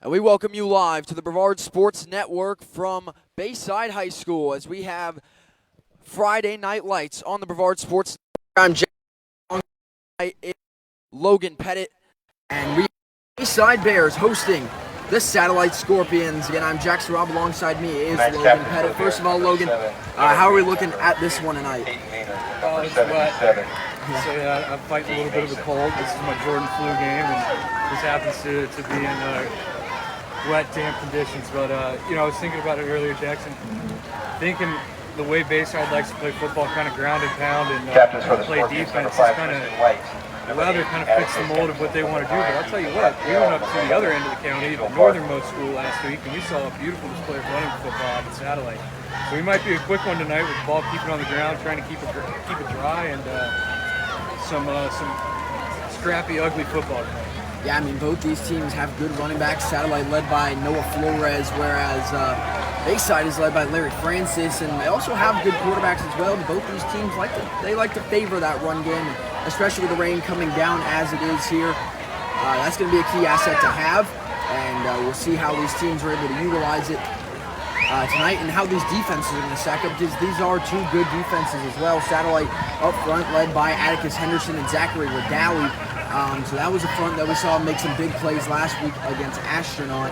And we welcome you live to the Brevard Sports Network from Bayside High School as we have Friday Night Lights on the Brevard Sports Network. I'm Jack Logan Pettit, and we have Bayside Bears hosting the Satellite Scorpions. Again, I'm Jack Rob. Alongside me is Logan Pettit. First of all, Logan, how are we looking at this one tonight? Oh, it's wet. So, I'm fighting a little bit of a cold. This is my Jordan flu game, and this happens to be in wet, damp conditions. But, I was thinking about it earlier, Jackson. Thinking the way Bayside likes to play football, kind of ground and pound and play defense, the weather kind of fits the mold of what they want to do. But I'll tell you what, we went up to the other end of the county, the northernmost school last week, and we saw a beautiful display of running football on the Satellite. So we might be a quick one tonight with the ball keeping on the ground, trying to keep it dry, and some scrappy, ugly football tonight. Yeah, I mean, both these teams have good running backs. Satellite led by Noah Flores, whereas Bayside is led by Larry Francis, and they also have good quarterbacks as well. Both these teams like to favor that run game, especially with the rain coming down as it is here. That's going to be a key asset to have, and we'll see how these teams are able to utilize it tonight, and how these defenses are going to stack up, because these are two good defenses as well. Satellite up front led by Atticus Henderson and Zachary Redowie. So that was a front that we saw make some big plays last week against Astronaut.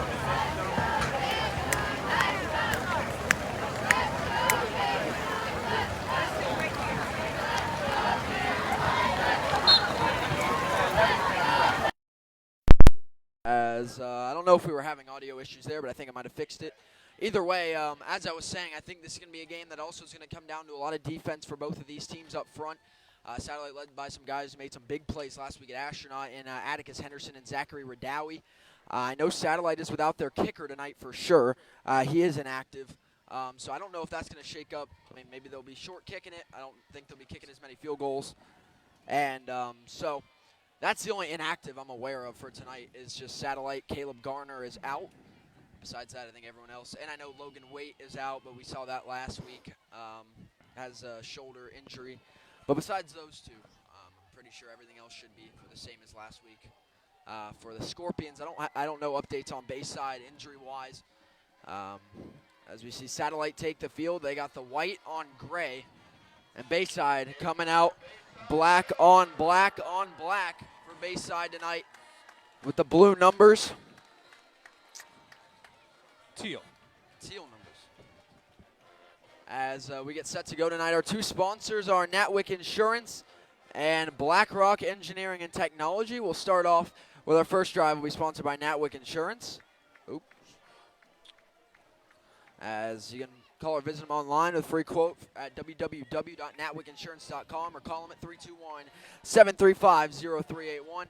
As I don't know if we were having audio issues there, but I think I might have fixed it. Either way, as I was saying, I think this is going to be a game that also is going to come down to a lot of defense for both of these teams up front. Satellite led by some guys who made some big plays last week at Astronaut in Atticus Henderson and Zachary Redowie. I know Satellite is without their kicker tonight for sure. He is inactive, so I don't know if that's going to shake up. I mean, maybe they'll be short kicking it. I don't think they'll be kicking as many field goals. And so that's the only inactive I'm aware of for tonight is just Satellite. Caleb Garner is out. Besides that, I think everyone else. And I know Logan Waite is out, but we saw that last week. Has a shoulder injury. But besides those two, I'm pretty sure everything else should be the same as last week. For the Scorpions, I don't know updates on Bayside injury-wise. As we see Satellite take the field, they got the white on gray. And Bayside coming out black on black on black for Bayside tonight with the blue numbers. Teal numbers. As we get set to go tonight, our two sponsors are Natwick Insurance and BlackRock Engineering and Technology. We'll start off with our first drive. Will be sponsored by Natwick Insurance. Oops. As you can call or visit them online with a free quote at www.natwickinsurance.com or call them at 321-735-0381.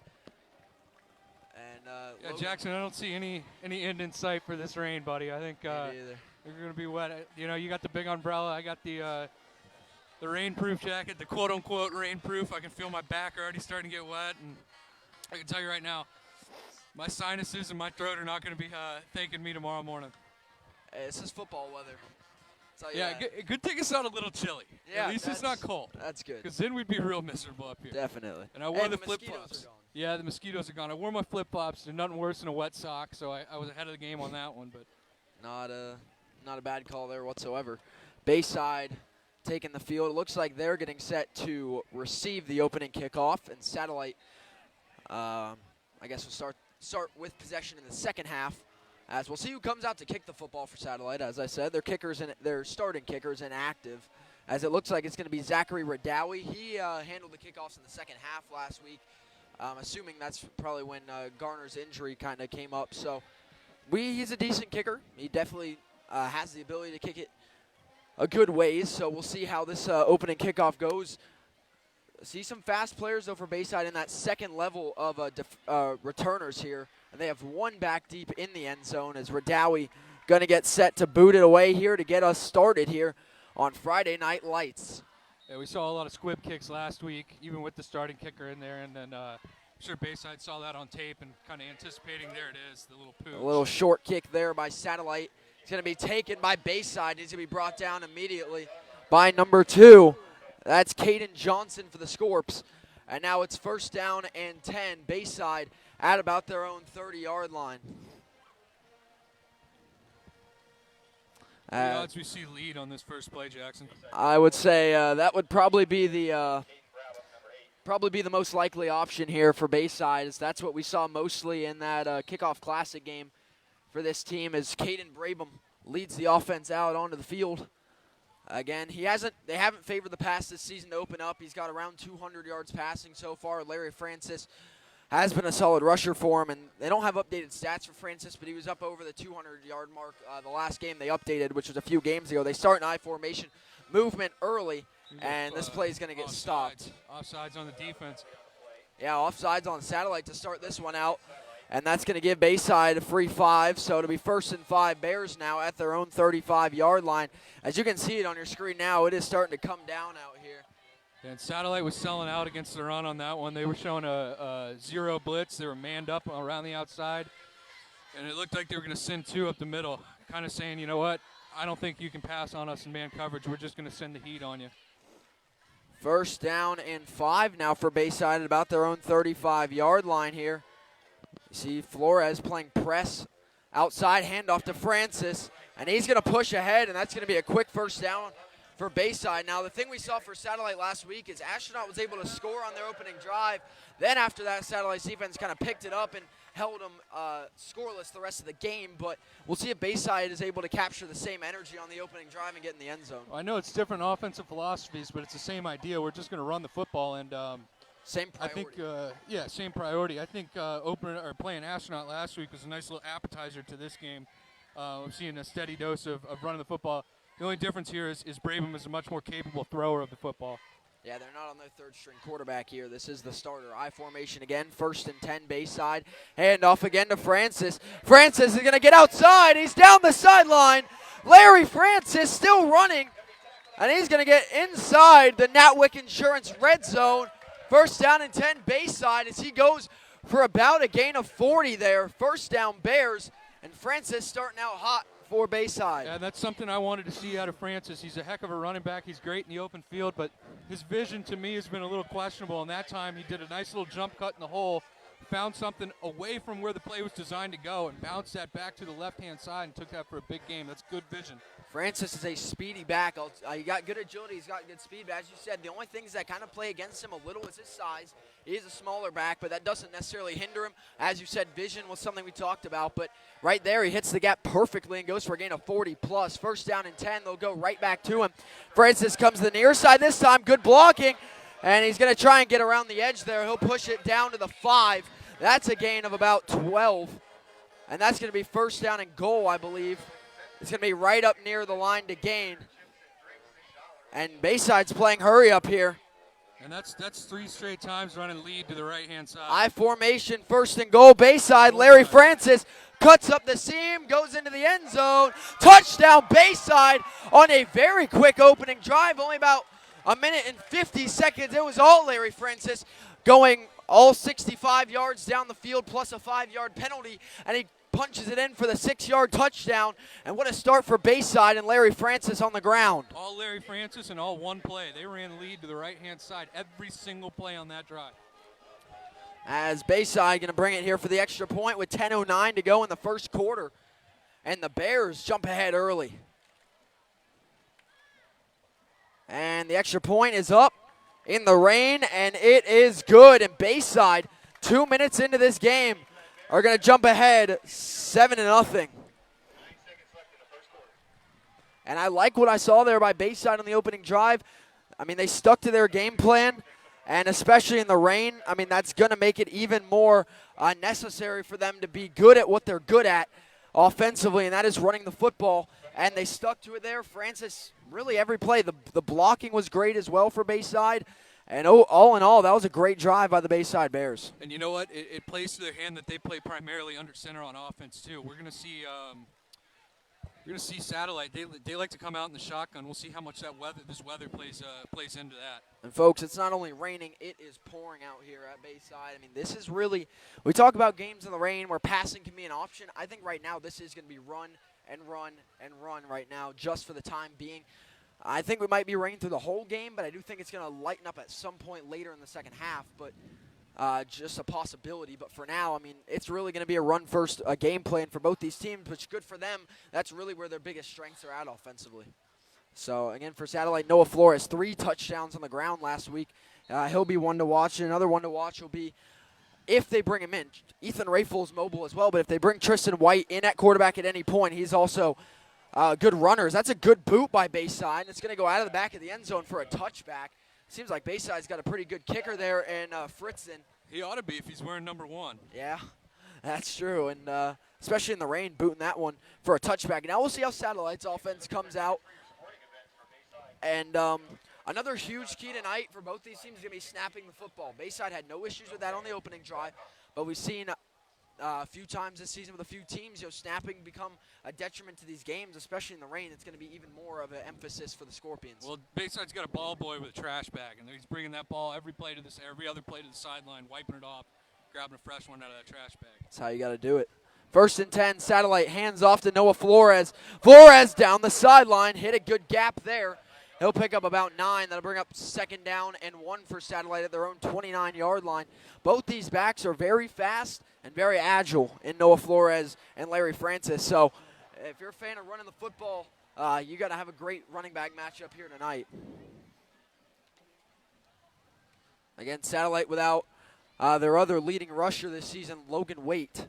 And Jackson, I don't see any end in sight for this rain, buddy. I think you're going to be wet. You got the big umbrella. I got the rainproof jacket, the quote-unquote rainproof. I can feel my back already starting to get wet. And I can tell you right now, my sinuses and my throat are not going to be thanking me tomorrow morning. Hey, this is football weather. Good thing it's not a little chilly. Yeah, at least it's not cold. That's good. Because then we'd be real miserable up here. Definitely. And I wore the flip-flops. Yeah, the mosquitoes are gone. I wore my flip-flops. They're nothing worse than a wet sock, so I was ahead of the game on that one. But not a bad call there whatsoever. Bayside taking the field. It looks like they're getting set to receive the opening kickoff, and Satellite, I guess, will start with possession in the second half. As we'll see who comes out to kick the football for Satellite. As I said, their starting kickers inactive. As it looks like it's going to be Zachary Redowie. He handled the kickoffs in the second half last week. I'm assuming that's probably when Garner's injury kind of came up. So he's a decent kicker. He definitely has the ability to kick it a good ways. So we'll see how this opening kickoff goes. See some fast players, though, for Bayside in that second level of returners here. And they have one back deep in the end zone as Redowie going to get set to boot it away here to get us started here on Friday Night Lights. Yeah, we saw a lot of squib kicks last week, even with the starting kicker in there. And then I'm sure Bayside saw that on tape and kind of anticipating, there it is, the little pooch. A little short kick there by Satellite. It's going to be taken by Bayside. He's going to be brought down immediately by number 2. That's Caden Johnson for the Scorps. And now it's first down and 10. Bayside at about their own 30-yard line. What are the odds we see lead on this first play, Jackson? I would say that would probably be the most likely option here for Bayside. Is that's what we saw mostly in that kickoff classic game for this team. As Caden Brabham leads the offense out onto the field. Again, they haven't favored the pass this season to open up. He's got around 200 yards passing so far. Larry Francis has been a solid rusher for him, and they don't have updated stats for Francis, but he was up over the 200-yard mark the last game they updated, which was a few games ago. They start an I formation movement early, and this play is going to get stopped. Offsides on the defense. Yeah, offsides on Satellite to start this one out. And that's going to give Bayside a free 5. So it'll be 1st and 5 Bears now at their own 35-yard line. As you can see it on your screen now, it is starting to come down out here. And Satellite was selling out against the run on that one. They were showing a zero blitz. They were manned up around the outside. And it looked like they were going to send 2 up the middle, kind of saying, you know what, I don't think you can pass on us in man coverage. We're just going to send the heat on you. 1st down and 5 now for Bayside at about their own 35-yard line here. You see Flores playing press outside, handoff to Francis, and he's going to push ahead, and that's going to be a quick 1st down for Bayside. Now, the thing we saw for Satellite last week is Astronaut was able to score on their opening drive. Then after that, Satellite's defense kind of picked it up and held them scoreless the rest of the game, but we'll see if Bayside is able to capture the same energy on the opening drive and get in the end zone. Well, I know it's different offensive philosophies, but it's the same idea. We're just going to run the football, and same priority. I think, same priority. I think playing Astronaut last week was a nice little appetizer to this game. I'm seeing a steady dose of running the football. The only difference here is Brabham is a much more capable thrower of the football. Yeah, they're not on their 3rd-string quarterback here. This is the starter. I formation again, 1st and 10 Bayside. Handoff again to Francis. Francis is going to get outside. He's down the sideline. Larry Francis still running, and he's going to get inside the Natwick Insurance red zone. 1st down and 10 Bayside as he goes for about a gain of 40 there. 1st down Bears, and Francis starting out hot for Bayside. Yeah, that's something I wanted to see out of Francis. He's a heck of a running back. He's great in the open field, but his vision to me has been a little questionable. And that time he did a nice little jump cut in the hole, found something away from where the play was designed to go, and bounced that back to the left-hand side and took that for a big game. That's good vision. Francis is a speedy back. He got good agility. He's got good speed. But as you said, the only things that kind of play against him a little is his size. He is a smaller back, but that doesn't necessarily hinder him. As you said, vision was something we talked about. But right there, he hits the gap perfectly and goes for a gain of 40-plus. 1st down and 10. They'll go right back to him. Francis comes to the near side this time. Good blocking. And he's going to try and get around the edge there. He'll push it down to the 5. That's a gain of about 12. And that's going to be 1st down and goal, I believe. It's going to be right up near the line to gain. And Bayside's playing hurry up here. And that's 3 straight times running lead to the right-hand side. I formation, 1st and goal. Bayside, Larry Francis cuts up the seam, goes into the end zone. Touchdown Bayside on a very quick opening drive, only about a minute and 50 seconds. It was all Larry Francis going all 65 yards down the field plus a 5-yard penalty, and he punches it in for the 6-yard touchdown. And what a start for Bayside and Larry Francis on the ground. All Larry Francis and all one play. They ran lead to the right-hand side every single play on that drive. As Bayside going to bring it here for the extra point with 10:09 to go in the 1st quarter. And the Bears jump ahead early. And the extra point is up in the rain, and it is good. And Bayside, 2 minutes into this game, are going to jump ahead 7-0. And I like what I saw there by Bayside on the opening drive. I mean, they stuck to their game plan, and especially in the rain, I mean, that's going to make it even more necessary for them to be good at what they're good at offensively, and that is running the football. And they stuck to it there. Francis, really every play. The blocking was great as well for Bayside. And all in all, that was a great drive by the Bayside Bears. And you know what? It plays to their hand that they play primarily under center on offense too. We're going to see Satellite. They like to come out in the shotgun. We'll see how much this weather plays into that. And folks, it's not only raining; it is pouring out here at Bayside. I mean, this is really. We talk about games in the rain where passing can be an option. I think right now this is going to be run and run and run right now, just for the time being. I think we might be raining through the whole game, but I do think it's going to lighten up at some point later in the second half. But just a possibility. But for now, I mean, it's really going to be a run-first game plan for both these teams, which is good for them. That's really where their biggest strengths are at offensively. So, again, for Satellite, Noah Flores, 3 touchdowns on the ground last week. He'll be one to watch. And another one to watch will be if they bring him in. Ethan Rayful's mobile as well, but if they bring Tristan White in at quarterback at any point, he's also good runners. That's a good boot by Bayside, and it's going to go out of the back of the end zone for a touchback. Seems like Bayside's got a pretty good kicker there in Fritzen. He ought to be if he's wearing number 1. Yeah, that's true, and especially in the rain, booting that one for a touchback. Now we'll see how Satellite's offense comes out. And another huge key tonight for both these teams is going to be snapping the football. Bayside had no issues with that on the opening drive, but we've seen a few times this season with a few teams, snapping become a detriment to these games, especially in the rain. It's going to be even more of an emphasis for the Scorpions. Well, Bayside's got a ball boy with a trash bag, and he's bringing that ball every other play to the sideline, wiping it off, grabbing a fresh one out of that trash bag. That's how you got to do it. 1st and 10, Satellite hands off to Noah Flores. Flores down the sideline, hit a good gap there. He'll pick up about 9. That'll bring up 2nd down and 1 for Satellite at their own 29-yard line. Both these backs are very fast and very agile in Noah Flores and Larry Francis. So if you're a fan of running the football, you got to have a great running back matchup here tonight. Again, Satellite without their other leading rusher this season, Logan Waite.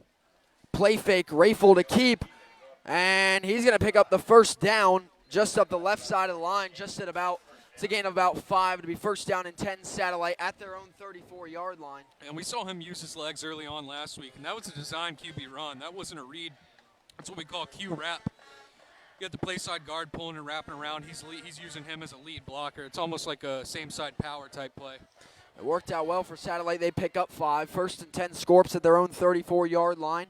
Play fake, Rayful to keep, and he's going to pick up the 1st down. Just up the left side of the line, just at about, it's a gain of about 5 to be 1st down and 10 Satellite at their own 34-yard line. And we saw him use his legs early on last week, and that was a design QB run. That wasn't a read. That's what we call Q wrap. You got the play side guard pulling and wrapping around. He's using him as a lead blocker. It's almost like a same side power type play. It worked out well for Satellite. They pick up 5. 1st and 10 Scorps at their own 34-yard line.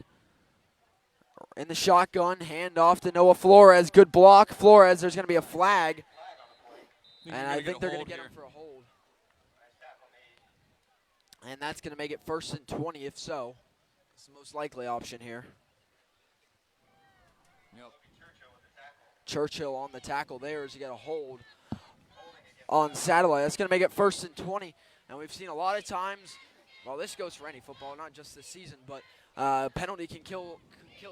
In the shotgun, hand off to Noah Flores. Good block. Flores, there's going to be a flag. And I think they're going to get him for a hold. And that's going to make it 1st and 20 if so. It's the most likely option here. Yep. Churchill on the tackle there as you get a hold on Satellite. That's going to make it 1st and 20. And we've seen a lot of times, well, this goes for any football, not just this season, but penalty can kill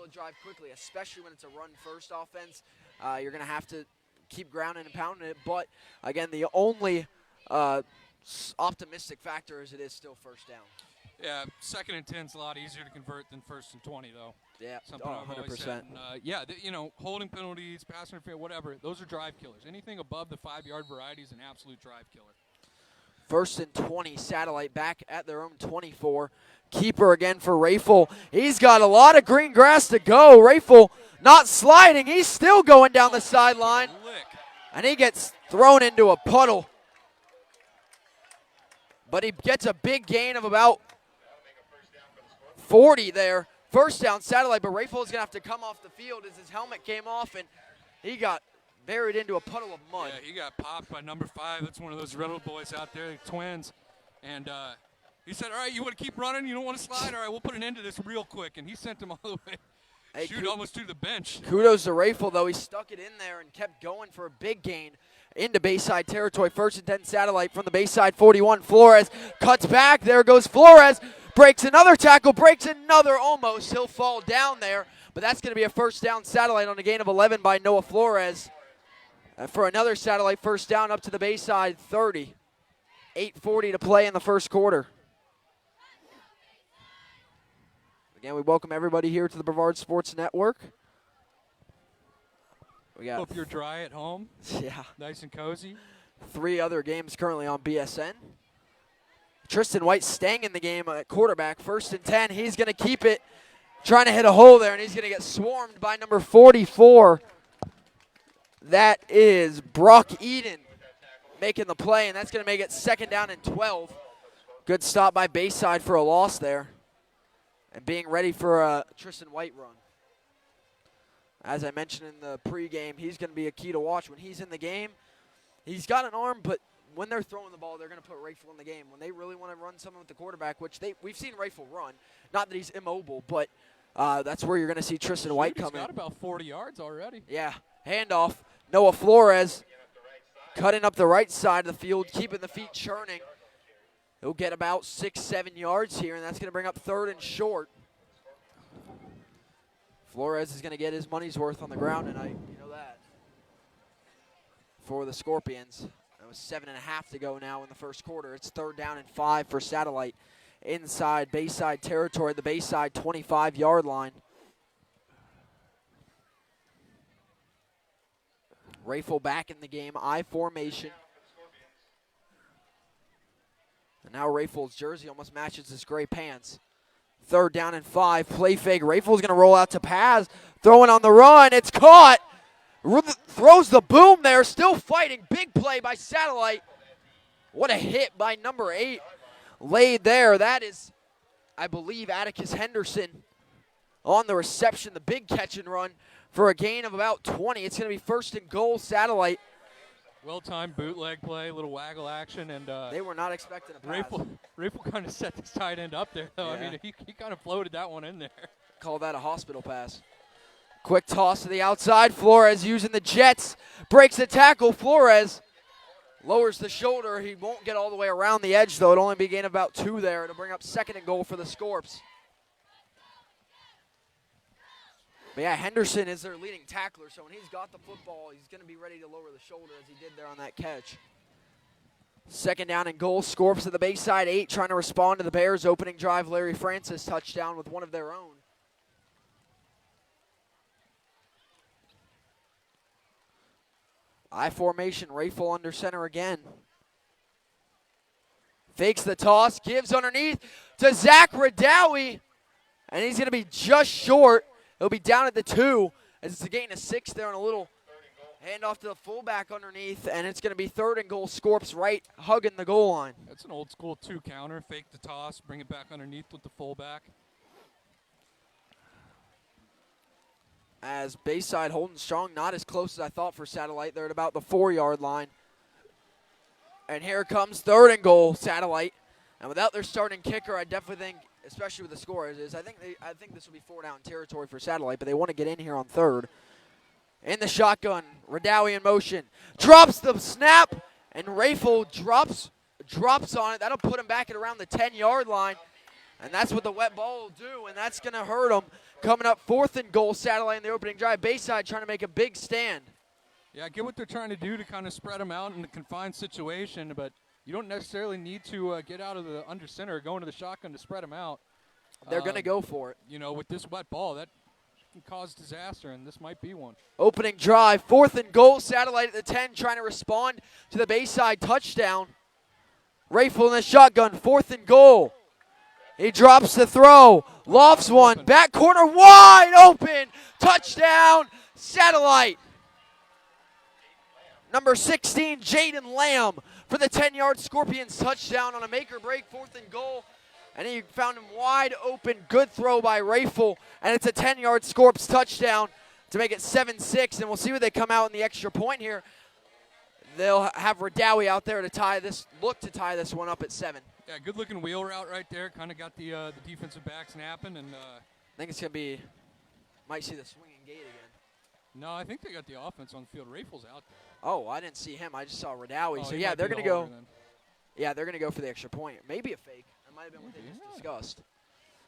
a drive quickly, especially when it's a run-first offense. You're going to have to keep grounding and pounding it. But, again, the only optimistic factor is it is still 1st down. Yeah, 2nd and 10 is a lot easier to convert than 1st and 20, though. Yeah, something I've always said. And, holding penalties, pass interference, whatever, those are drive killers. Anything above the 5-yard variety is an absolute drive killer. 1st and 20, Satellite back at their own 24. Keeper again for Rayful. He's got a lot of green grass to go. Rayful not sliding. He's still going down the sideline. And he gets thrown into a puddle. But he gets a big gain of about 40 there. 1st down Satellite, but Rayful is going to have to come off the field as his helmet came off, and he got buried into a puddle of mud. Yeah, he got popped by number 5. That's one of those Riddle boys out there, twins. And he said, all right, you want to keep running? You don't want to slide? All right, we'll put an end to this real quick. And he sent him all the way, almost to the bench. Kudos to Rayful, though. He stuck it in there and kept going for a big gain into Bayside territory. 1st and 10 Satellite from the Bayside 41. Flores cuts back. There goes Flores. Breaks another tackle. Breaks another almost. He'll fall down there. But that's going to be a 1st down Satellite on a gain of 11 by Noah Flores. For another Satellite 1st down up to the Bayside 30. 8:40 to play in the 1st quarter. Again, we welcome everybody here to the Brevard Sports Network. We got Hope you're dry at home. Yeah. Nice and cozy. 3 other games currently on BSN. Tristan White staying in the game at quarterback. 1st and 10. He's going to keep it. Trying to hit a hole there, and he's going to get swarmed by number 44. That is Brock Eden making the play, and that's going to make it 2nd down and 12. Good stop by Bayside for a loss there. And being ready for a Tristan White run. As I mentioned in the pregame, he's going to be a key to watch. When he's in the game, he's got an arm, but when they're throwing the ball, they're going to put Rayful in the game. When they really want to run someone with the quarterback, which we've seen Rayful run. Not that he's immobile, but that's where you're going to see Tristan White come in. He's got about 40 yards already. Yeah, handoff. Noah Flores cutting up the right side of the field, keeping the feet churning. He'll get about 6-7 yards here, and that's going to bring up 3rd and short. Flores is going to get his money's worth on the ground tonight. You know that. For the Scorpions. That was 7.5 to go now in the first quarter. It's 3rd down and 5 for Satellite inside Bayside territory, the Bayside 25-yard line. Rayful back in the game, I formation. And now Rayful's jersey almost matches his gray pants. 3rd down and 5, play fake. Rayful's going to roll out to pass, throwing on the run. It's caught. Throws the boom there, still fighting. Big play by Satellite. What a hit by number 8 laid there. That is, I believe, Atticus Henderson on the reception. The big catch and run for a gain of about 20. It's going to be 1st and goal, Satellite. Well-timed bootleg play, little waggle action, and they were not expecting a pass. Rayful kind of set this tight end up there, though. Yeah. I mean, he kind of floated that one in there. Call that a hospital pass. Quick toss to the outside. Flores using the jets. Breaks the tackle. Flores lowers the shoulder. He won't get all the way around the edge, though. It'll only be a gain of about 2 there. It'll bring up 2nd and goal for the Scorps. But yeah, Henderson is their leading tackler, so when he's got the football, he's going to be ready to lower the shoulder as he did there on that catch. 2nd down and goal. Scorps at the Bayside 8 trying to respond to the Bears' opening drive. Larry Francis touchdown with one of their own. I formation, Rayful under center again. Fakes the toss, gives underneath to Zach Radawi, and he's going to be just short. He'll be down at the 2 as it's a gain of 6 there and a little handoff to the fullback underneath, and it's going to be 3rd and goal. Scorps right hugging the goal line. That's an old school 2 counter. Fake the toss, bring it back underneath with the fullback. As Bayside holding strong, not as close as I thought for Satellite. They're at about the 4-yard line. And here comes 3rd and goal, Satellite. And without their starting kicker, I definitely think, especially with the score as is, I think this will be 4-down territory for Satellite, but they want to get in here on 3rd. In the shotgun, Radawi in motion. Drops the snap, and Rayful drops on it. That'll put him back at around the 10-yard line. And that's what the wet ball will do, and that's going to hurt him. Coming up 4th and goal, Satellite in the opening drive. Bayside trying to make a big stand. Yeah, I get what they're trying to do to kind of spread them out in a confined situation, but you don't necessarily need to get out of the under center or go into the shotgun to spread them out. They're going to go for it. You know, with this wet ball, that can cause disaster, and this might be one. Opening drive, 4th and goal, Satellite at the 10 trying to respond to the Bayside touchdown. Rayful in the shotgun, 4th and goal. He drops the throw, lofts one, back corner wide open, touchdown, Satellite. Number 16, Jaden Lamb for the 10-yard Scorpions touchdown on a make-or-break 4th and goal. And he found him wide open, good throw by Rayful, and it's a 10-yard Scorps touchdown to make it 7-6, and we'll see what they come out in the extra point here. They'll have Radawi out there to tie this one up at 7. Yeah, good-looking wheel route right there. Kind of got the defensive back snapping. And I think it's going to be, might see the swinging gate again. No, I think they got the offense on the field. Rayful's out there. Oh, I didn't see him. I just saw Radawi. Oh, so, he yeah, might they're be going the to go. holder then. Yeah, they're going to go for the extra point. Maybe a fake. That might have been what they just discussed.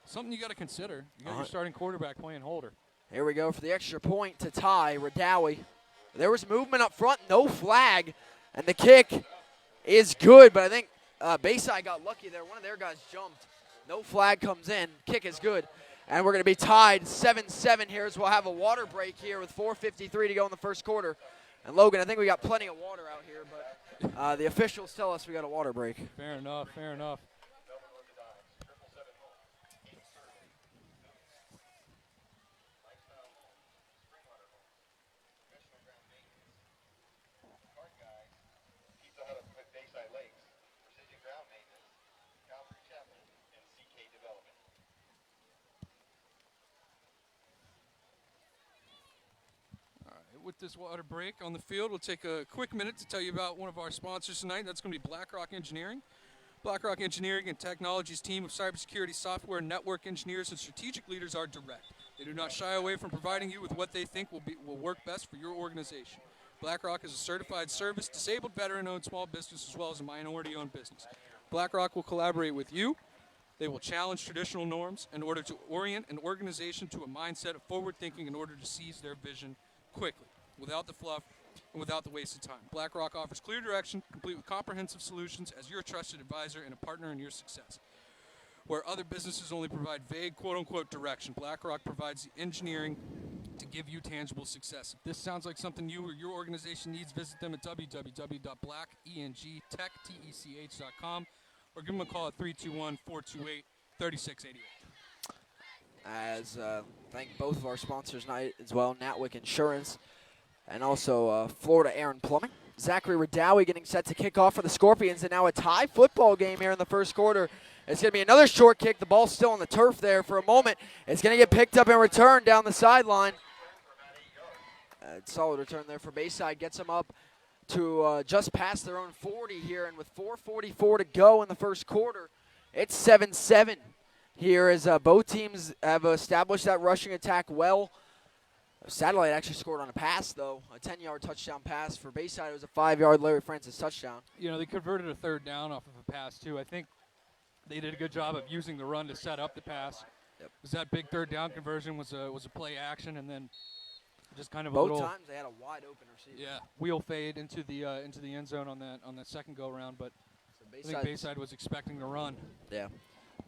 Something you got to consider. You got your starting quarterback playing holder. Here we go for the extra point to tie Radawi. There was movement up front, no flag, and the kick is good, but I think Bayside got lucky there. One of their guys jumped. No flag comes in. Kick is good. And we're going to be tied 7-7 here as we'll have a water break here with 4:53 to go in the first quarter. And Logan, I think we got plenty of water out here, but the officials tell us we got a water break. Fair enough, fair enough. With this water break on the field, we'll take a quick minute to tell you about one of our sponsors tonight. That's going to be BlackRock Engineering. BlackRock Engineering and Technology's team of cybersecurity software, network engineers, and strategic leaders are direct. They do not shy away from providing you with what they think will work best for your organization. BlackRock is a certified service, disabled, veteran-owned small business, as well as a minority-owned business. BlackRock will collaborate with you. They will challenge traditional norms in order to orient an organization to a mindset of forward thinking in order to seize their vision quickly, without the fluff and without the wasted time. BlackRock offers clear direction, complete with comprehensive solutions as your trusted advisor and a partner in your success. Where other businesses only provide vague, quote-unquote, direction, BlackRock provides the engineering to give you tangible success. If this sounds like something you or your organization needs, visit them at www.blackengtech.com or give them a call at 321-428-3688. As thank both of our sponsors tonight as well, Natwick Insurance and also Florida Air and Plumbing. Zachary Radawi getting set to kick off for the Scorpions, and now a tie football game here in the first quarter. It's going to be another short kick. The ball's still on the turf there for a moment. It's going to get picked up and returned down the sideline. Solid return there for Bayside. Gets them up to just past their own 40 here, and with 4:44 to go in the first quarter, it's 7-7 here as both teams have established that rushing attack well. Satellite actually scored on a pass, though, a 10-yard touchdown pass. For Bayside, it was a 5-yard Larry Francis touchdown. You know, they converted a third down off of a pass, too. I think they did a good job of using the run to set up the pass. Yep. Because that big third down conversion was a play action, and then just kind of Both a little times they had a wide open receiver. yeah wheel fade into the end zone on that second go round. But So I think Bayside was expecting the run. Yeah.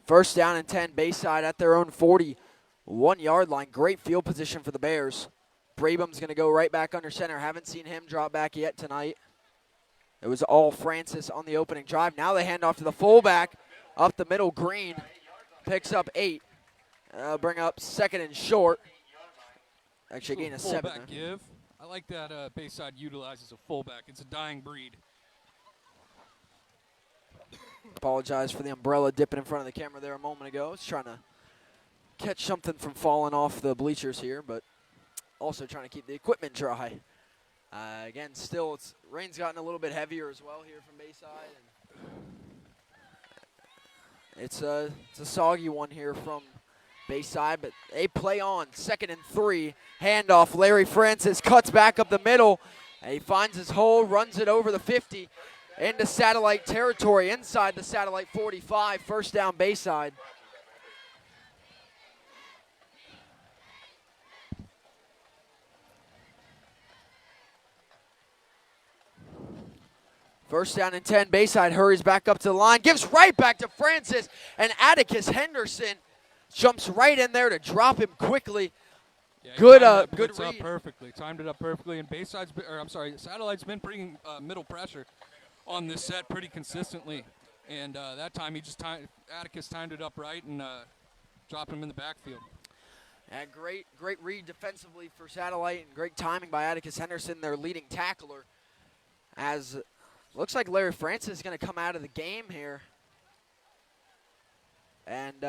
First down and 10, Bayside at their own 41-yard line. Great field position for the Bears. Brabham's going to go right back under center. Haven't seen him drop back yet tonight. It was all Francis on the opening drive. Now they hand off to the fullback up the middle. Green picks up 8. Bring up second and short. Actually, gain a 7. Fullback give. I like that Bayside utilizes a fullback. It's a dying breed. Apologize for the umbrella dipping in front of the camera there a moment ago. It's trying to catch something from falling off the bleachers here, but also trying to keep the equipment dry. Again, still, rain's gotten a little bit heavier as well here from Bayside. And it's a soggy one here from Bayside, but they play on. 2nd and 3, handoff. Larry Francis cuts back up the middle, and he finds his hole, runs it over the 50 into Satellite territory, inside the Satellite 45. First down, Bayside. First down and 10, Bayside hurries back up to the line, gives right back to Francis, and Atticus Henderson jumps right in there to drop him quickly. Yeah, Good read. read. Timed it up perfectly, and Satellite's been bringing middle pressure on this set pretty consistently, and that time Atticus timed it up right and dropped him in the backfield. And great read defensively for Satellite, and great timing by Atticus Henderson, their leading tackler, as looks like Larry Francis is going to come out of the game here. And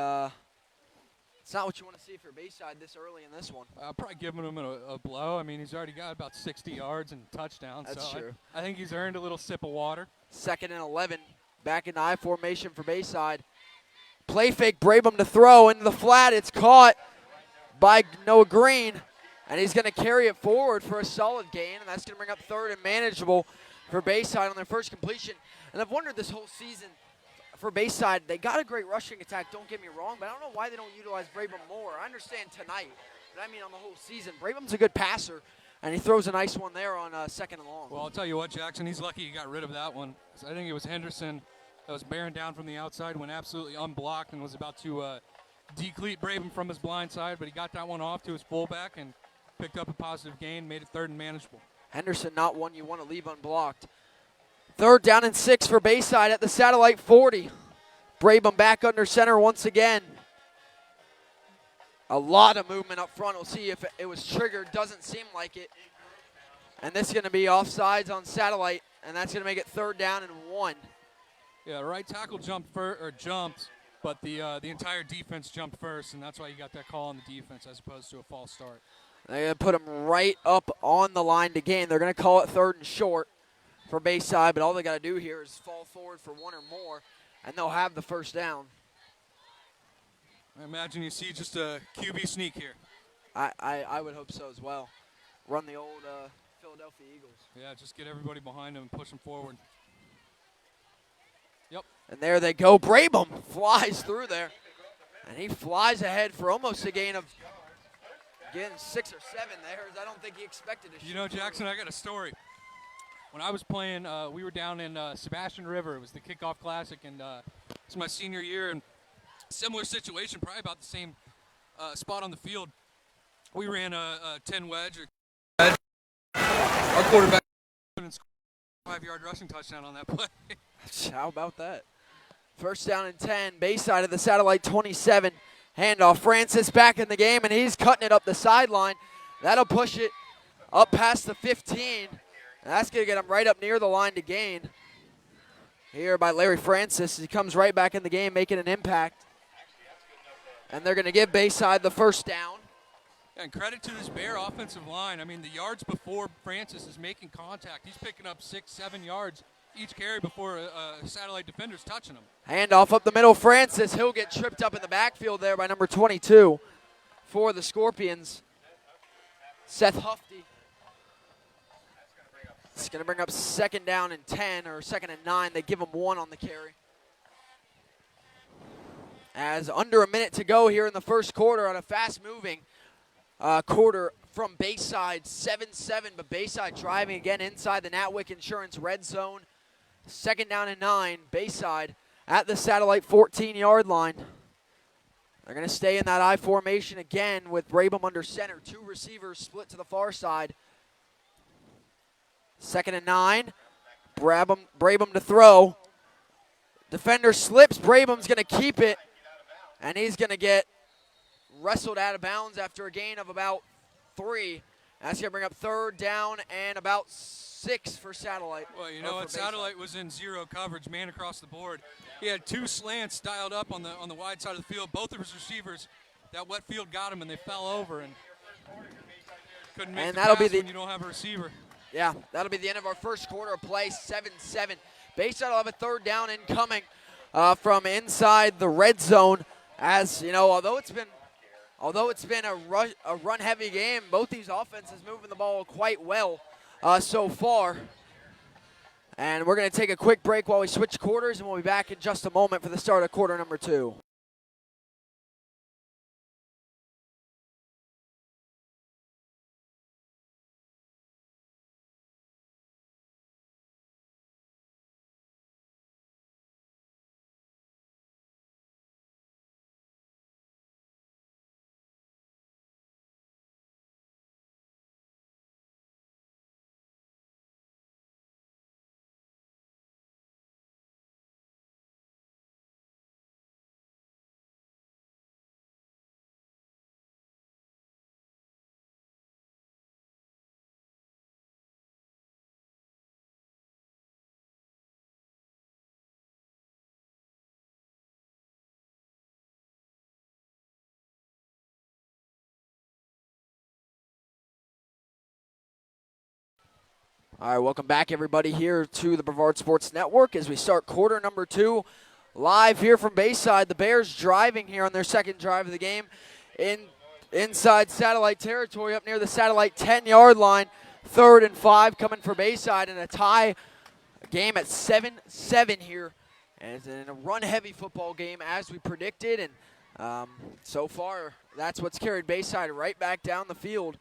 it's not what you want to see for Bayside this early in this one. Probably giving him a blow. I mean, he's already got about 60 yards and a touchdown. That's so true. I think he's earned a little sip of water. 2nd and 11, back in I formation for Bayside. Play fake, Brabham to throw into the flat. It's caught by Noah Green, and he's going to carry it forward for a solid gain, and that's going to bring up 3rd and manageable for Bayside on their first completion. And I've wondered this whole season for Bayside, they got a great rushing attack, don't get me wrong, but I don't know why they don't utilize Brabham more. I understand tonight, but I mean on the whole season. Brabham's a good passer, and he throws a nice one there on 2nd and long. Well, I'll tell you what, Jackson, he's lucky he got rid of that one. I think it was Henderson that was bearing down from the outside, went absolutely unblocked, and was about to decleat Brabham from his blind side, but he got that one off to his fullback and picked up a positive gain, made it 3rd and manageable. Henderson, not one you want to leave unblocked. 3rd down and 6 for Bayside at the Satellite 40. Brabham back under center once again. A lot of movement up front. We'll see if it was triggered. Doesn't seem like it. And this is going to be offsides on Satellite, and that's going to make it 3rd down and 1. Yeah, right tackle jumped, but the entire defense jumped first, and that's why you got that call on the defense as opposed to a false start. They're going to put him right up on the line to gain. They're going to call it 3rd and short for Bayside, but all they got to do here is fall forward for 1 or more, and they'll have the first down. I imagine you see just a QB sneak here. I would hope so as well. Run the old Philadelphia Eagles. Yeah, just get everybody behind him and push them forward. Yep. And there they go. Brabham flies through there. And he flies ahead for almost a gain of, again, 6 or 7 there. I don't think he expected to shoot. You know, Jackson, I got a story. When I was playing, we were down in Sebastian River. It was the Kickoff Classic, and it's my senior year. And similar situation, probably about the same spot on the field. We ran a 10 wedge. Our quarterback scored a 5-yard rushing touchdown on that play. How about that? First down and 10, Bayside at the Satellite 27. Handoff, Francis back in the game, and he's cutting it up the sideline. That'll push it up past the 15. And that's going to get him right up near the line to gain. Here by Larry Francis. He comes right back in the game, making an impact. And they're going to give Bayside the first down. And credit to this Bear offensive line. I mean, the yards before Francis is making contact, he's picking up 6, 7 yards each carry before a Satellite defender's touching him. Handoff up the middle, Francis. He'll get tripped up in the backfield there by number 22 for the Scorpions, Seth Hufty. It's going to bring up second down and 10, or second and 9. They give him 1 on the carry. As under a minute to go here in the first quarter on a fast-moving quarter from Bayside, 7-7, but Bayside driving again inside the Natwick Insurance red zone. Second down and 9, Bayside at the Satellite 14-yard line. They're going to stay in that I formation again with Brabham under center. 2 receivers split to the far side. Second and 9, Brabham to throw. Defender slips, Brabham's going to keep it, and he's going to get wrestled out of bounds after a gain of about 3. That's going to bring up third down and about 6 for Satellite. Well, you know what? Satellite was in 0 coverage, man across the board. He had 2 slants dialed up on the wide side of the field. Both of his receivers, that wet field got him, and they fell over and couldn't make the pass when you don't have a receiver. Yeah, that'll be the end of our first quarter of play, 7-7. Bayside will have a third down incoming from inside the red zone. As you know, although it's been a run-heavy game, both these offenses moving the ball quite well so far. And we're going to take a quick break while we switch quarters, and we'll be back in just a moment for the start of quarter number 2. All right, welcome back, everybody, here to the Brevard Sports Network as we start quarter number 2 live here from Bayside. The Bears driving here on their second drive of the game inside Satellite territory up near the Satellite 10-yard line. 3rd and 5 coming for Bayside, and a tie game at 7-7 here. And it's in a run-heavy football game as we predicted, and so far that's what's carried Bayside right back down the field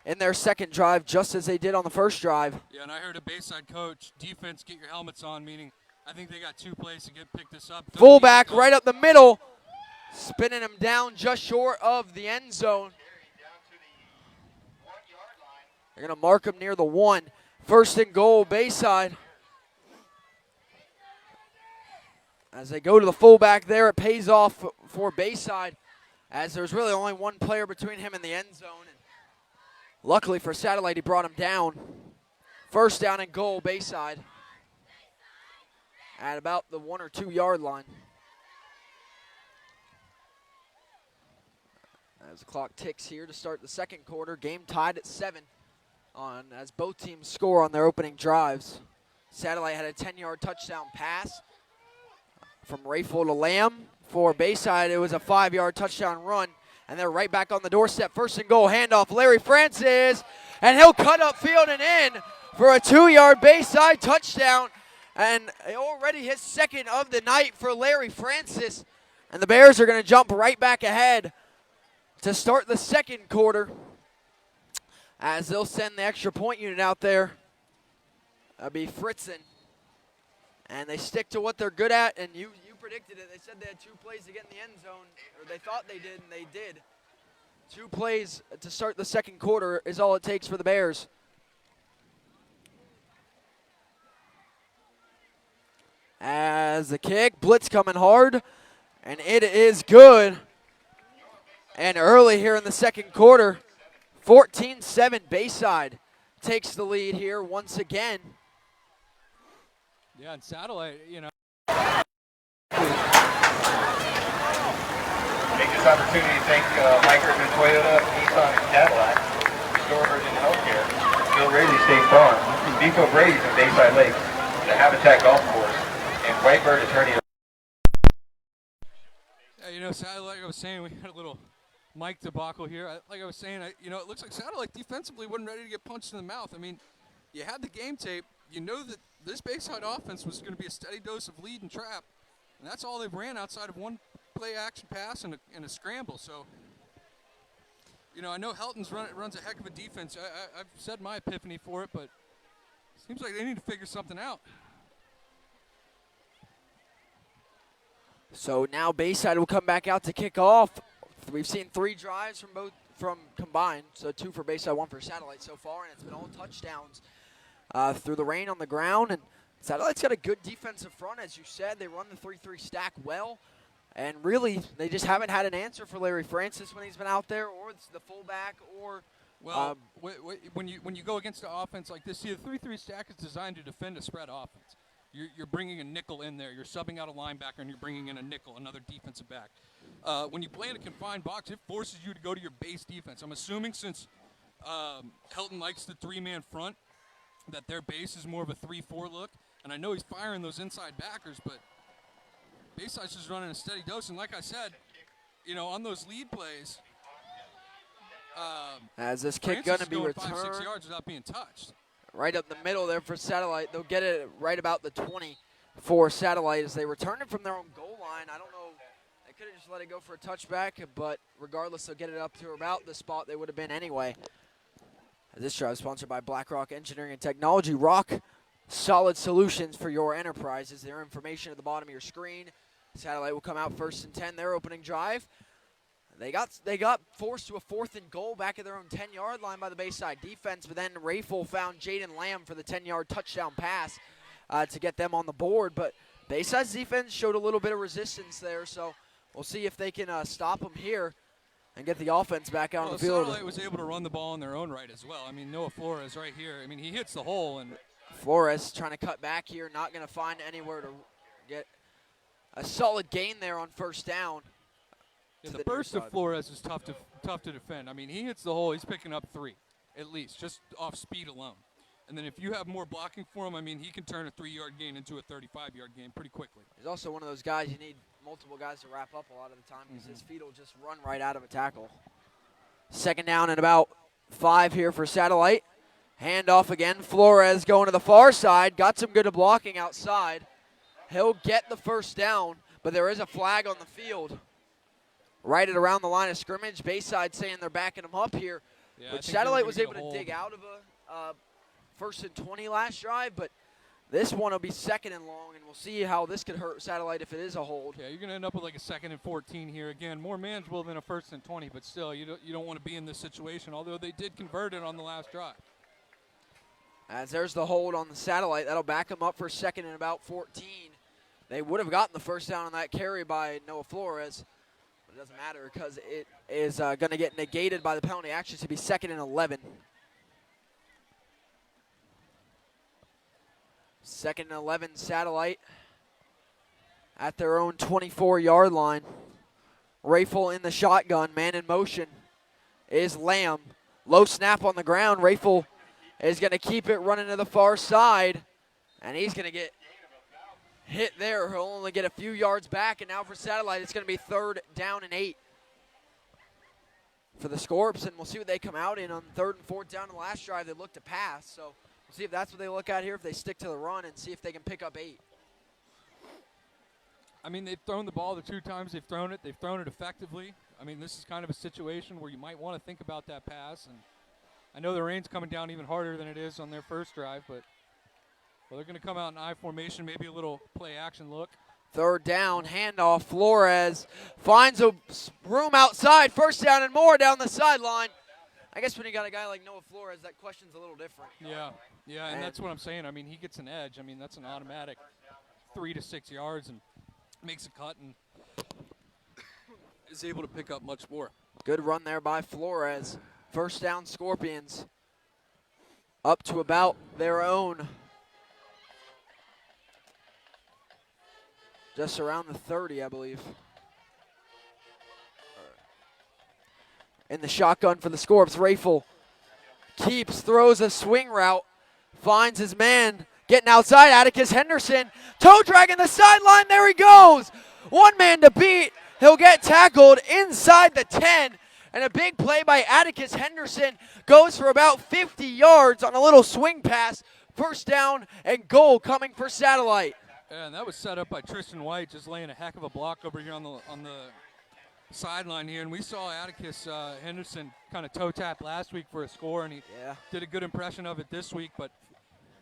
in their second drive, just as they did on the first drive. Yeah, and I heard a Bayside coach, defense, get your helmets on, meaning I think they got 2 plays to pick this up. Fullback right up the middle, spinning him down just short of the end zone. They're going to mark him near the 1. First and goal, Bayside. As they go to the fullback there, it pays off for Bayside, as there's really only 1 player between him and the end zone. Luckily for Satellite, he brought him down. First down and goal, Bayside, at about the 1 or 2 yard line. As the clock ticks here to start the second quarter, game tied at 7 as both teams score on their opening drives. Satellite had a 10-yard touchdown pass from Rayful to Lamb. For Bayside, it was a 5-yard touchdown run. And they're right back on the doorstep. First and goal, handoff, Larry Francis. And he'll cut upfield and in for a 2-yard Bayside touchdown And already his second of the night for Larry Francis. And the Bears are going to jump right back ahead to start the second quarter, as they'll send the extra point unit out there. That'll be Fritzen. And they stick to what they're good at, and you predicted it. They said they had 2 plays to get in the end zone, or they thought they did, and they did. 2 plays to start the second quarter is all it takes for the Bears. As the kick, blitz coming hard, and it is good. And early here in the second quarter, 14-7 Bayside takes the lead here once again. Yeah, and Satellite, you know. Take this opportunity to thank Mike Urban Toyota, Nissan, and Cadillac, Restore Virgin Healthcare, Bill Rayleigh State Farm, Vico Brady's and Bayside Lakes, the Habitat Golf Course, and Whitebird Attorney. Yeah, you know, Satellite, like I was saying, we had a little Mike debacle here. Like I was saying, you know, it looks like Satellite defensively wasn't ready to get punched in the mouth. I mean, you had the game tape. You know that this Bayside offense was going to be a steady dose of lead and trap, and that's all they've ran outside of one play action pass and a scramble. So, you know, I know Helton's runs a heck of a defense. I've said my epiphany for it, but it seems like they need to figure something out. So now Bayside will come back out to kick off. We've seen 3 drives from combined, so 2 for Bayside, 1 for Satellite so far, and it's been all touchdowns through the rain on the ground. And Satellite's got a good defensive front, as you said. They run the 3-3 stack well, and really they just haven't had an answer for Larry Francis when he's been out there, or it's the fullback, or well, when you go against an offense like this, see, the 3-3 stack is designed to defend a spread offense. You're bringing a nickel in there. You're subbing out a linebacker, and you're bringing in a nickel, another defensive back. When you play in a confined box, it forces you to go to your base defense. I'm assuming since Helton likes the 3-man front, that their base is more of a 3-4 look. And I know he's firing those inside backers, but Bayside's just running a steady dose. And like I said, you know, on those lead plays, as this kick going to be returned 5-6 yards without being touched. Right up the middle there for Satellite. They'll get it right about the 20 for Satellite as they return it from their own goal line. I don't know. They could have just let it go for a touchback, but regardless, they'll get it up to about the spot they would have been anyway. This drive is sponsored by BlackRock Engineering and Technology. Rock solid solutions for your enterprises. Their information at the bottom of your screen. Satellite will come out 1st and 10. Their opening drive. They got forced to a 4th and goal back at their own 10-yard line by the Bayside defense, but then Rayful found Jaden Lamb for the 10-yard touchdown pass to get them on the board. But Bayside's defense showed a little bit of resistance there, so we'll see if they can stop them here and get the offense back out on the field. Satellite was able to run the ball in their own right as well. I mean, Noah Flores right here. I mean, he hits the hole. And Flores trying to cut back here, not going to find anywhere to get a solid gain there on 1st down. Yeah, the burst of Flores is tough to defend. I mean, he hits the hole. He's picking up 3, at least, just off speed alone. And then if you have more blocking for him, I mean, he can turn a 3-yard gain into a 35-yard gain pretty quickly. He's also one of those guys you need multiple guys to wrap up a lot of the time because his feet will just run right out of a tackle. 2nd down and about 5 here for Satellite. Handoff again. Flores going to the far side. Got some good blocking outside. He'll get the 1st down, but there is a flag on the field. Right at around the line of scrimmage. Bayside saying they're backing him up here. Yeah, but Satellite was able to dig out of a 1st and 20 last drive, but this one will be 2nd and long, and we'll see how this could hurt Satellite if it is a hold. Yeah, you're going to end up with like a 2nd and 14 here. Again, more manageable than a 1st and 20, but still, you don't want to be in this situation, although they did convert it on the last drive. As there's the hold on the Satellite. That'll back them up for 2nd and about 14. They would have gotten the 1st down on that carry by Noah Flores. It doesn't matter because it is going to get negated by the penalty action to be 2nd and 11. 2nd and 11 Satellite at their own 24-yard line. Rayful in the shotgun, man in motion is Lamb. Low snap on the ground. Rayful is going to keep it running to the far side, and he's going to get hit there. He'll only get a few yards back, and now for Satellite, it's going to be 3rd down and 8 for the Scorps, and we'll see what they come out in on 3rd and 4th down. In the last drive, they looked to pass, so See if that's what they look at here, if they stick to the run and see if they can pick up 8. I mean, they've thrown the ball the 2 times they've thrown it effectively. I mean, this is kind of a situation where you might want to think about that pass. And I know the rain's coming down even harder than it is on their first drive, but they're going to come out in I formation, maybe a little play action look. 3rd down, handoff. Flores finds a room outside. 1st down and more down the sideline. I guess when you got a guy like Noah Flores, that question's a little different. Yeah, and that's what I'm saying. I mean, he gets an edge. I mean, that's an automatic 3 to 6 yards and makes a cut and is able to pick up much more. Good run there by Flores. 1st down, Scorpions. Up to about their own. Just around the 30, I believe. In the shotgun for the Scorps, Rafel keeps, throws a swing route, finds his man, getting outside, Atticus Henderson, toe dragging the sideline, there he goes. 1 man to beat, he'll get tackled inside the 10, and a big play by Atticus Henderson goes for about 50 yards on a little swing pass. 1st down and goal coming for Satellite. And that was set up by Tristan White, just laying a heck of a block over here on the sideline here. And we saw Atticus Henderson kind of toe tap last week for a score, and he did a good impression of it this week, but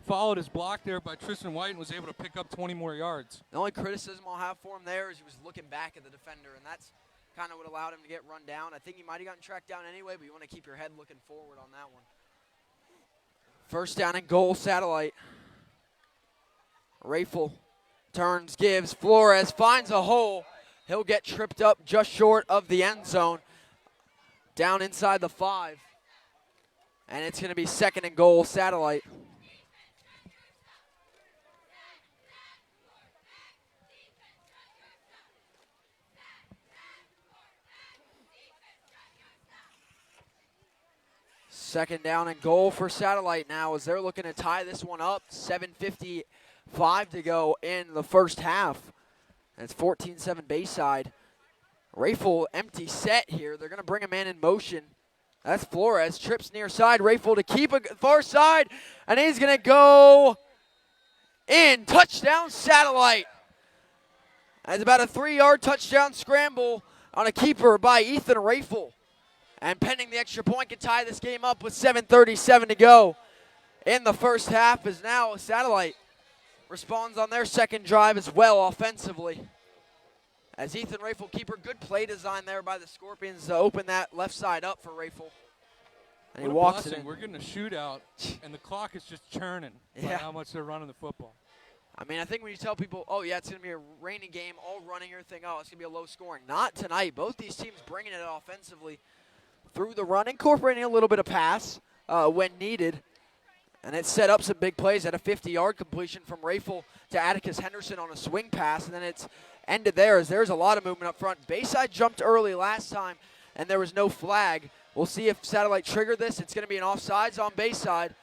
followed his block there by Tristan White and was able to pick up 20 more yards. The only criticism I'll have for him there is he was looking back at the defender, and that's kind of what allowed him to get run down. I think he might have gotten tracked down anyway, but you want to keep your head looking forward on that one. 1st down and goal, Satellite. Rafel turns, gives, Flores finds a hole. He'll get tripped up just short of the end zone, down inside the 5. And it's going to be 2nd and goal, Satellite. Second down and goal for Satellite now as they're looking to tie this one up. 7:55 to go in the 1st half. And it's 14-7 Bayside. Rafel empty set here. They're going to bring a man in motion. That's Flores. Trips near side. Rafel to keep a far side. And he's going to go in. Touchdown Satellite. That's about a 3-yard touchdown scramble on a keeper by Ethan Rafel. And pending the extra point can tie this game up with 7:37 to go in the 1st half as now Satellite responds on their 2nd drive as well offensively. As Ethan Rafel, keeper, good play design there by the Scorpions to open that left side up for Rafel. And he walks it in. We're getting a shootout, and the clock is just churning by how much they're running the football. I mean, I think when you tell people, oh, yeah, it's going to be a rainy game, all running everything, oh, it's going to be a low scoring. Not tonight. Both these teams bringing it offensively through the run, incorporating a little bit of pass when needed. And it set up some big plays at a 50-yard completion from Rafel to Atticus Henderson on a swing pass, and then it's ended there as there's a lot of movement up front. Bayside jumped early last time, and there was no flag. We'll see if Satellite triggered this. It's going to be an offsides on Bayside.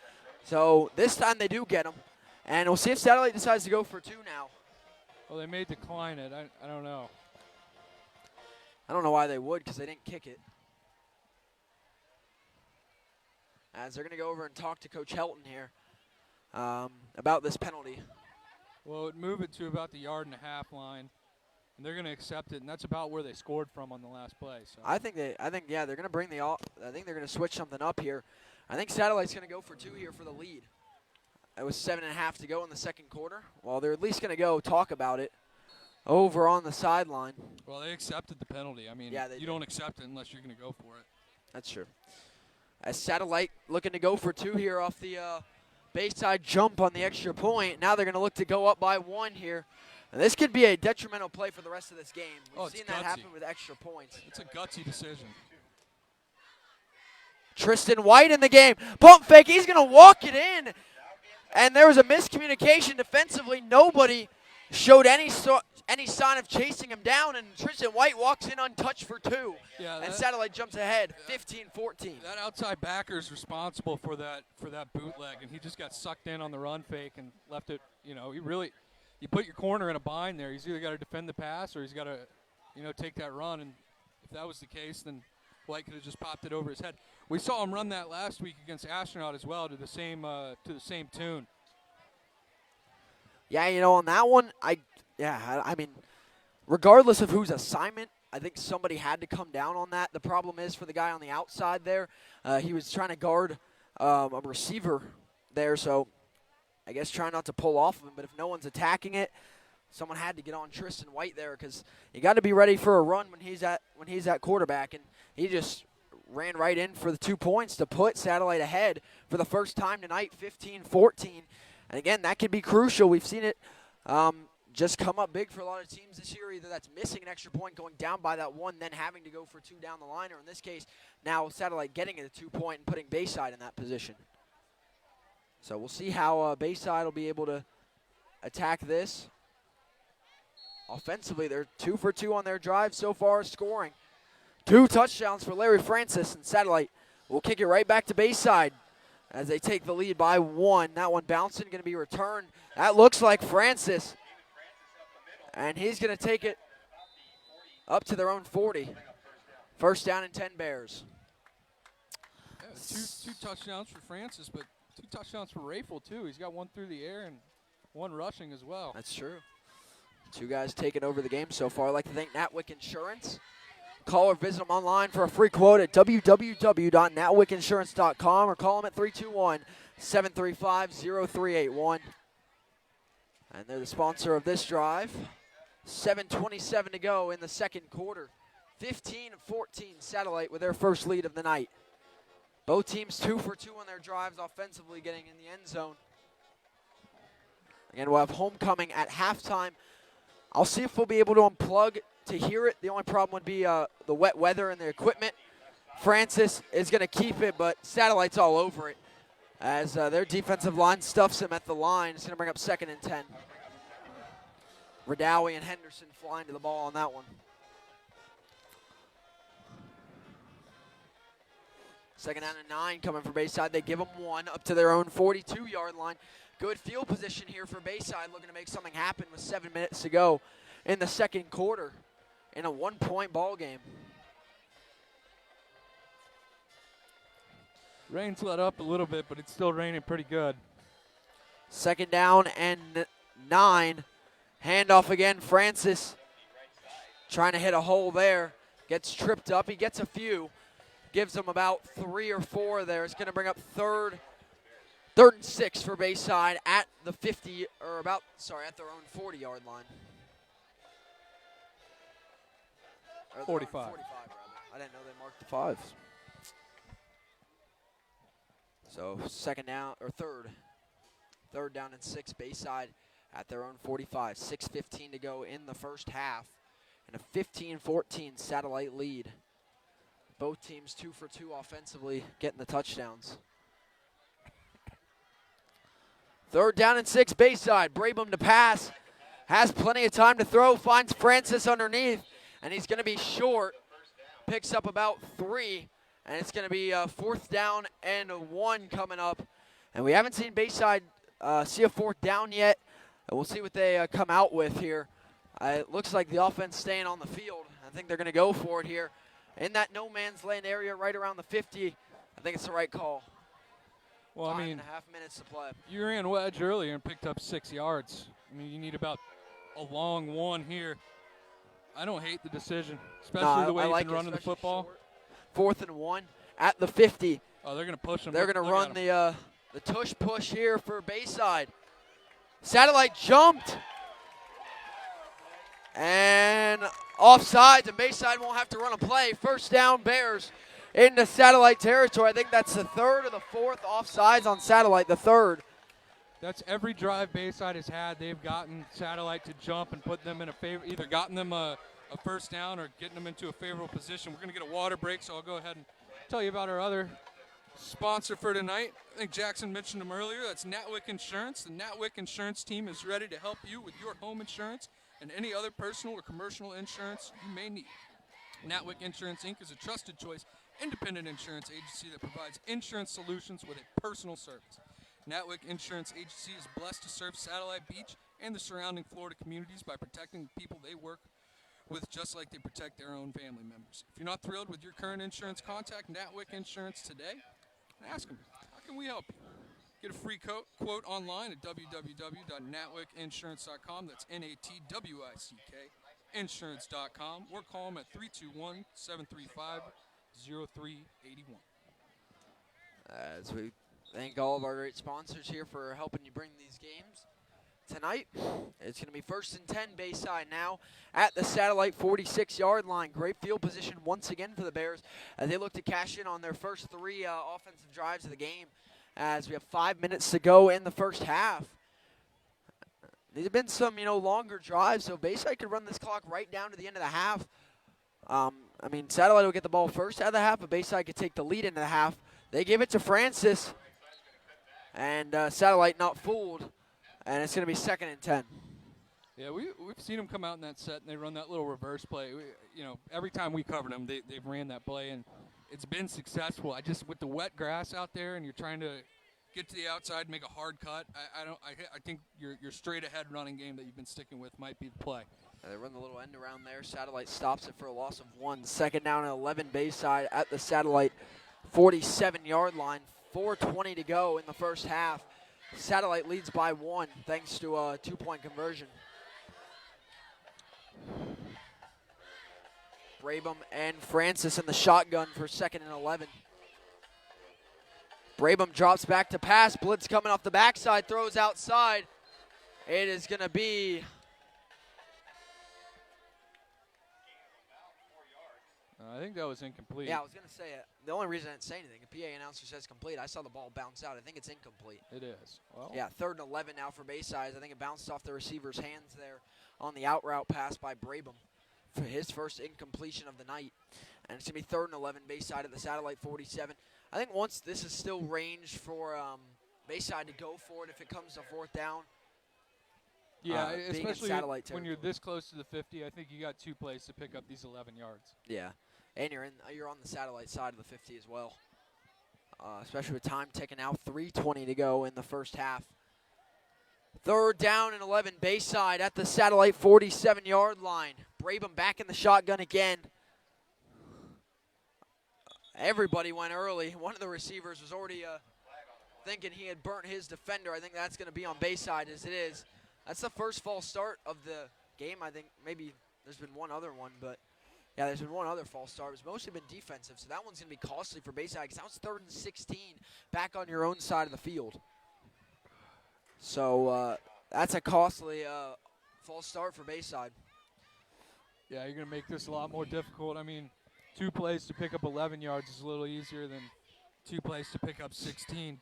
So this time they do get them. And we'll see if Satellite decides to go for 2 now. Well, they may decline it. I don't know. I don't know why they would because they didn't kick it. As they're going to go over and talk to Coach Helton here about this penalty. Well, it moved it to about the 1.5-yard line, and they're going to accept it, and that's about where they scored from on the last play. So I think they're going to bring I think they're going to switch something up here. I think Satellite's going to go for 2 here for the lead. It was 7.5 to go in the 2nd quarter. Well, they're at least going to go talk about it over on the sideline. Well, they accepted the penalty. I mean, you don't accept it unless you're going to go for it. That's true. As Satellite looking to go for 2 here off the Bayside jump on the extra point. Now they're going to look to go up by 1 here. And this could be a detrimental play for the rest of this game. We've seen that happen with extra points. It's a gutsy decision. Tristan White in the game. Pump fake. He's going to walk it in. And there was a miscommunication defensively. Nobody showed any sign of chasing him down, and Tristan White walks in untouched for 2. And Satellite jumps ahead, 15-14. That outside backer is responsible for that bootleg, and he just got sucked in on the run fake and left it. You put your corner in a bind there. He's either got to defend the pass or he's got to, take that run. And if that was the case, then White could have just popped it over his head. We saw him run that last week against Astronaut as well to the same tune. Yeah, on that one, I mean, regardless of whose assignment, I think somebody had to come down on that. The problem is for the guy on the outside there, he was trying to guard a receiver there, so I guess trying not to pull off of him. But if no one's attacking it, someone had to get on Tristan White there because you got to be ready for a run when he's at quarterback, and he just ran right in for the 2 points to put Satellite ahead for the first time tonight, 15-14. And again, that can be crucial. We've seen it just come up big for a lot of teams this year. Either that's missing an extra point, going down by that one, then having to go for 2 down the line, or in this case, now Satellite getting it a 2 point and putting Bayside in that position. So we'll see how Bayside will be able to attack this. Offensively, they're 2 for 2 on their drive so far, scoring 2 touchdowns for Larry Francis, and Satellite will kick it right back to Bayside as they take the lead by 1. That one bouncing, going to be returned. That looks like Francis. And he's going to take it up to their own 40. First down and 10 Bears. Yeah, two touchdowns for Francis, but 2 touchdowns for Rayful, too. He's got 1 through the air and 1 rushing as well. That's true. 2 guys taking over the game so far. I'd like to thank Natwick Insurance. Call or visit them online for a free quote at www.natwickinsurance.com or call them at 321-735-0381. And they're the sponsor of this drive. 7:27 to go in the second quarter. 15-14 Satellite with their first lead of the night. Both teams 2 for 2 on their drives offensively, getting in the end zone. Again, we'll have homecoming at halftime. I'll see if we'll be able to unplug to hear it. The only problem would be the wet weather and the equipment. Francis is going to keep it, but Satellite's all over it as their defensive line stuffs him at the line. It's going to bring up 2nd and 10. Radawi and Henderson flying to the ball on that one. 2nd down and 9 coming for Bayside. They give them 1 up to their own 42-yard line. Good field position here for Bayside, looking to make something happen with 7 minutes to go in the second quarter in a 1-point ball game. Rain's let up a little bit, but it's still raining pretty good. 2nd down and 9. Handoff again. Francis trying to hit a hole there. Gets tripped up. He gets a few. Gives them about 3 or 4 there. It's going to bring up third and 6 for Bayside at the 50, or at their own 40-yard line. 45. 45, rather. I didn't know they marked the 5s. So third down and 6, Bayside at their own 45. 6:15 to go in the first half, and a 15-14 Satellite lead. Both teams 2 for 2 offensively, getting the touchdowns. 3rd down and 6, Bayside. Brabham to pass. Has plenty of time to throw. Finds Francis underneath, and he's going to be short. Picks up about 3, and it's going to be 4th down and 1 coming up. And we haven't seen Bayside see a 4th down yet. We'll see what they come out with here. It looks like the offense staying on the field. I think they're going to go for it here. In that no man's land area right around the 50, I think it's the right call. Well, 5.5 minutes to play. You ran wedge earlier and picked up 6 yards. I mean, you need about a long 1 here. I don't hate the decision, especially the way you've been running the football. Short. 4th and 1 at the 50. Oh, they're going to push them. They're going to run the tush push here for Bayside. Satellite jumped. And offsides, and Bayside won't have to run a play. First down, Bears into Satellite territory. I think that's the 3rd or the 4th offsides on Satellite, the 3rd. That's every drive Bayside has had. They've gotten Satellite to jump and put them in a favor, either gotten them a first down or getting them into a favorable position. We're going to get a water break, so I'll go ahead and tell you about our other sponsor for tonight. I think Jackson mentioned them earlier. That's Natwick Insurance. The Natwick Insurance team is ready to help you with your home insurance and any other personal or commercial insurance you may need. Natwick Insurance, Inc. is a trusted choice, independent insurance agency that provides insurance solutions with a personal service. Natwick Insurance Agency is blessed to serve Satellite Beach and the surrounding Florida communities by protecting the people they work with just like they protect their own family members. If you're not thrilled with your current insurance, contact Natwick Insurance today and ask them, how can we help you? Get a free quote online at www.natwickinsurance.com. That's Natwick insurance.com, or call them at 321-735-0381. As we thank all of our great sponsors here for helping you bring these games tonight. It's going to be 1st and 10 Bayside now at the Satellite 46-yard line. Great field position once again for the Bears as they look to cash in on their first 3 offensive drives of the game, as we have 5 minutes to go in the first half. These have been some, longer drives, so Bayside could run this clock right down to the end of the half. Satellite will get the ball first out of the half, but Bayside could take the lead into the half. They give it to Francis, and Satellite not fooled, and it's going to be 2nd and 10. Yeah, we've seen them come out in that set, and they run that little reverse play. Every time we covered them, they've ran that play, and it's been successful. With the wet grass out there, and you're trying to get to the outside, make a hard cut. I think your straight ahead running game that you've been sticking with might be the play. They run the little end around there. Satellite stops it for a loss of 1. 2nd down and 11 Bayside at the Satellite 47-yard line. 4:20 to go in the first half. Satellite leads by 1 thanks to a 2-point conversion. Brabham and Francis in the shotgun for 2nd and 11. Brabham drops back to pass. Blitz coming off the backside, throws outside. It is going to be I think that was incomplete. Yeah, I was going to say it. The only reason I didn't say anything, the PA announcer says complete. I saw the ball bounce out. I think it's incomplete. It is. Well, yeah, 3rd and 11 now for Bayside. I think it bounced off the receiver's hands there on the out route pass by Brabham for his first incompletion of the night. And it's going to be 3rd and 11 Bayside at the Satellite 47. I think once this is still range for Bayside to go for it if it comes to 4th down. Yeah, especially when you're this close to the 50, I think you got 2 plays to pick up these 11 yards. Yeah, and you're on the Satellite side of the 50 as well. Especially with time ticking out, 3:20 to go in the first half. 3rd down and 11 Bayside at the Satellite 47-yard line. Brabham back in the shotgun again. Everybody went early. One of the receivers was already thinking he had burnt his defender. I think that's going to be on Bayside as it is. That's the first false start of the game. I think maybe there's been one other one, but yeah, there's been one other false start. It's mostly been defensive, so that one's going to be costly for Bayside because that was 3rd and 16 back on your own side of the field. So that's a costly false start for Bayside. Yeah, you're going to make this a lot more difficult. 2 plays to pick up 11 yards is a little easier than 2 plays to pick up 16.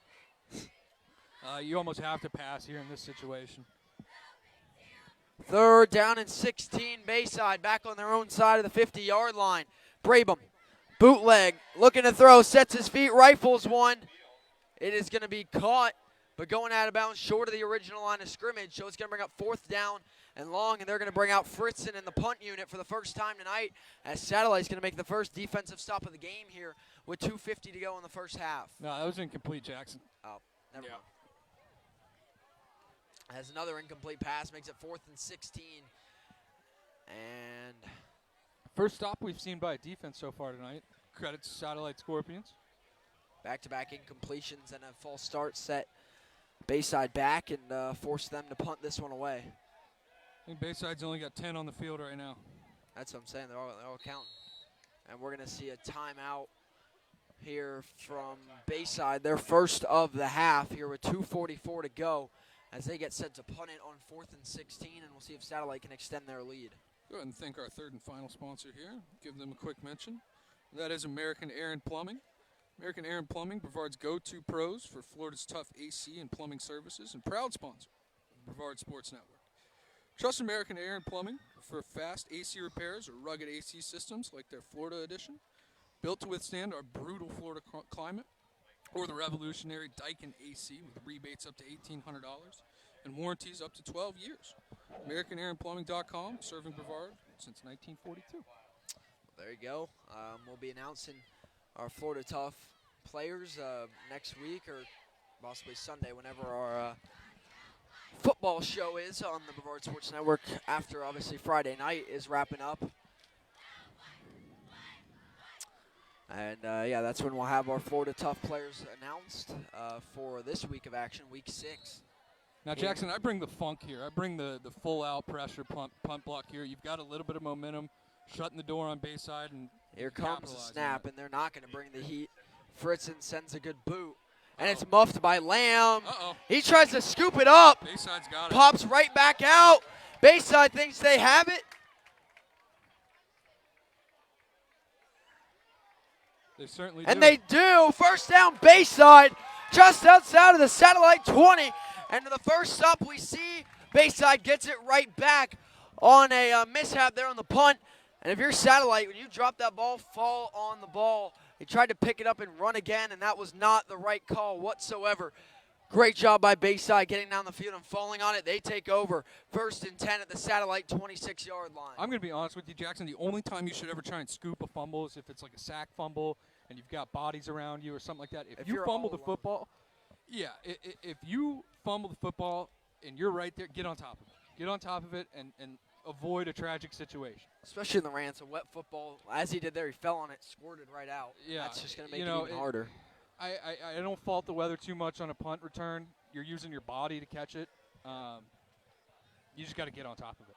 You almost have to pass here in this situation. 3rd down and 16, Bayside back on their own side of the 50-yard line. Brabham, bootleg, looking to throw, sets his feet, rifles one. It is going to be caught, but going out of bounds short of the original line of scrimmage. So it's going to bring up 4th down and long, and they're going to bring out Fritzen in the punt unit for the first time tonight, as Satellite's going to make the first defensive stop of the game here with 2:50 to go in the first half. No, that was incomplete, Jackson. Oh, never mind. Has another incomplete pass, makes it 4th and 16. And first stop we've seen by a defense so far tonight. Credit to Satellite Scorpions. Back-to-back incompletions and a false start set Bayside back and force them to punt this one away. I think Bayside's only got 10 on the field right now. That's what I'm saying. They're all counting. And we're going to see a timeout here from Bayside. Their first of the half here with 2:44 to go, as they get set to punt it on 4th and 16, and we'll see if Satellite can extend their lead. Go ahead and thank our 3rd and final sponsor here. Give them a quick mention. That is American Air and Plumbing. American Air and Plumbing provides go-to pros for Florida's tough AC and plumbing services, and proud sponsor of the Brevard Sports Network. Trust American Air and Plumbing for fast AC repairs or rugged AC systems like their Florida edition, built to withstand our brutal Florida climate, or the revolutionary Daikin AC with rebates up to $1,800 and warranties up to 12 years. AmericanAirandPlumbing.com, serving Brevard since 1942. There you go. We'll be announcing our Florida Tough players next week or possibly Sunday whenever our football show is on the Brevard Sports Network after, obviously, Friday night is wrapping up. And, yeah, that's when we'll have our Florida Tough players announced for this week of action, Week 6. Now, Jackson, I bring the funk here. I bring the full-out pressure punt block here. You've got a little bit of momentum, shutting the door on Bayside. And here comes the snap, it. and they're not going to bring the heat. Fritzen sends a good boot, and it's muffed by Lamb. He tries to scoop it up. Bayside's got it. Pops right back out. Bayside thinks they have it. They certainly And do. they do. First down, Bayside, just outside of the satellite 20. And the first stop we see, Bayside gets it right back on a mishap there on the punt. And if you're satellite, when you drop that ball, fall on the ball. They tried to pick it up and run again, and that was not the right call whatsoever. Great job by Bayside getting down the field and falling on it. They take over 1st and 10 at the satellite 26-yard line. I'm going to be honest with you, Jackson. The only time you should ever try and scoop a fumble is if it's like a sack fumble and you've got bodies around you or something like that. If you fumble the football, if you fumble the football and you're right there, get on top of it. Get on top of it and avoid a tragic situation. Especially in the Rance, a wet football. As he did there, he fell on it, squirted right out. Yeah, that's just going to make it even harder. I don't fault the weather too much on a punt return. You're using your body to catch it. You just got to get on top of it.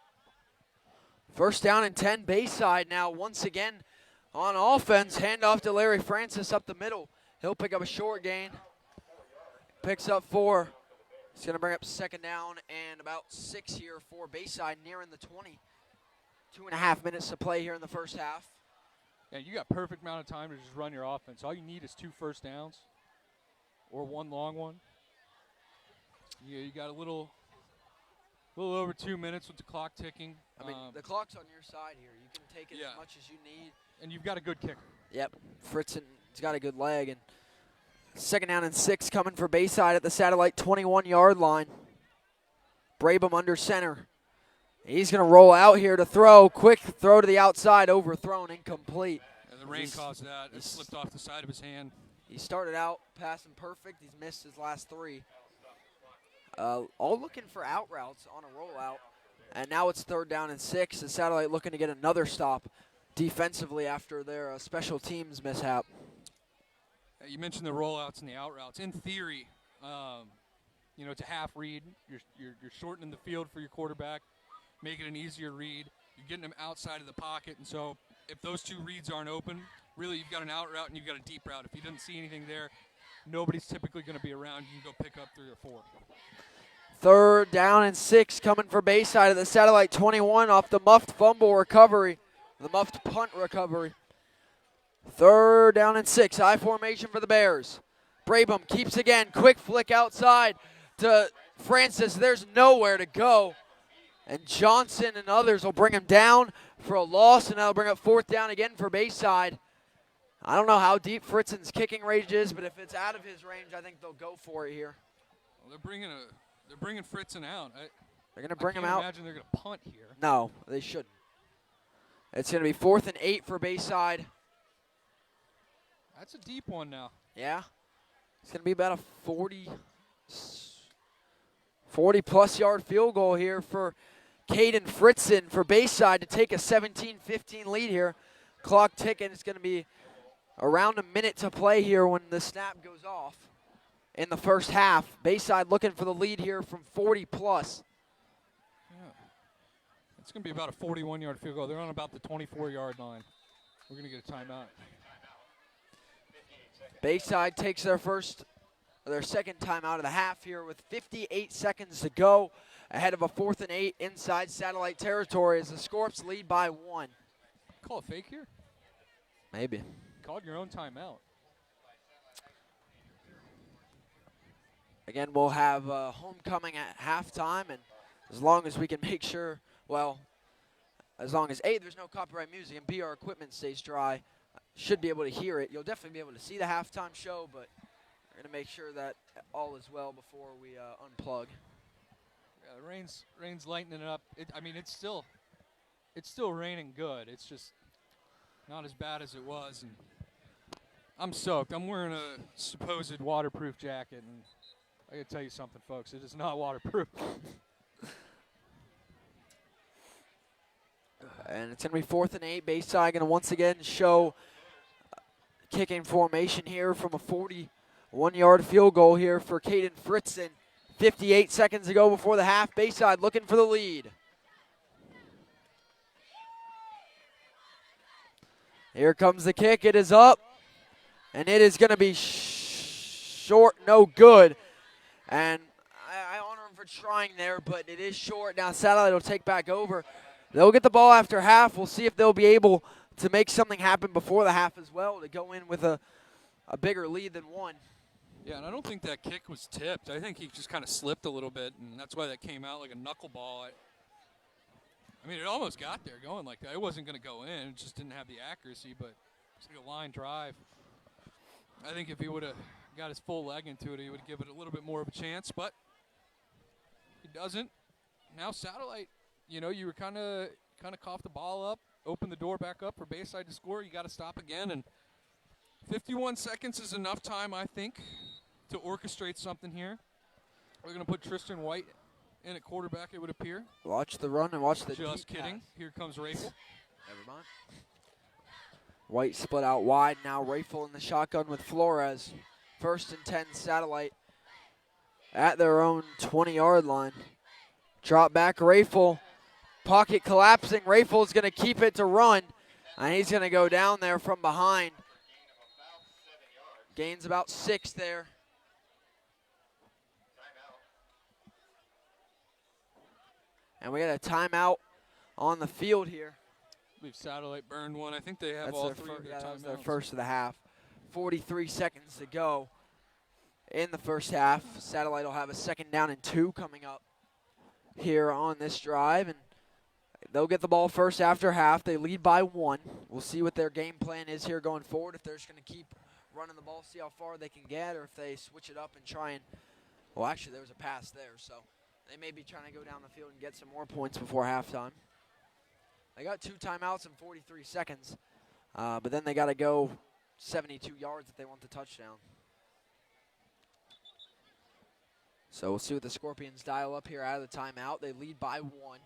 First down and 10, Bayside now once again on offense. Handoff to Larry Francis up the middle. He'll pick up a short gain. Picks up 4. He's going to bring up 2nd down and about 6 here for Bayside, nearing the 20. 2.5 minutes to play here in the first half. Yeah, you got perfect amount of time to just run your offense. All you need is 2 first downs or 1 long one. You got a little over 2 minutes with the clock ticking. I mean, the clock's on your side here. You can take it as much as you need. And you've got a good kicker. Yep, Fritzen's got a good leg. And 2nd down and 6 coming for Bayside at the satellite 21-yard line. Brabham under center. He's going to roll out here to throw. Quick throw to the outside, overthrown, incomplete. And the rain caused that. It slipped off the side of his hand. He started out passing perfect. He's missed his last 3. All looking for out routes on a rollout. And now it's 3rd down and 6. The satellite looking to get another stop defensively after their special teams mishap. You mentioned the rollouts and the out routes. In theory, it's a half read. You're shortening the field for your quarterback, making it an easier read. You're getting them outside of the pocket. And so if those 2 reads aren't open, really you've got an out route and you've got a deep route. If you didn't see anything there, nobody's typically going to be around. You can go pick up 3 or 4. 3rd down and 6 coming for Bayside at the satellite 21 off the muffed fumble recovery, the muffed punt recovery. 3rd down and 6, high formation for the Bears. Brabham keeps again, quick flick outside to Francis. There's nowhere to go. And Johnson and others will bring him down for a loss, and that'll bring up 4th down again for Bayside. I don't know how deep Fritzen's kicking range is, but if it's out of his range, I think they'll go for it here. Well, they're bringing Fritzen out. They're going to bring him out. I can't imagine they're going to punt here. No, they shouldn't. It's going to be 4th and 8 for Bayside. That's a deep one now. Yeah. It's going to be about a 40-plus yard field goal here for Caden Fritzen for Bayside to take a 17-15 lead here. Clock ticking. It's going to be around a minute to play here when the snap goes off in the first half. Bayside looking for the lead here from 40-plus. Yeah. It's going to be about a 41-yard field goal. They're on about the 24-yard line. We're going to get a timeout. Bayside takes their second time out of the half here with 58 seconds to go, ahead of a 4th and 8 inside satellite territory as the Scorps lead by 1. Call a fake here? Maybe. Called your own timeout. Again, we'll have homecoming at halftime, and as long as we can make sure, as long as A, there's no copyright music, and B, our equipment stays dry, should be able to hear it. You'll definitely be able to see the halftime show, but we're going to make sure that all is well before we unplug. Yeah, the rain's lightening it up. It's still raining good. It's just not as bad as it was. And I'm soaked. I'm wearing a supposed waterproof jacket, and I gotta tell you something, folks. It is not waterproof. And it's going to be 4th and 8. Bayside going to once again show kicking formation here from a 41-yard field goal here for Caden Fritzen. 58 seconds to go before the half. Bayside looking for the lead. Here comes the kick. It is up. And it is going to be short, no good. And I honor him for trying there, but it is short. Now Satellite will take back over. They'll get the ball after half. We'll see if they'll be able to make something happen before the half as well to go in with a bigger lead than one. Yeah, and I don't think that kick was tipped. I think he just kind of slipped a little bit, and that's why that came out like a knuckleball. I mean, it almost got there going like that. It wasn't going to go in. It just didn't have the accuracy, but it's like a line drive. I think if he would have got his full leg into it, he would give it a little bit more of a chance, but he doesn't. Now Satellite, you know, you were kind of coughed the ball up, opened the door back up for Bayside to score. You got to stop again, and 51 seconds is enough time, I think, to orchestrate something here. We're going to put Tristan White in at quarterback, it would appear. Watch the run and watch the Just deep kidding. pass. Here comes Rafel. Never mind. White split out wide. Now Rafel in the shotgun with Flores. 1st and 10 Satellite at their own 20-yard line. Drop back Rafel. Pocket collapsing. Rafel's going to keep it to run. And he's going to go down there from behind. Gains about 6 there. And we got a timeout on the field here. I believe Satellite burned one. I think they have That's all their three of their that was their timeouts. first of the half. 43 seconds to go in the first half. Satellite will have a 2nd down and 2 coming up here on this drive. And they'll get the ball first after half. They lead by 1. We'll see what their game plan is here going forward. If they're just going to keep running the ball, see how far they can get, or if they switch it up and try and, well, actually there was a pass there, so they may be trying to go down the field and get some more points before halftime. They got 2 timeouts in 43 seconds, but then they got to go 72 yards if they want the touchdown. So we'll see what the Scorpions dial up here out of the timeout. They lead by 1.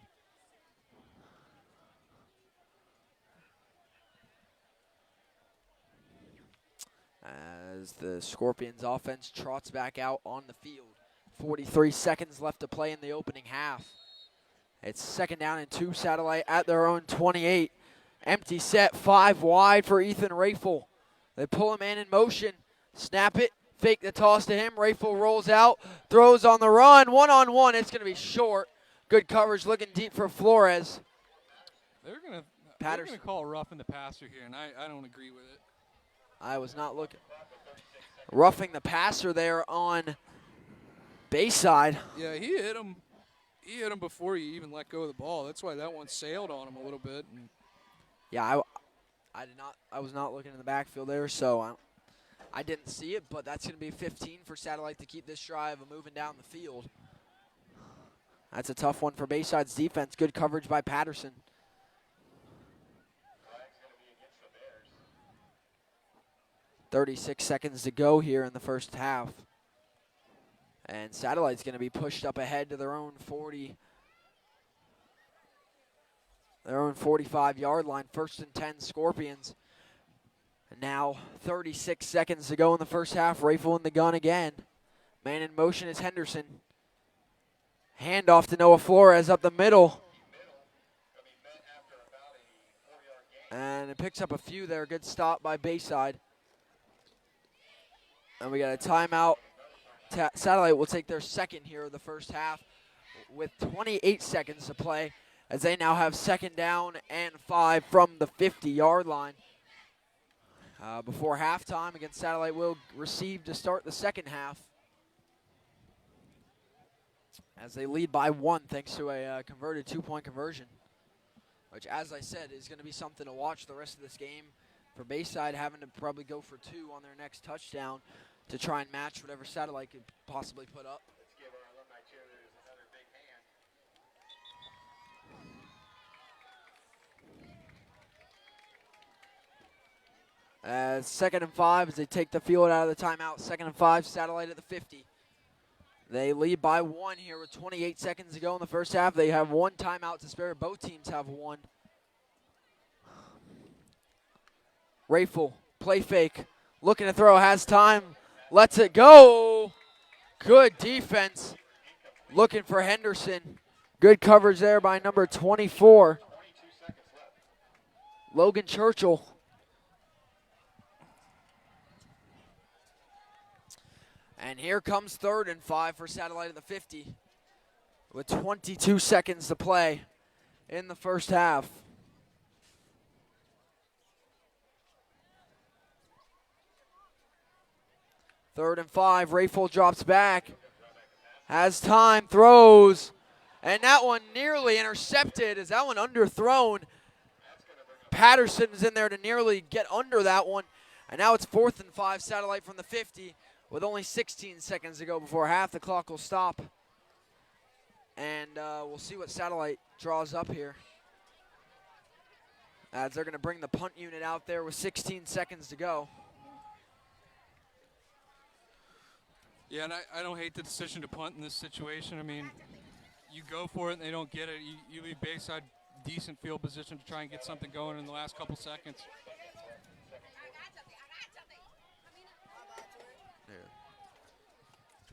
As the Scorpions offense trots back out on the field. 43 seconds left to play in the opening half. It's 2nd down and 2. Satellite at their own 28. Empty set, 5 wide for Ethan Rafel. They pull him in motion. Snap it. Fake the toss to him. Rafel rolls out. Throws on the run. 1-on-1. It's going to be short. Good coverage looking deep for Flores. They're going to call roughing the passer here, and I don't agree with it. I was not looking. Roughing the passer there on Bayside. Yeah, he hit him. He hit him before he even let go of the ball. That's why that one sailed on him a little bit. And Yeah, I was not looking in the backfield there, so I didn't see it, but that's going to be 15 for Satellite to keep this drive moving down the field. That's a tough one for Bayside's defense. Good coverage by Patterson. 36 seconds to go here in the first half. And Satellite's going to be pushed up ahead to their own 45-yard line. 1st and 10 Scorpions. And now 36 seconds to go in the first half. Rafel in the gun again. Man in motion is Henderson. Handoff to Noah Flores up the middle. And it picks up a few there. Good stop by Bayside. And we got a timeout. Satellite will take their 2nd here of the first half with 28 seconds to play as they now have 2nd down and 5 from the 50-yard line. Before halftime against Satellite will receive to start the 2nd half as they lead by 1 thanks to a converted 2-point conversion, which, as I said, is going to be something to watch the rest of this game. For Bayside having to probably go for 2 on their next touchdown to try and match whatever Satellite could possibly put up. Let's give our alumni cheerleaders another big hand. 2nd and 5 as they take the field out of the timeout. 2nd and 5, Satellite at the 50. They lead by 1 here with 28 seconds to go in the first half. They have 1 timeout to spare. Both teams have 1. Rayful, play fake, looking to throw, has time, lets it go. Good defense, looking for Henderson. Good coverage there by number 24, Logan Churchill. And here comes 3rd and 5 for Satellite at the 50 with 22 seconds to play in the first half. Third and 5, Rayful drops back, has time, throws, and that one nearly intercepted. Is that one underthrown? Patterson's in there to nearly get under that one, and now it's 4th and 5, Satellite from the 50 with only 16 seconds to go before half. The clock will stop, and we'll see what Satellite draws up here. As they're going to bring the punt unit out there with 16 seconds to go. Yeah, and I don't hate the decision to punt in this situation. I mean, you go for it and they don't get it. You leave Bayside decent field position to try and get something going in the last couple seconds. Yeah.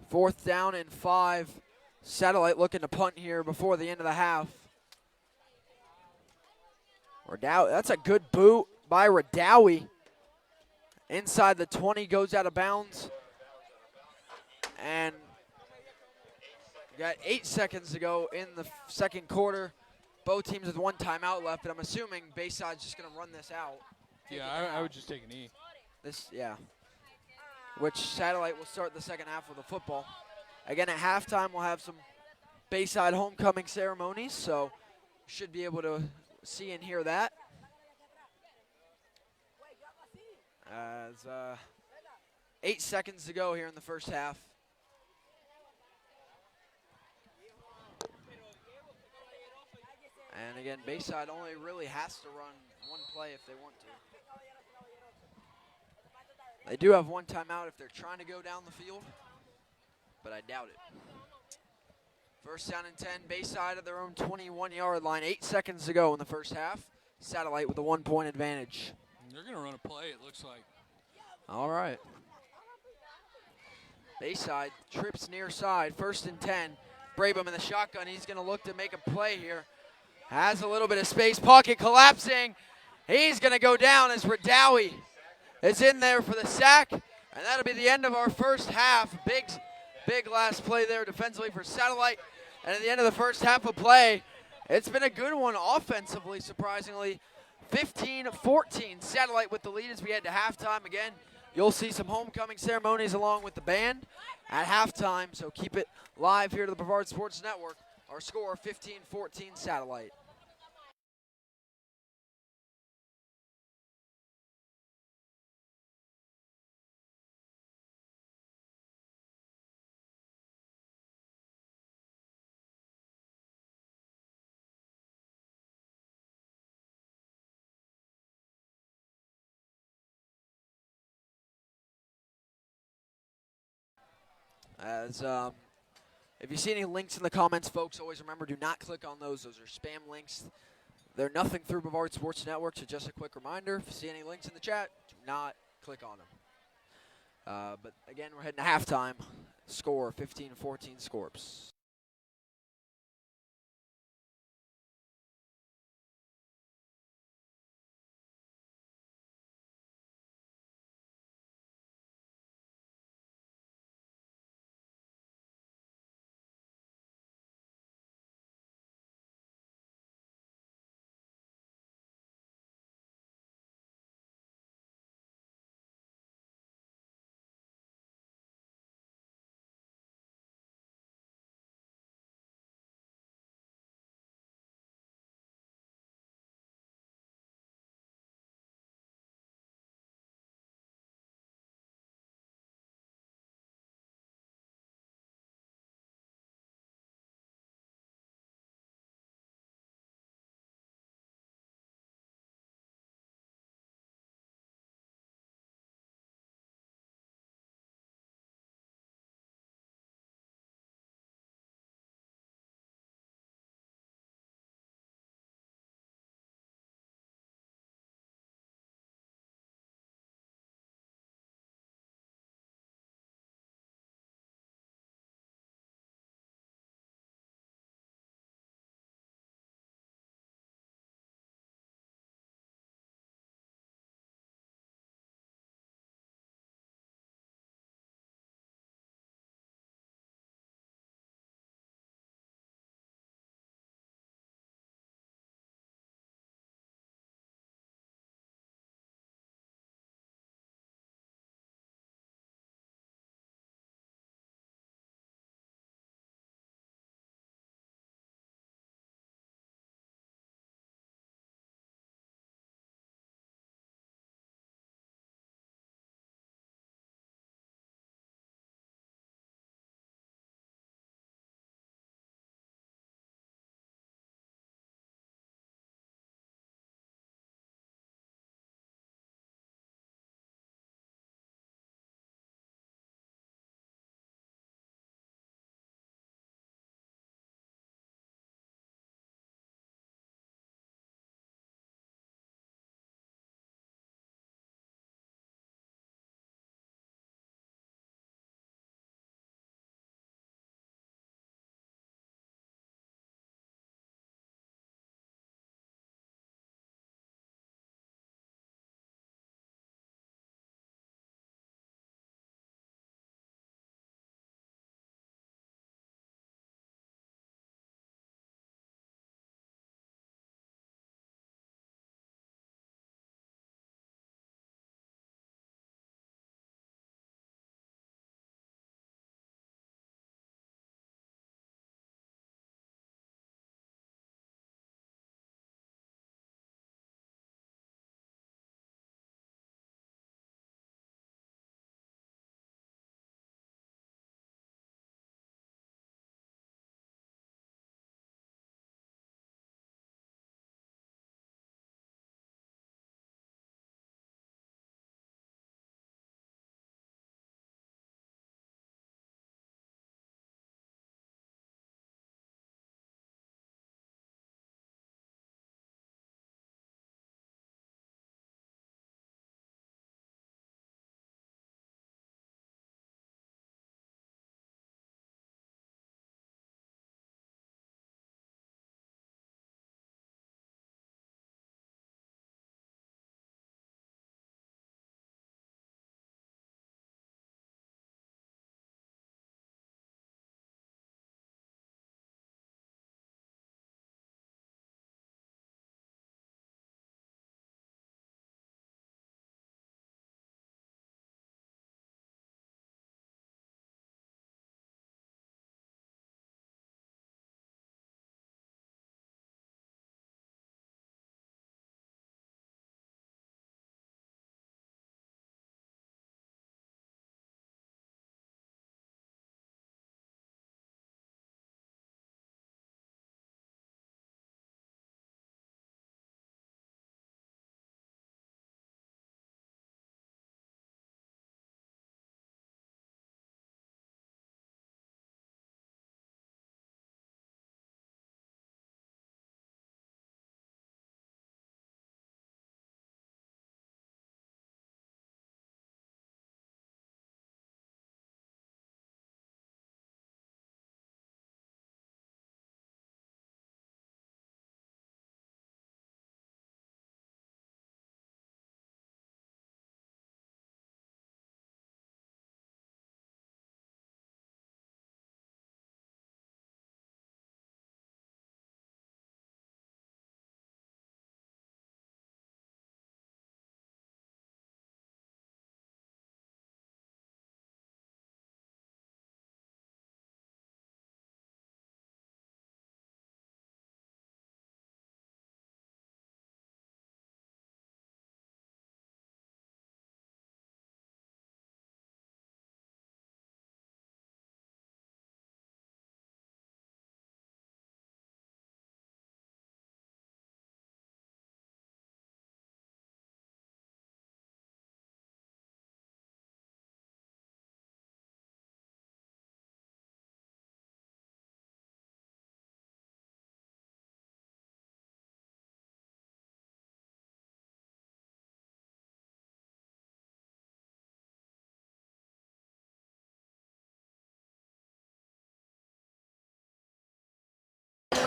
4th down and 5. Satellite looking to punt here before the end of the half. Redow, that's a good boot by Redowie. Inside the 20, goes out of bounds. And we got 8 seconds to go in the second quarter. Both teams with 1 timeout left, but I'm assuming Bayside's just going to run this out. Yeah, I would just take an E. Which Satellite will start the second half with a football. Again, at halftime, we'll have some Bayside homecoming ceremonies, so should be able to see and hear that. As 8 seconds to go here in the first half. And again, Bayside only really has to run 1 play if they want to. They do have 1 timeout if they're trying to go down the field, but I doubt it. First down and 10, Bayside at their own 21-yard line. 8 seconds to go in the first half. Satellite with a 1-point advantage. They're going to run a play, it looks like. All right. Bayside trips near side. 1st and 10. Brabham in the shotgun. He's going to look to make a play here. Has a little bit of space. Pocket collapsing. He's going to go down as Redowie is in there for the sack. And that'll be the end of our first half. Big last play there defensively for Satellite. And at the end of the first half of play, it's been a good one offensively, surprisingly. 15-14, Satellite with the lead as we head to halftime. Again, you'll see some homecoming ceremonies along with the band at halftime, so keep it live here to the Brevard Sports Network. Our score, 15-14 Satellite. As if you see any links in the comments, folks, always remember, do not click on those. Those are spam links. They're nothing through Brevard Sports Network, so just a quick reminder, if you see any links in the chat, do not click on them. But again, we're heading to halftime. Score, 15-14 Scorps.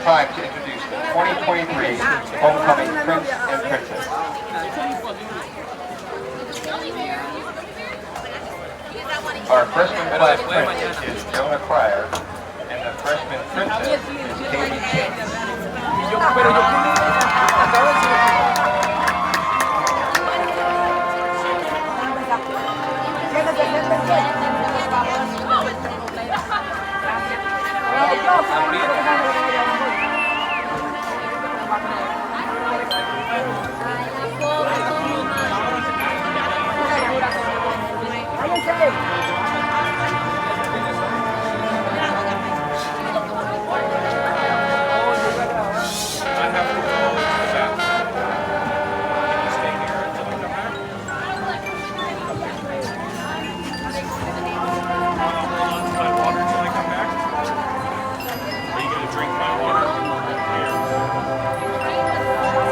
time to introduce the 2023 Homecoming Prince and Princess. Our freshman class prince is Jonah Cryer, and the freshman princess is Katie Chance.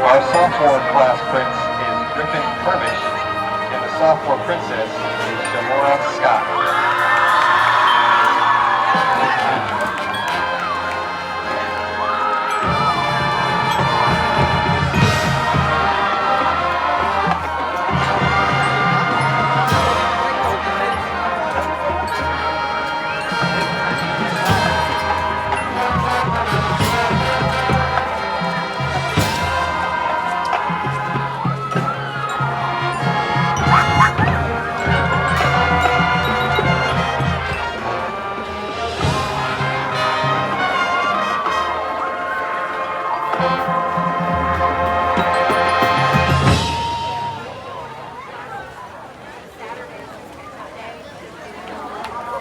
Our sophomore class prince is Griffin Furbish, and the sophomore princess is Shamora Scott.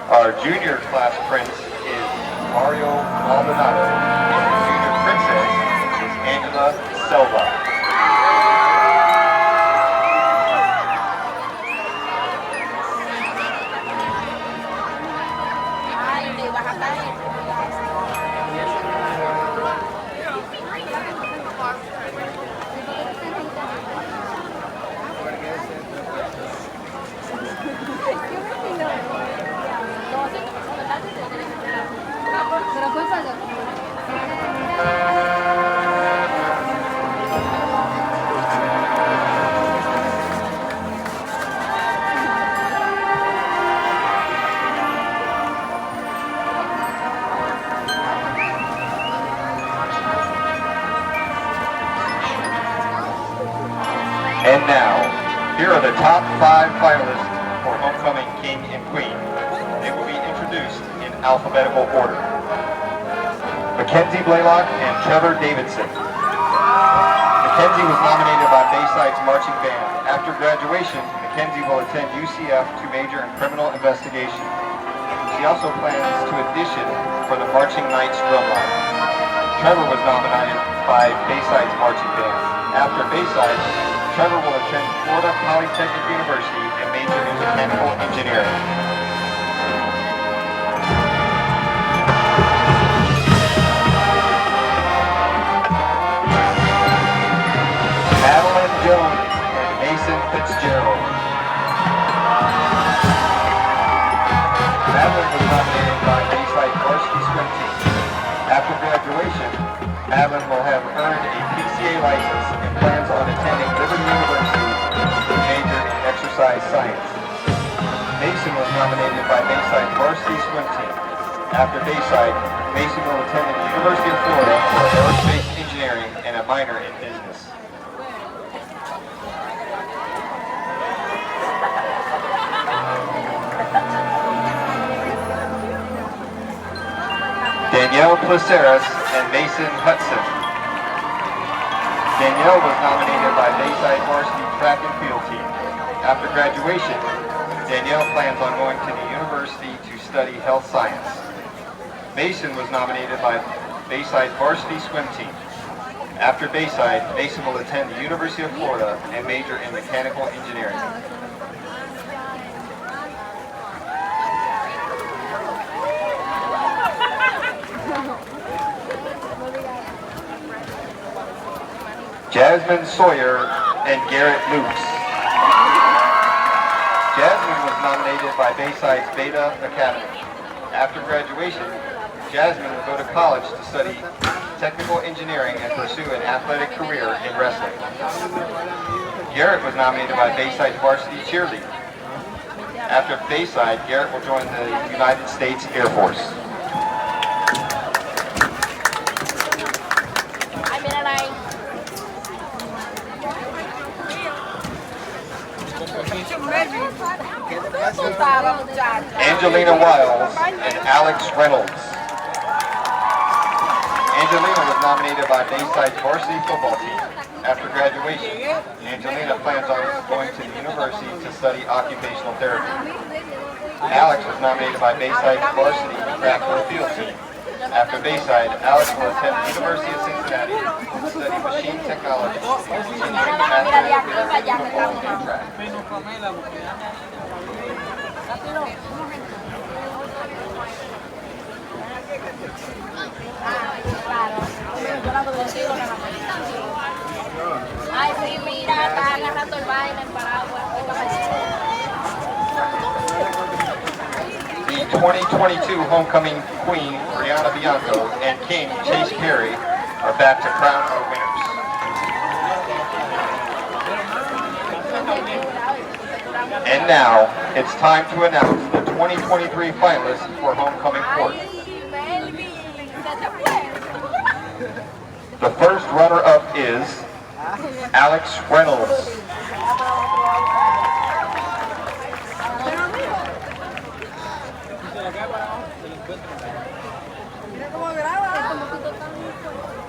Our junior class prince is Mario Maldonado, and the junior princess is Angela Selva. And now, here are the top 5 finalists for Homecoming King and Queen. They will be introduced in alphabetical order. Mackenzie Blaylock and Trevor Davidson. Mackenzie was nominated by Bayside's marching band. After graduation, Mackenzie will attend UCF to major in criminal investigation. She also plans to audition for the Marching Knights drumline. Trevor was nominated by Bayside's marching band. After Bayside, Trevor will attend Florida Polytechnic University and major in mechanical engineering. Madeline Jones and Mason Fitzgerald. Madeline was nominated by Bayside varsity swim team. After graduation, Madeline will have earned a PCA license and plans on attending Liberty University to major in exercise science. Mason was nominated by Bayside varsity swim team. After Bayside, Mason will attend the University of Florida for aerospace engineering and a minor in business. Danielle Placeras and Mason Hudson. Danielle was nominated by Bayside varsity track and field team. After graduation, Danielle plans on going to the university to study health science. Mason was nominated by Bayside varsity swim team. After Bayside, Mason will attend the University of Florida and major in mechanical engineering. Jasmine Sawyer and Garrett Luce. Jasmine was nominated by Bayside's Beta Academy. After graduation, Jasmine will go to college to study technical engineering and pursue an athletic career in wrestling. Garrett was nominated by Bayside varsity cheerleading. After Bayside, Garrett will join the United States Air Force. Angelina Wiles and Alex Reynolds. Angelina was nominated by Bayside's varsity football team. After graduation, Angelina plans on going to the university to study occupational therapy. Alex was nominated by Bayside's varsity track and field team. After Bayside, Alex will attend the University of Cincinnati to study machine technology, continuing master's in football and track. Ay, sí, mira, está agarrando el baile, el paraguas. The 2022 homecoming queen, Brianna Bianco, and king, Chase Carey, are back to crown our winners. And now, it's time to announce the 2023 finalists for homecoming court. The first runner-up is Alex Reynolds.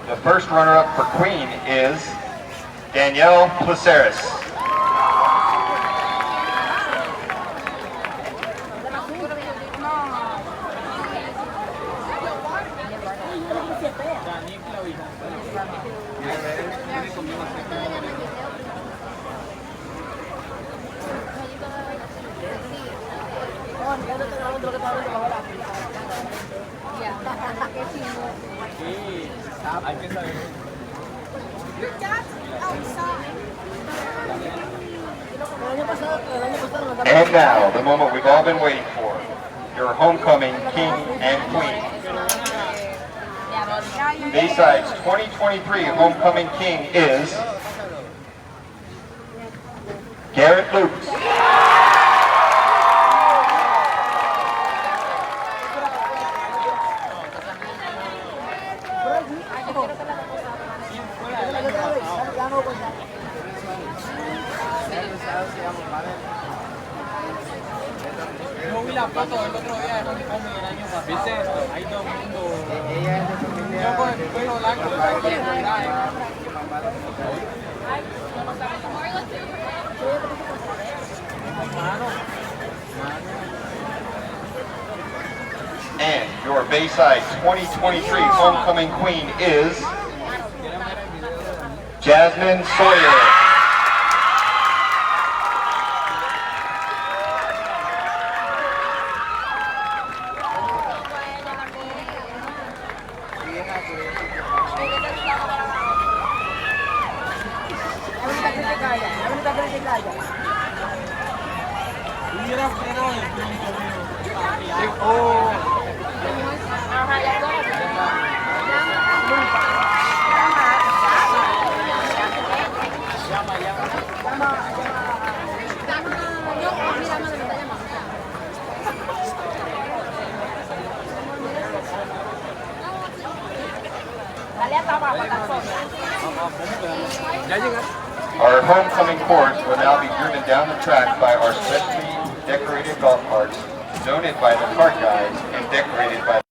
The first runner-up for Queen is Danielle Placeres. And now, the moment we've all been waiting for, your homecoming king and queen. Bayside's 2023 homecoming king is Garrett Lukes. Yo vi la foto del otro día de homecoming el año pasado. ¿Viste esto? Hay todo el mundo. Yo con el pelo blanco, And your Bayside 2023 homecoming queen is Jasmine Sawyer. Our homecoming course will now be driven down the track by our specially decorated golf carts, donated by the cart guys and decorated by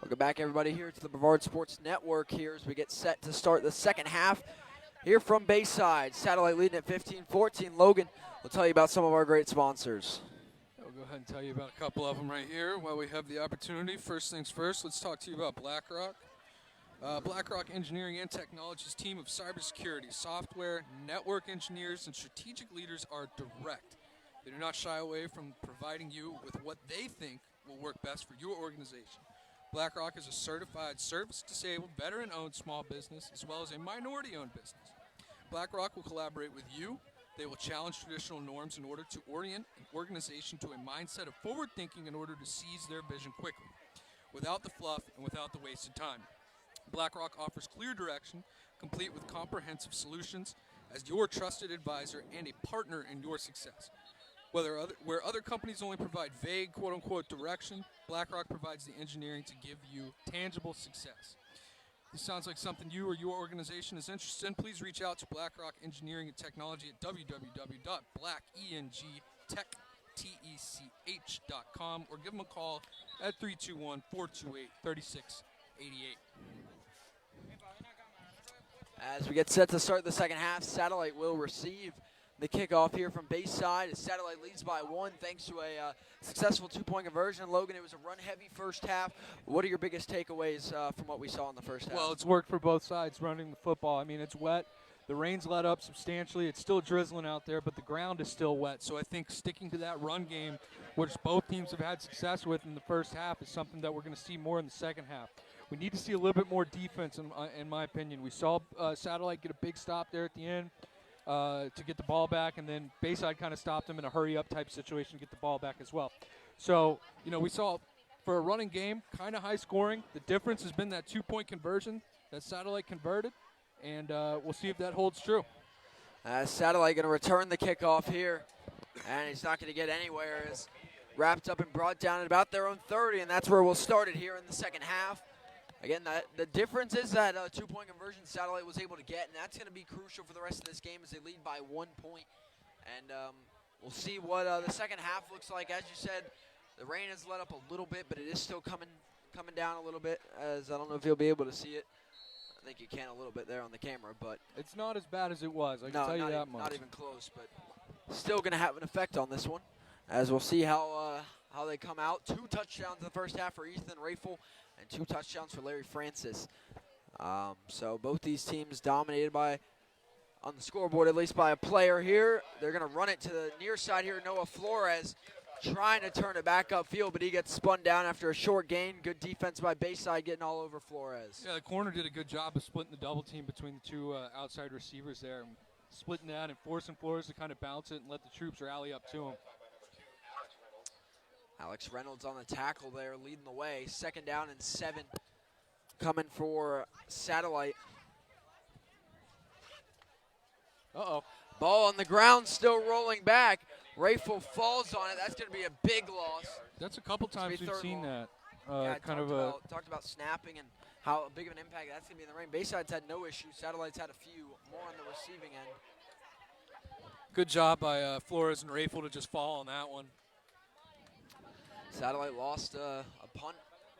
Welcome back, everybody, here to the Brevard Sports Network here as we get set to start the second half here from Bayside. Satellite leading at 15-14. Logan will tell you about some of our great sponsors. I'll go ahead and tell you about a couple of them right here while we have the opportunity. First things first, let's talk to you about BlackRock. BlackRock Engineering and Technology's team of cybersecurity, software, network engineers, and strategic leaders are direct. They do not shy away from providing you with what they think will work best for your organization. BlackRock is a certified service-disabled, veteran-owned small business as well as a minority-owned business. BlackRock will collaborate with you. They will challenge traditional norms in order to orient an organization to a mindset of forward thinking in order to seize their vision quickly, without the fluff and without the wasted time. BlackRock offers clear direction, complete with comprehensive solutions as your trusted advisor and a partner in your success. Where other companies only provide vague, quote-unquote, direction, BlackRock provides the engineering to give you tangible success. This sounds like something you or your organization is interested in. Please reach out to BlackRock Engineering and Technology at www.blackentech.com or give them a call at 321-428-3688. As we get set to start the second half, Satellite will receive the kickoff here from Bayside as Satellite leads by 1 thanks to a successful 2-point conversion. Logan, it was a run-heavy first half. What are your biggest takeaways from what we saw in the first half? Well, it's worked for both sides running the football. I mean, it's wet. The rain's let up substantially. It's still drizzling out there, but the ground is still wet. So I think sticking to that run game, which both teams have had success with in the first half, is something that we're going to see more in the second half. We need to see a little bit more defense, in my opinion. We saw Satellite get a big stop there at the end to get the ball back, and then Bayside kind of stopped them in a hurry-up type situation to get the ball back as well. So, we saw for a running game, kind of high scoring. The difference has been that 2-point conversion that Satellite converted, and we'll see if that holds true. Satellite going to return the kickoff here, and he's not going to get anywhere. It's wrapped up and brought down at about their own 30, and that's where we'll start it here in the second half. Again, the difference is that 2-point conversion Satellite was able to get, and that's going to be crucial for the rest of this game as they lead by 1 point. And we'll see what the second half looks like. As you said, the rain has let up a little bit, but it is still coming down a little bit, as I don't know if you'll be able to see it. I think you can a little bit there on the camera, but it's not as bad as it was. I can tell you that much. Not even close, but still going to have an effect on this one, as we'll see how they come out. 2 touchdowns in the first half for Ethan Rafel, and 2 touchdowns for Larry Francis. So both these teams dominated by, on the scoreboard at least, by a player here. They're going to run it to the near side here. Noah Flores trying to turn it back upfield, but he gets spun down after a short gain. Good defense by Bayside getting all over Flores. Yeah, the corner did a good job of splitting the double team between the 2 outside receivers there, and splitting that and forcing Flores to kind of bounce it and let the troops rally up to him. Alex Reynolds on the tackle there, leading the way. 2nd down and 7 coming for Satellite. Uh-oh. Ball on the ground, still rolling back. Rafel falls on it. That's going to be a big loss. That's a couple times we've seen that. Talked about snapping and how big of an impact that's going to be in the rain. Bayside's had no issues. Satellite's had a few, more on the receiving end. Good job by Flores and Rafel to just fall on that one. Satellite lost a punt,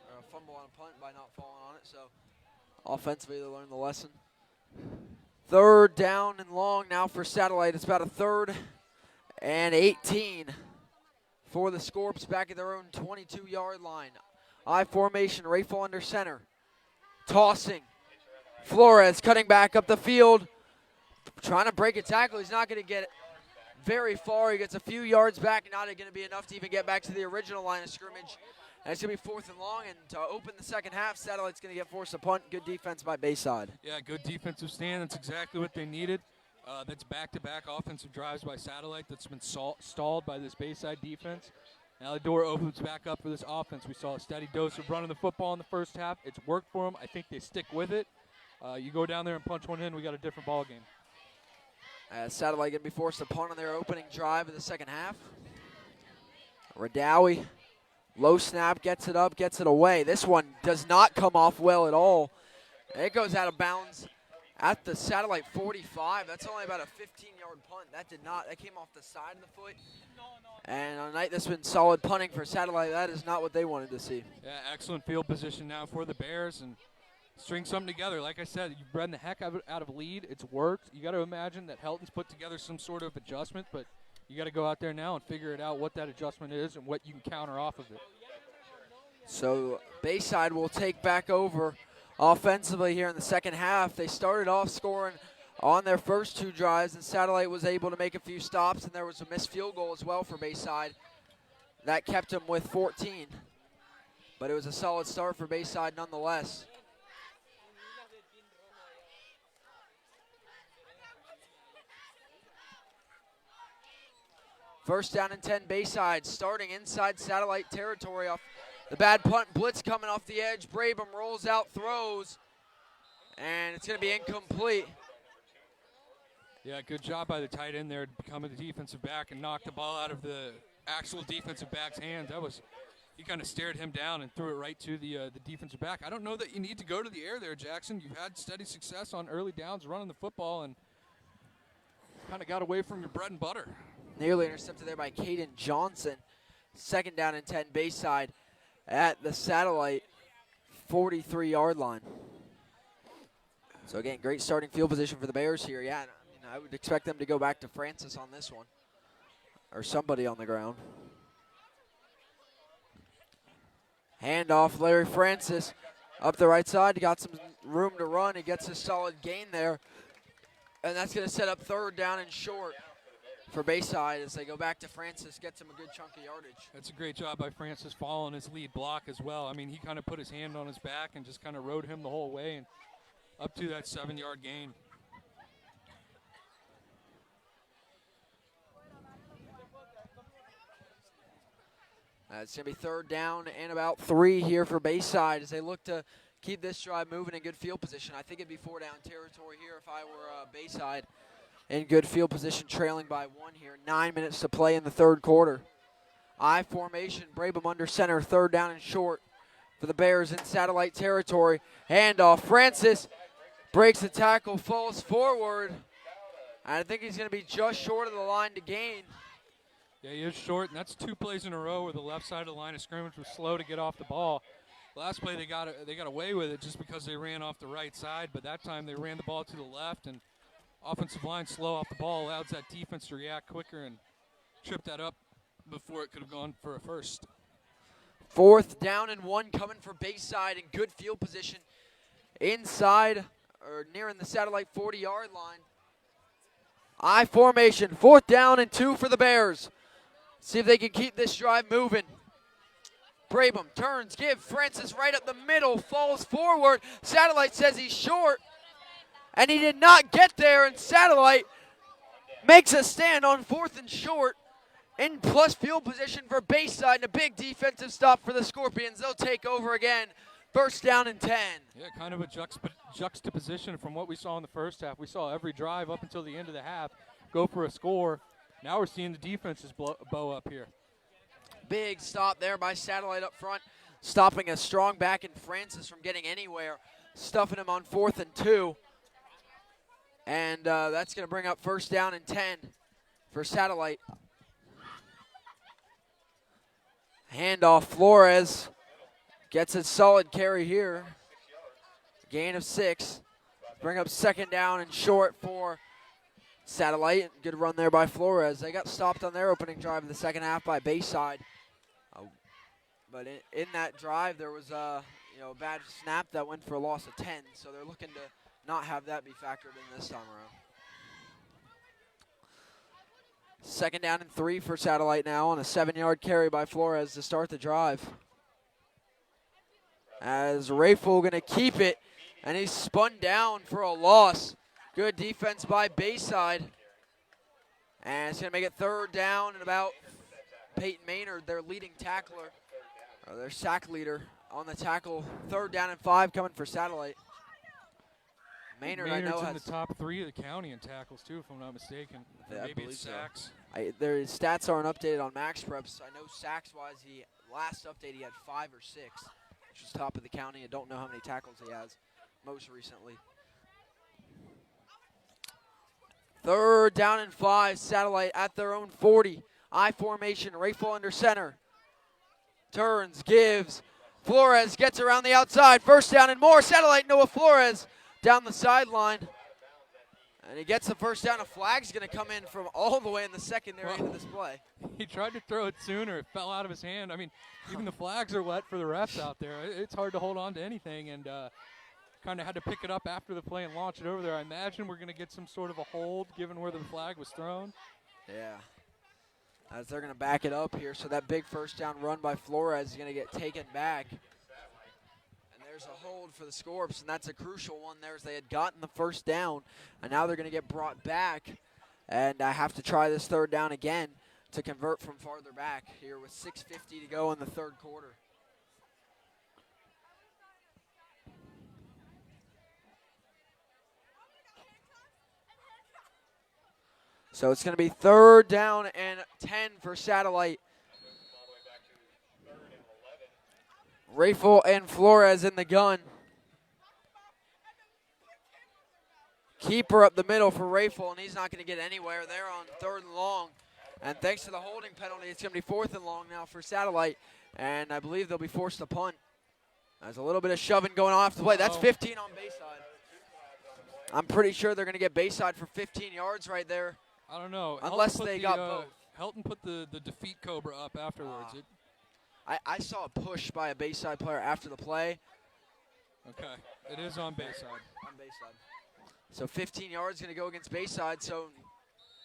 or a fumble on a punt by not falling on it, so offensively they learned the lesson. 3rd down and long now for Satellite. It's about a 3rd and 18 for the Scorps back at their own 22-yard line. I formation, Rafel under center. Tossing. Flores cutting back up the field. Trying to break a tackle. He's not going to get it very far. He gets a few yards back, not going to be enough to even get back to the original line of scrimmage. And it's going to be 4th and long, and to open the second half, Satellite's going to get forced a punt. Good defense by Bayside. Yeah, good defensive stand. That's exactly what they needed. That's back-to-back offensive drives by Satellite that's been stalled by this Bayside defense. Now the door opens back up for this offense. We saw a steady dose of running the football in the first half. It's worked for them. I think they stick with it. You go down there and punch one in, we got a different ball game. Satellite going to be forced to punt on their opening drive of the second half. Radawi, low snap, gets it up, gets it away. This one does not come off well at all. It goes out of bounds at the Satellite 45. That's only about a 15-yard punt. That came off the side of the foot. And on a night that's been solid punting for Satellite, that is not what they wanted to see. Yeah, excellent field position now for the Bears, and string something together. Like I said, you've run the heck out of a lead. It's worked. You got to imagine that Helton's put together some sort of adjustment, but you got to go out there now and figure it out what that adjustment is and what you can counter off of it. So Bayside will take back over offensively here in the second half. They started off scoring on their first two drives, and Satellite was able to make a few stops, and there was a missed field goal as well for Bayside. That kept them with 14. But it was a solid start for Bayside nonetheless. First down and 10, Bayside starting inside Satellite territory off the bad punt. Blitz coming off the edge. Brabham rolls out, throws, and it's going to be incomplete. Yeah, good job by the tight end there to become the defensive back and knock the ball out of the actual defensive back's hands. He kind of stared him down and threw it right to the defensive back. I don't know that you need to go to the air there, Jackson. You've had steady success on early downs running the football and kind of got away from your bread and butter. Nearly intercepted there by Caden Johnson. Second down and 10, Bayside at the Satellite 43-yard line. So again, great starting field position for the Bears here. Yeah, I would expect them to go back to Francis on this one, or somebody on the ground. Handoff, Larry Francis up the right side. He got some room to run. He gets a solid gain there, and that's going to set up third down and short for Bayside as they go back to Francis, gets him a good chunk of yardage. That's a great job by Francis following his lead block as well. I mean, he kind of put his hand on his back and just kind of rode him the whole way and up to that 7-yard gain. It's going to be third down and about 3 here for Bayside as they look to keep this drive moving in good field position. I think it'd be 4-down territory here if I were Bayside. In good field position, trailing by 1 here. 9 minutes to play in the third quarter. I formation, Brabham under center, third down and short for the Bears in Satellite territory. Handoff, Francis breaks the tackle, falls forward. And I think he's going to be just short of the line to gain. Yeah, he is short, and that's 2 plays in a row where the left side of the line of scrimmage was slow to get off the ball. Last play they got away with it just because they ran off the right side, but that time they ran the ball to the left, and offensive line slow off the ball allows that defense to react quicker and trip that up before it could have gone for a first. Fourth down and 1 coming for Bayside in good field position inside or nearing the Satellite 40-yard line. I formation, fourth down and 2 for the Bears. See if they can keep this drive moving. Brabham turns, give Francis right up the middle, falls forward. Satellite says he's short. And he did not get there, and Satellite makes a stand on 4th and short in plus field position for Bayside, and a big defensive stop for the Scorpions. They'll take over again. First down and 10. Yeah, kind of a juxtaposition from what we saw in the first half. We saw every drive up until the end of the half go for a score. Now we're seeing the defenses bow up here. Big stop there by Satellite up front, stopping a strong back in Francis from getting anywhere, stuffing him on 4th and 2. And that's going to bring up first down and 10 for Satellite. Handoff, Flores gets a solid carry here. Gain of 6. Bring up second down and short for Satellite. Good run there by Flores. They got stopped on their opening drive in the second half by Bayside. But in that drive, there was a bad snap that went for a loss of 10. So they're looking to not have that be factored in this time around. Second down and 3 for Satellite now on a 7-yard carry by Flores to start the drive. As Rayful going to keep it, and he's spun down for a loss. Good defense by Bayside. And it's going to make it third down and about Peyton Maynard, their leading tackler, or their sack leader on the tackle. Third down and 5 coming for Satellite. Maynard's I know in the top 3 of the county in tackles too, if I'm not mistaken. Yeah, maybe it's sacks. Their stats aren't updated on Max Preps. I know sacks-wise, last update he had 5 or 6, which is top of the county. I don't know how many tackles he has most recently. Third down and 5. Satellite at their own 40. I formation. Rayful under center. Turns, gives. Flores gets around the outside. First down and more. Satellite Noah Flores down the sideline. And he gets the first down. A flag's going to come in from all the way in the secondary end of this play. He tried to throw it sooner. It fell out of his hand. I mean, even the flags are wet for the refs out there. It's hard to hold on to anything, and kind of had to pick it up after the play and launch it over there. I imagine we're going to get some sort of a hold given where the flag was thrown. Yeah. As they're going to back it up here. So that big first down run by Flores is going to get taken back. There's a hold for the Scorps, and that's a crucial one there as they had gotten the first down, and now they're going to get brought back and have to try this third down again to convert from farther back here with 6:50 to go in the third quarter. So it's going to be third down and 10 for Satellite. Rayful and Flores in the gun. Keeper up the middle for Rayful, and he's not going to get anywhere there on third and long. And thanks to the holding penalty, it's going to be fourth and long now for Satellite. And I believe they'll be forced to punt. There's a little bit of shoving going on off the play. That's 15 on Bayside. I'm pretty sure they're going to get Bayside for 15 yards right there. I don't know. Unless they got both. Helton put the defeat Cobra up afterwards. I saw a push by a Bayside player after the play. Okay, it is on Bayside. On Bayside. So 15 yards going to go against Bayside. So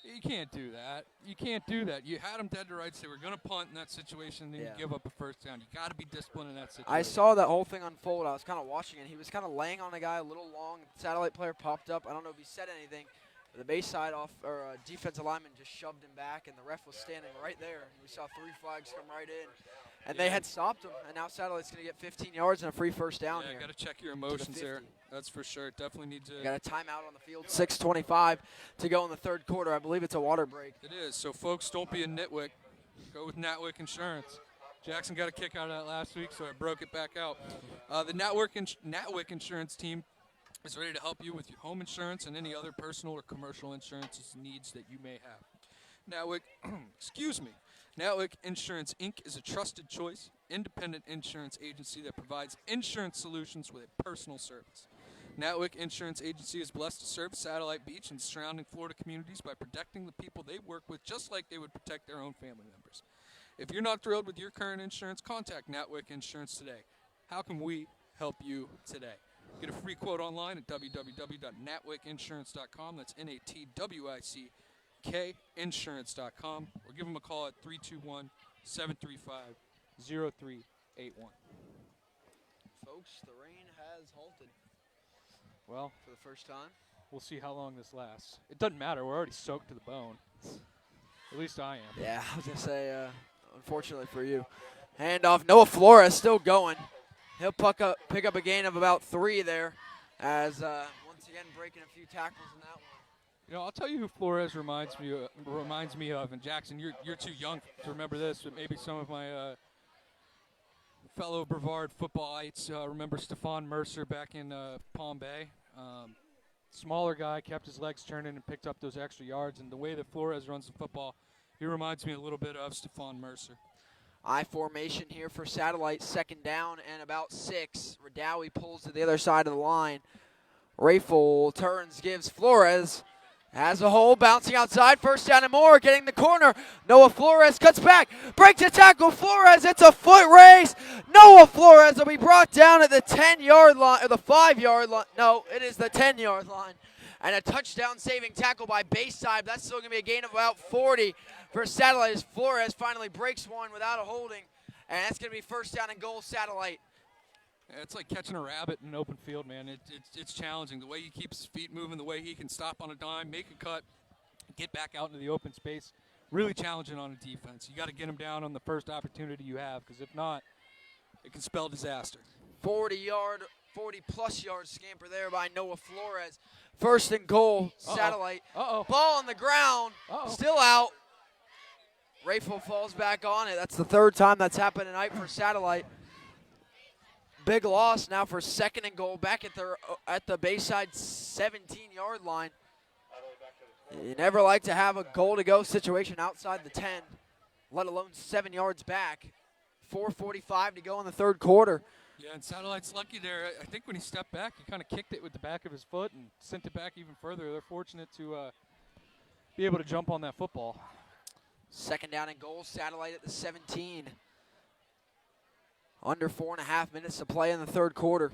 you can't do that. You can't do that. You had them dead to rights. They were going to punt in that situation, and then you give up a first down. You got to be disciplined in that situation. I saw that whole thing unfold. I was kind of watching it. He was kind of laying on a guy a little long. Satellite player popped up. I don't know if he said anything. The Bayside defensive lineman just shoved him back, and the ref was standing right there. We saw 3 flags come right in. And they had stopped him, and now Satellite's going to get 15 yards and a free first down here. Yeah, got to check your emotions there. That's for sure. Definitely need to. Got a timeout on the field. 6:25 to go in the third quarter. I believe it's a water break. It is. So, folks, don't be a nitwick. Go with Natwick Insurance. Jackson got a kick out of that last week, so I broke it back out. The Natwick Insurance team is ready to help you with your home insurance and any other personal or commercial insurance needs that you may have. Natwick, Natwick Insurance, Inc. is a trusted choice, independent insurance agency that provides insurance solutions with a personal service. Natwick Insurance Agency is blessed to serve Satellite Beach and surrounding Florida communities by protecting the people they work with just like they would protect their own family members. If you're not thrilled with your current insurance, contact Natwick Insurance today. How can we help you today? Get a free quote online at www.natwickinsurance.com. That's NATWICK insurance.com, or give them a call at 321-735-0381. Folks, the rain has halted. Well, for the first time. We'll see how long this lasts. It doesn't matter. We're already soaked to the bone. At least I am. Yeah, I was going to say, unfortunately for you. Handoff. Noah Flores still going. He'll pick up a gain of about 3 there as once again breaking a few tackles in that one. You know, I'll tell you who Flores reminds me of, and Jackson, you're too young to remember this, but maybe some of my fellow Brevard footballites remember Stephon Mercer back in Palm Bay. Smaller guy, kept his legs turning and picked up those extra yards, and the way that Flores runs the football, he reminds me a little bit of Stephon Mercer. I formation here for Satellite, second down and about 6. Redowie pulls to the other side of the line. Rayful turns, gives Flores. Has a hole, bouncing outside, first down and more, getting the corner. Noah Flores cuts back, breaks a tackle, Flores, it's a foot race. Noah Flores will be brought down at the 10-yard line, or the 5-yard line. No, it is the 10-yard line. And a touchdown saving tackle by Bayside. That's still going to be a gain of about 40 for Satellite as Flores finally breaks one without a holding. And that's going to be first down and goal, Satellite. Yeah, it's like catching a rabbit in an open field, man. It's challenging. The way he keeps his feet moving, the way he can stop on a dime, make a cut, get back out into the open space. Really challenging on a defense. You got to get him down on the first opportunity you have, because if not, it can spell disaster. 40-plus yard scamper there by Noah Flores. First and goal, Satellite. Ball on the ground, still out. Rayful falls back on it. That's the third time that's happened tonight for Satellite. Big loss now for second and goal back at the Bayside 17-yard line. You never like to have a goal-to-go situation outside the 10, let alone 7 yards back. 4:45 to go in the third quarter. Yeah, and Satellite's lucky there. I think when he stepped back, he kind of kicked it with the back of his foot and sent it back even further. They're fortunate to be able to jump on that football. Second down and goal, Satellite at the 17. Under 4.5 minutes to play in the third quarter.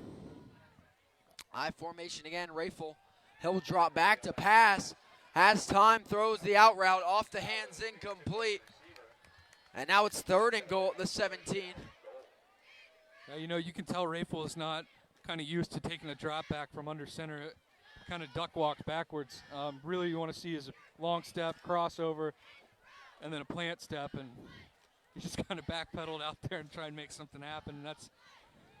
I formation again, Rafel. He'll drop back to pass. Has time, throws the out route, off the hands, incomplete. And now it's third and goal at the 17. Yeah, you know, you can tell Rafel is not kind of used to taking a drop back from under center. Kind of duck walks backwards. Really, you want to see is a long step, crossover, and then a plant step. And he just kind of backpedaled out there and tried and make something happen. And that's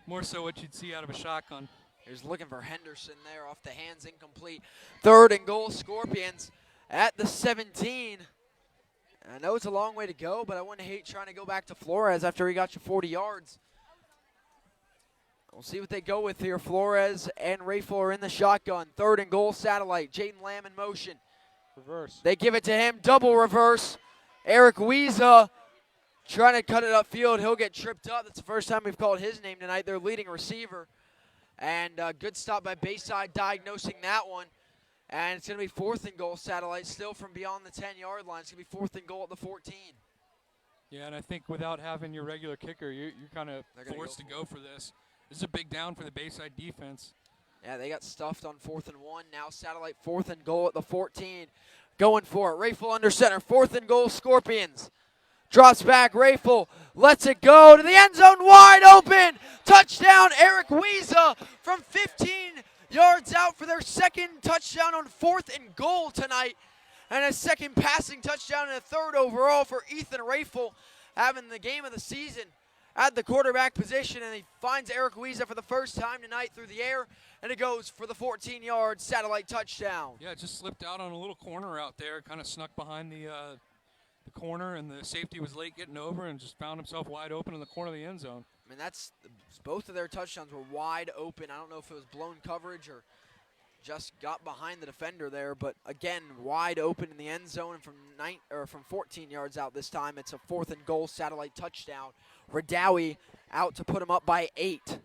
more so what you'd see out of a shotgun. Here's looking for Henderson there, off the hands, incomplete. Third and goal, Scorpions at the 17. I know it's a long way to go, but I wouldn't hate trying to go back to Flores after he got you 40 yards. We'll see what they go with here. Flores and Rafel are in the shotgun. Third and goal, Satellite. Jaden Lamb in motion. Reverse. They give it to him, double reverse. Eric Wiesa trying to cut it upfield. He'll get tripped up. That's the first time we've called his name tonight. Their leading receiver. And good stop by Bayside diagnosing that one. And it's going to be fourth and goal, Satellite, still from beyond the 10-yard line. It's going to be fourth and goal at the 14. Yeah, and I think without having your regular kicker, you're kind of forced to go for this. This is a big down for the Bayside defense. Yeah, they got stuffed on 4th and 1. Now Satellite fourth and goal at the 14. Going for it. Rafel under center. Fourth and goal, Scorpions. Drops back, Rafel lets it go to the end zone, wide open. Touchdown, Eric Wiesa from 15 yards out for their second touchdown on 4th and goal tonight. And a second passing touchdown and a third overall for Ethan Rafel, having the game of the season at the quarterback position. And he finds Eric Wiesa for the first time tonight through the air. And it goes for the 14-yard Satellite touchdown. Yeah, it just slipped out on a little corner out there, kind of snuck behind the corner, and the safety was late getting over and just found himself wide open in the corner of the end zone. I mean, both of their touchdowns were wide open. I don't know if it was blown coverage or just got behind the defender there, but again, wide open in the end zone. And from 14 yards out this time, it's a 4th and goal, Satellite touchdown. Radawi out to put him up by 8.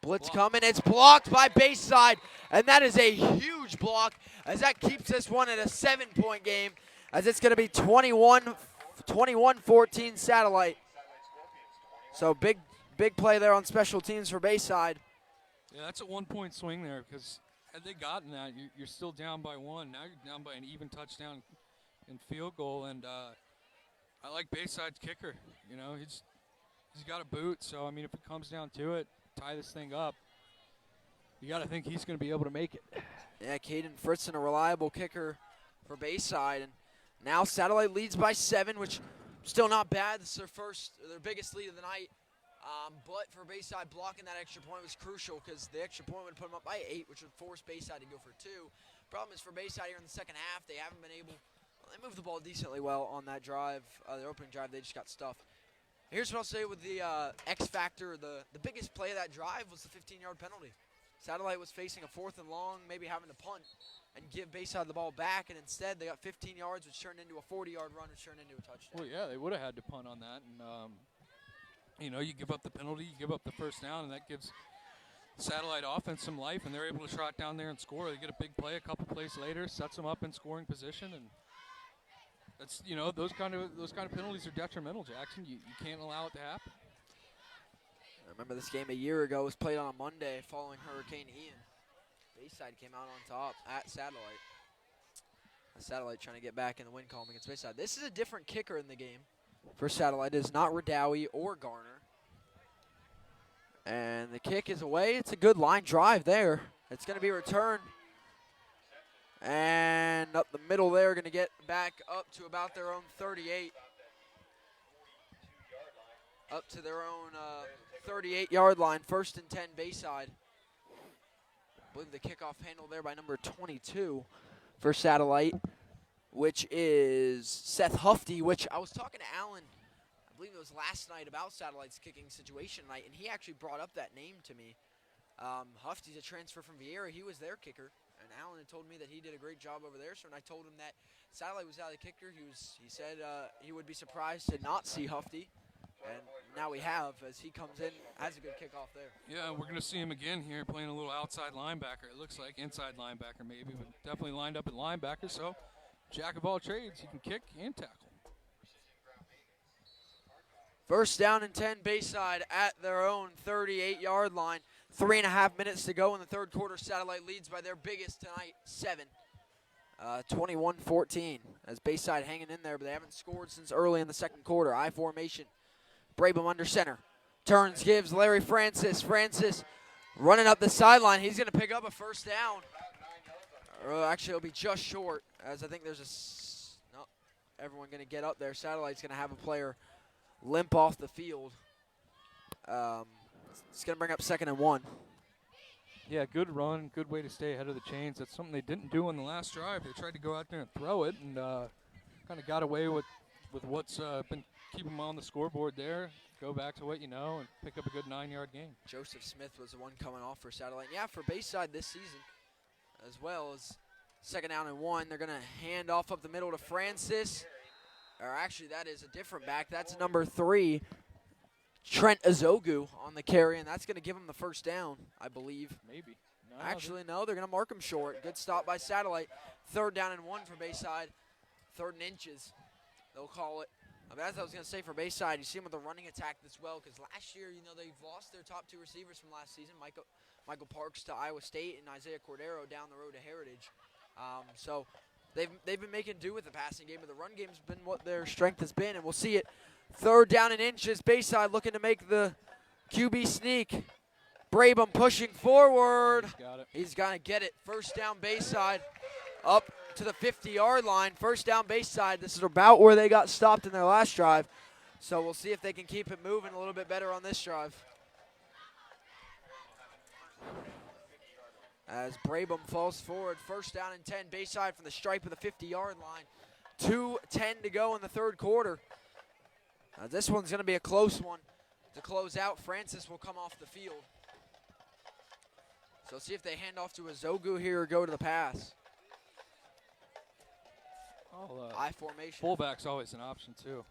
Blitz coming, it's blocked by Bayside, and that is a huge block as that keeps this one at a 7-point game, as it's going to be 21-14 Satellite. So big play there on special teams for Bayside. Yeah, that's a 1-point swing there, because had they gotten that, you're still down by 1. Now you're down by an even touchdown and field goal, and I like Bayside's kicker. You know, he's got a boot, so I mean, if it comes down to it, tie this thing up, you got to think he's going to be able to make it. Yeah, Caden Fritzen, a reliable kicker for Bayside, and now Satellite leads by 7, which still not bad. This is their biggest lead of the night. But for Bayside, blocking that extra point was crucial, because the extra point would put them up by 8, which would force Bayside to go for 2. Problem is for Bayside here in the second half, they haven't been able. They moved the ball decently well on that drive, their opening drive. They just got stuffed. Here's what I'll say with the X factor. The biggest play of that drive was the 15-yard penalty. Satellite was facing a 4th and long, maybe having to punt and give Bayside the ball back, and instead they got 15 yards, which turned into a 40-yard run, which turned into a touchdown. Well, yeah, they would have had to punt on that, and you know, you give up the penalty, you give up the first down, and that gives Satellite offense some life, and they're able to trot down there and score. They get a big play a couple plays later, sets them up in scoring position, and that's, you know, those kind of penalties are detrimental, Jackson. You can't allow it to happen. I remember this game a year ago was played on a Monday following Hurricane Ian. Bayside came out on top at Satellite. Satellite trying to get back in the win column against Bayside. This is a different kicker in the game for Satellite. It is not Radawi or Garner. And the kick is away. It's a good line drive there. It's going to be returned. And up the middle there, going to get back up to about their own 38. Up to their own 38-yard line. 1st and 10 Bayside. I believe the kickoff handled there by number 22 for Satellite, which is Seth Hufty, which I was talking to Alan, I believe it was last night, about Satellite's kicking situation tonight, and he actually brought up that name to me. Hufty's a transfer from Vieira. He was their kicker, and Allen had told me that he did a great job over there. So when I told him that Satellite was out of the kicker, he said he would be surprised to not see Hufty. And now we have, as he comes in, has a good kickoff there. Yeah, we're going to see him again here playing a little outside linebacker. It looks like inside linebacker maybe, but definitely lined up at linebacker. So, jack of all trades. He can kick and tackle. First down and 10, Bayside at their own 38-yard line. 3.5 minutes to go in the third quarter. Satellite leads by their biggest tonight, 7. 21-14 as Bayside hanging in there, but they haven't scored since early in the second quarter. I formation. Brabham under center. Turns, gives Larry Francis. Francis running up the sideline. He's going to pick up a first down. Actually, it'll be just short, as I think there's no, everyone going to get up there. Satellite's going to have a player limp off the field. It's going to bring up 2nd and 1. Yeah, good run, good way to stay ahead of the chains. That's something they didn't do on the last drive. They tried to go out there and throw it, and kind of got away with what's been keeping them on the scoreboard there. Go back to what you know and pick up a good 9-yard gain. Joseph Smith was the one coming off for Satellite. Yeah, for Bayside this season, as well as 2nd down and 1. They're going to hand off up the middle to Francis. Or actually, that is a different back. That's number 3, Trent Azogu on the carry, and that's going to give him the first down, I believe. Maybe. No, Actually, no, they're going to mark him short. Good stop by Satellite. 3rd down and 1 for Bayside. 3rd and inches, they'll call it. As I was going to say for Bayside, you see them with a running attack as well, because last year, they've lost their top 2 receivers from last season, Michael Parks to Iowa State and Isaiah Cordero down the road to Heritage. So they've been making do with the passing game, but the run game's been what their strength has been, and we'll see it. 3rd down and inches, Bayside looking to make the QB sneak. Brabham pushing forward. He's going to get it. First down Bayside up to the 50-yard line. First down Bayside. This is about where they got stopped in their last drive. So we'll see if they can keep it moving a little bit better on this drive. As Brabham falls forward. First down and 10. Bayside from the stripe of the 50-yard line. 2:10 to go in the third quarter. This one's going to be a close one. To close out, Francis will come off the field. So see if they hand off to Azogu here or go to the pass. I formation. Fullback's always an option, too.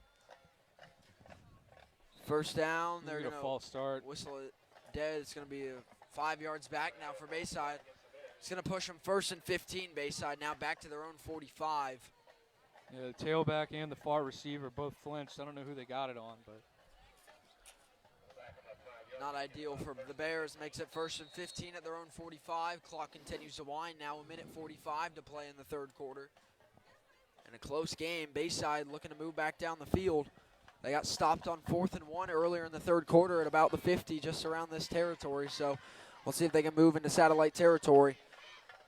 First down. They're going to false start. Whistle it dead. It's going to be 5 yards back now for Bayside. It's going to push them 1st and 15, Bayside, now back to their own 45. Yeah, the tailback and the far receiver both flinched. I don't know who they got it on, but not ideal for the Bears. Makes it 1st and 15 at their own 45. Clock continues to wind. Now 1:45 to play in the third quarter. And a close game. Bayside looking to move back down the field. They got stopped on 4th and 1 earlier in the third quarter at about the 50, just around this territory. So we'll see if they can move into Satellite territory.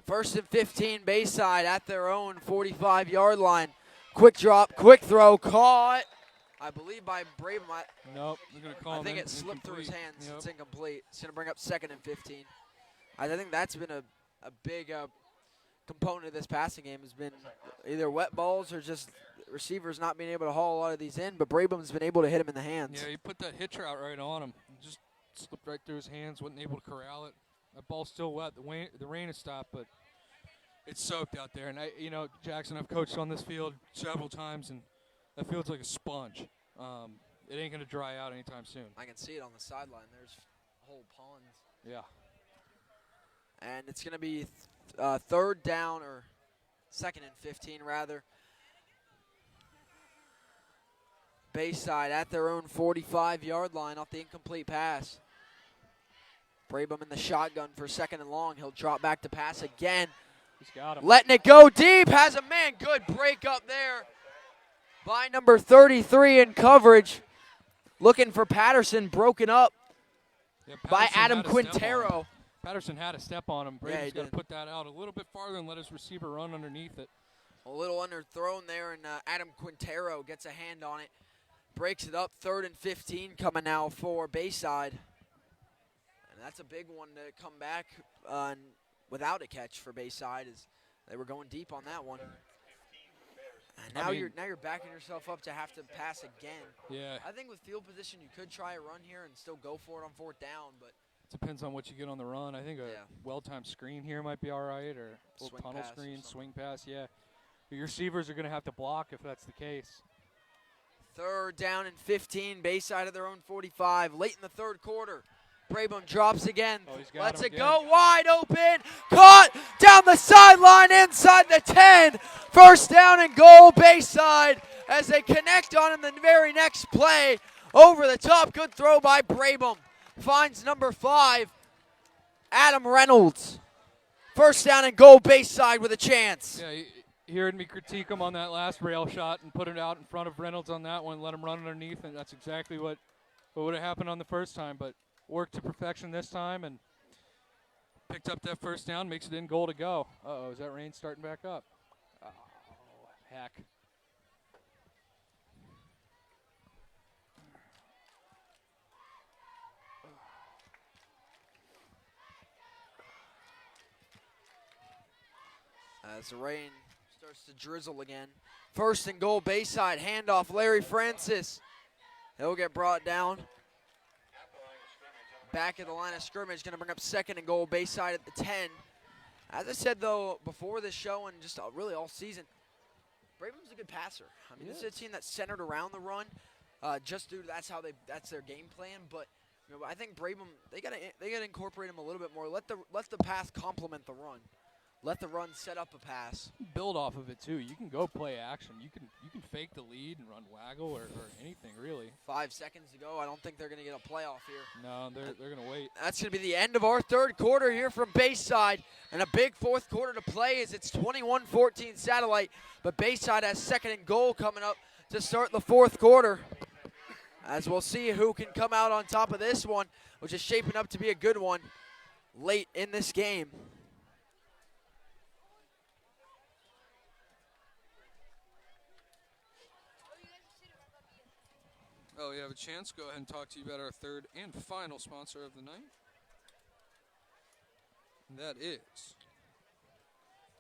1st and 15, Bayside at their own 45-yard line. Quick drop, quick throw, caught, I believe, by Brabham. Nope, they're going to call I think it slipped through his hands. Yep. It's incomplete. It's going to bring up 2nd and 15. I think that's been a big component of this passing game, has been either wet balls or just receivers not being able to haul a lot of these in, but Brabham's been able to hit him in the hands. Yeah, he put that hitch route right on him. Just slipped right through his hands, wasn't able to corral it. That ball's still wet. The rain has stopped, but it's soaked out there. And, Jackson, I've coached on this field several times, and that field's like a sponge. It ain't going to dry out anytime soon. I can see it on the sideline. There's whole ponds. Yeah. And it's going to be 3rd down, or 2nd and 15, rather. Bayside at their own 45-yard line off the incomplete pass. Brabham in the shotgun for 2nd and long. He'll drop back to pass again. He's got him. Letting it go deep. Has a man. Good break up there by number 33 in coverage. Looking for Patterson. Broken up by Adam Quintero. Patterson had a step on him. Brady's got to did. put that out a little bit farther and let his receiver run underneath it. A little underthrown there, and Adam Quintero gets a hand on it. Breaks it up. 3rd and 15 coming now for Bayside. And that's a big one to come back without a catch for Bayside, as they were going deep on that one. And now you're backing yourself up to have to pass again. Yeah. I think with field position you could try a run here and still go for it on 4th down, but Depends on what you get on the run. I think a well-timed screen here might be all right, or a little tunnel screen, swing pass, yeah. Your receivers are going to have to block if that's the case. 3rd down and 15, Bayside of their own 45, late in the 3rd quarter. Brabham drops again, lets it go, wide open, caught down the sideline, inside the 10. 1st down and goal, Bayside, as they connect on in the very next play. Over the top, good throw by Brabham. Finds number 5, Adam Reynolds. 1st down and goal, Bayside with a chance. Yeah, you heard me critique him on that last rail shot and put it out in front of Reynolds on that one, let him run underneath, and that's exactly what would have happened on the first time, but worked to perfection this time and picked up that 1st down, makes it in goal to go. Uh-oh, is that rain starting back up? Oh, heck. As the rain starts to drizzle again. 1st and goal, Bayside. Handoff, Larry Francis. He'll get brought down. Back at the line of scrimmage, going to bring up 2nd and goal, Bayside at the 10. As I said, though, before this show and just really all season, Brabham's a good passer. I mean, this is a team that's centered around the run, just due to that's their game plan. But you know, I think Brabham, they gotta incorporate him a little bit more. Let the pass complement the run. Let the run set up a pass. Build off of it too. You can go play action. You can fake the lead and run waggle or anything really. 5 seconds to go. I don't think they're going to get a playoff here. No, they're going to wait. That's going to be the end of our 3rd quarter here from Bayside, and a big 4th quarter to play as it's 21-14 Satellite. But Bayside has 2nd and goal coming up to start the 4th quarter. As we'll see who can come out on top of this one, which is shaping up to be a good one late in this game. Oh, you have a chance. Go ahead and talk to you about our 3rd and final sponsor of the night. And that is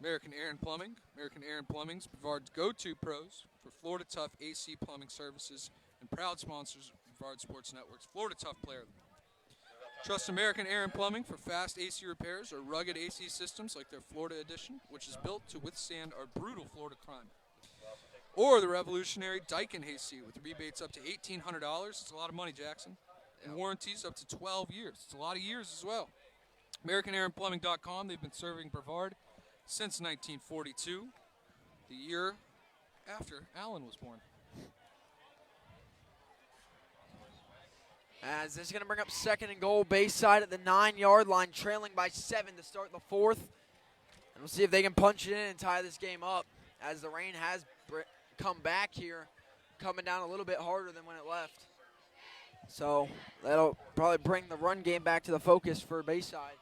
American Air and Plumbing. American Air and Plumbing is Brevard's go-to pros for Florida Tough AC plumbing services and proud sponsors of Brevard Sports Network's Florida Tough Player of the Month. Trust American Air and Plumbing for fast AC repairs or rugged AC systems like their Florida Edition, which is built to withstand our brutal Florida climate. Or the revolutionary Daikin AC with rebates up to $1,800. It's a lot of money, Jackson. And warranties up to 12 years. It's a lot of years as well. AmericanAirandPlumbing.com. They've been serving Brevard since 1942, the year after Allen was born. As this is going to bring up 2nd and goal, Bayside at the 9-yard line, trailing by 7 to start the 4th. And we'll see if they can punch it in and tie this game up, as the rain has come back here, coming down a little bit harder than when it left. So that'll probably bring the run game back to the focus for Bayside,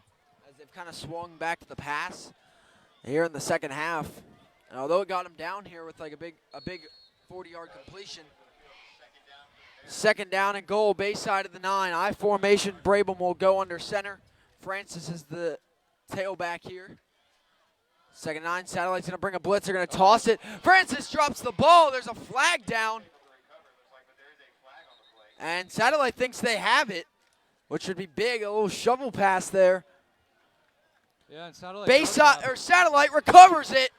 as they've kind of swung back to the pass here in the 2nd half. And although it got them down here with like a big 40-yard completion, 2nd down and goal, Bayside at the 9. I formation, Brabham will go under center. Francis is the tailback here. 2nd and 9, Satellite's going to bring a blitz. They're going to toss it. Francis drops the ball. There's a flag down. And Satellite thinks they have it, which would be big. A little shovel pass there. Yeah, and Satellite recovers it.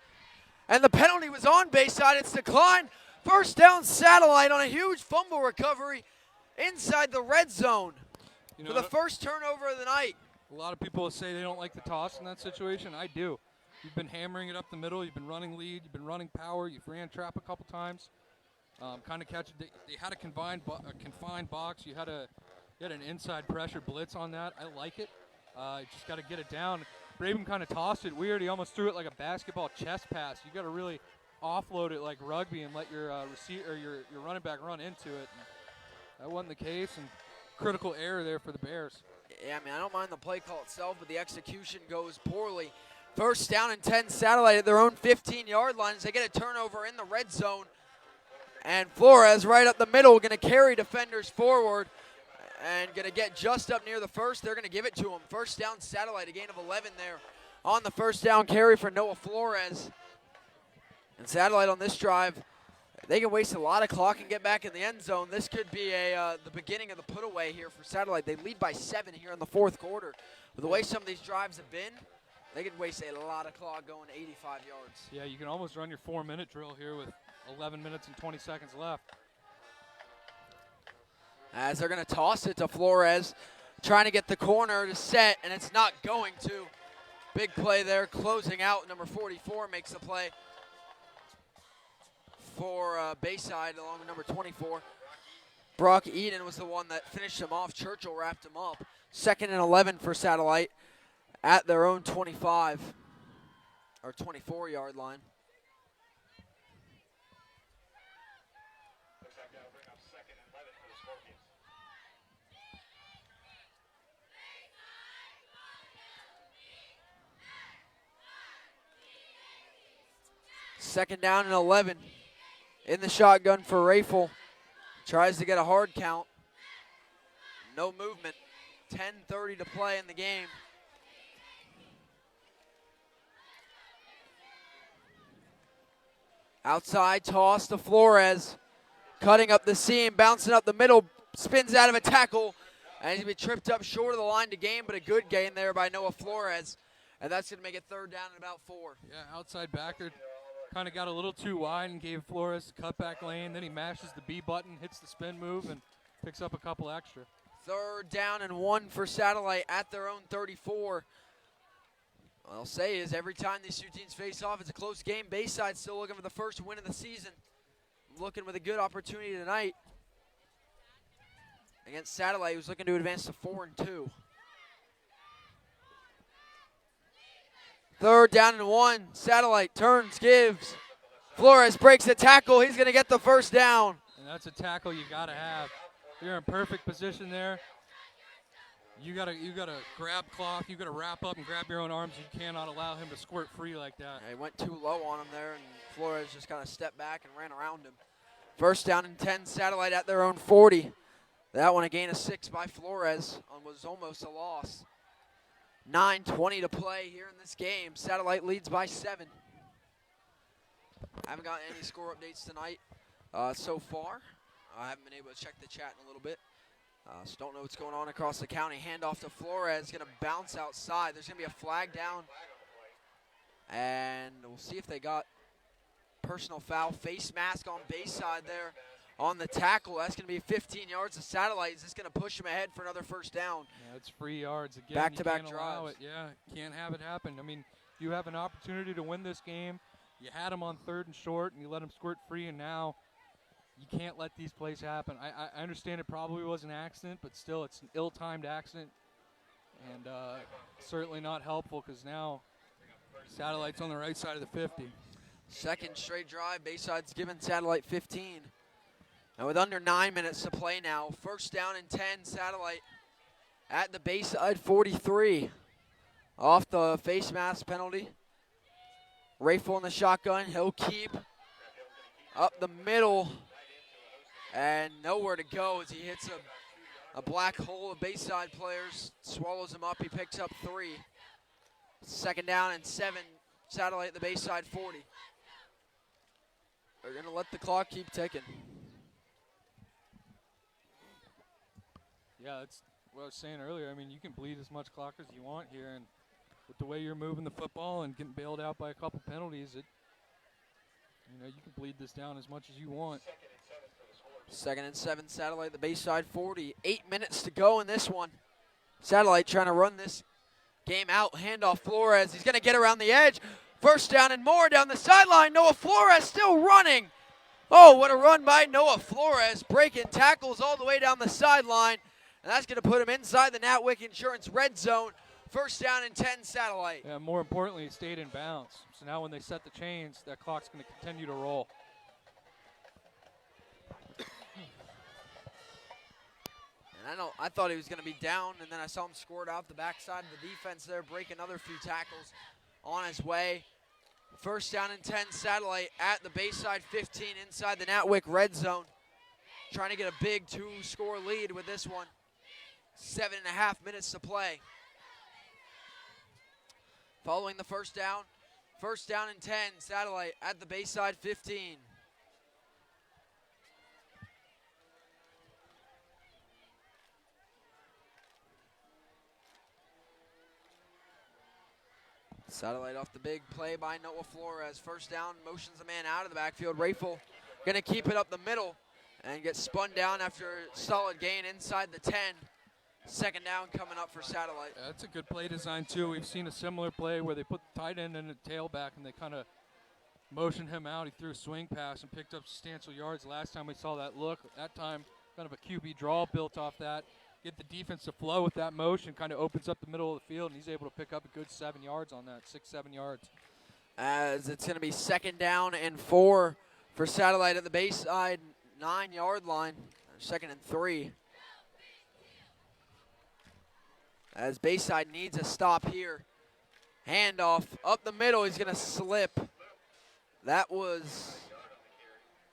And the penalty was on Bayside. It's declined. 1st down, Satellite on a huge fumble recovery inside the red zone for the first turnover of the night. A lot of people say they don't like the toss in that situation. I do. You've been hammering it up the middle. You've been running lead. You've been running power. You've ran trap a couple times. Kind of catch it. They had a confined box. You had an inside pressure blitz on that. I like it. You just got to get it down. Brabham kind of tossed it weird. He almost threw it like a basketball chest pass. You got to really offload it like rugby and let your your running back run into it. And that wasn't the case, and critical error there for the Bears. Yeah, I mean, I don't mind the play call itself, but the execution goes poorly. 1st down and 10, Satellite at their own 15-yard line as they get a turnover in the red zone. And Flores right up the middle, going to carry defenders forward and going to get just up near the 1st. They're going to give it to him. 1st down, Satellite, a gain of 11 there on the 1st down carry for Noah Flores. And Satellite on this drive They can waste a lot of clock and get back in the end zone. This could be the beginning of the put away here for Satellite. They lead by 7 here in the fourth quarter. With the way some of these drives have been, they could waste a lot of clock going 85 yards. Yeah, you can almost run your 4-minute drill here with 11 minutes and 20 seconds left. As they're going to toss it to Flores, trying to get the corner to set, and it's not going to. Big play there, closing out. Number 44 makes the play for Bayside along with number 24. Brock Eden was the one that finished him off. Churchill wrapped him up. 2nd and 11 for Satellite at their own 25 or 24-yard line. Looks like that'll bring up 2nd and 11 for the Scorpions. Second down and 11 in the shotgun for Rafel. Tries to get a hard count. No movement. 10:30 to play in the game. Outside toss to Flores. Cutting up the seam, bouncing up the middle, spins out of a tackle. And he's going to be tripped up short of the line to gain, but a good gain there by Noah Flores. And that's going to make it 3rd down and about 4. Yeah, outside backer kind of got a little too wide and gave Flores a cutback lane. Then he mashes the B button, hits the spin move, and picks up a couple extra. 3rd down and 1 for Satellite at their own 34. What I'll say is every time these two teams face off, it's a close game. Bayside still looking for the first win of the season. Looking with a good opportunity tonight against Satellite, who's looking to advance to 4-2. 3rd down and 1. Satellite turns, gives. Flores breaks the tackle. He's going to get the first down. And that's a tackle you got to have. You're in perfect position there. You gotta grab cloth. You gotta wrap up and grab your own arms. You cannot allow him to squirt free like that. He went too low on him there, and Flores just kind of stepped back and ran around him. 1st down and 10. Satellite at their own 40. That one a gain of 6 by Flores was almost a loss. 9:20 to play here in this game. Satellite leads by 7. I haven't gotten any score updates tonight so far. I haven't been able to check the chat in a little bit. So don't know what's going on across the county. Handoff to Flores, going to bounce outside. There's going to be a flag down. And we'll see if they got personal foul. Face mask on Bayside there on the tackle. That's going to be 15 yards of Satellite. Is this going to push him ahead for another 1st down? Yeah, it's free yards again. Back-to-back you can't allow drives. it. Yeah, can't have it happen. I mean, you have an opportunity to win this game. You had him on 3rd and short, and you let him squirt free, and now you can't let these plays happen. I understand it probably was an accident, but still it's an ill-timed accident, and certainly not helpful because now Satellite's on the right side of the 50. 2nd straight drive. Bayside's given Satellite 15. And with under 9 minutes to play now, 1st down and 10, Satellite at the Bayside 43. Off the face mask penalty. Rafel in the shotgun. He'll keep up the middle. And nowhere to go as he hits a black hole of Bayside players. Swallows him up. He picks up 3. 2nd down and 7. Satellite at the Bayside 40. They're going to let the clock keep ticking. Yeah, that's what I was saying earlier. I mean, you can bleed as much clock as you want here, and with the way you're moving the football and getting bailed out by a couple penalties, you can bleed this down as much as you want. 2nd and 7, Satellite, the Bayside 40. 8 minutes to go in this one. Satellite trying to run this game out. Handoff Flores. He's going to get around the edge. 1st down and more down the sideline. Noah Flores still running. Oh, what a run by Noah Flores. Breaking tackles all the way down the sideline. And that's going to put him inside the Natwick Insurance red zone. 1st down and 10, Satellite. Yeah, more importantly, it stayed in bounds. So now when they set the chains, that clock's going to continue to roll. And I thought he was going to be down, and then I saw him scored off the backside of the defense there, break another few tackles on his way. 1st down and 10, Satellite at the Bayside 15 inside the Natwick red zone. Trying to get a big 2-score lead with this one. 7.5 minutes to play. Following the 1st down. 1st down and 10, Satellite at the Bayside 15. Satellite off the big play by Noah Flores. First down, motions the man out of the backfield. Rayful going to keep it up the middle and get spun down after a solid gain inside the 10. Second down coming up for Satellite. That's a good play design, too. We've seen a similar play where they put the tight end in the tailback and they kind of motioned him out. He threw a swing pass and picked up substantial yards. Last time we saw that look, that time kind of a QB draw built off that. Get the defense to flow with that motion, kind of opens up the middle of the field, and he's able to pick up a good 7 yards on that, 6-7 yards. As it's going to be second down and 4 for Satellite at the Bayside 9-yard line. Second and 3. As Bayside needs a stop here. Handoff up the middle. He's going to slip. That was,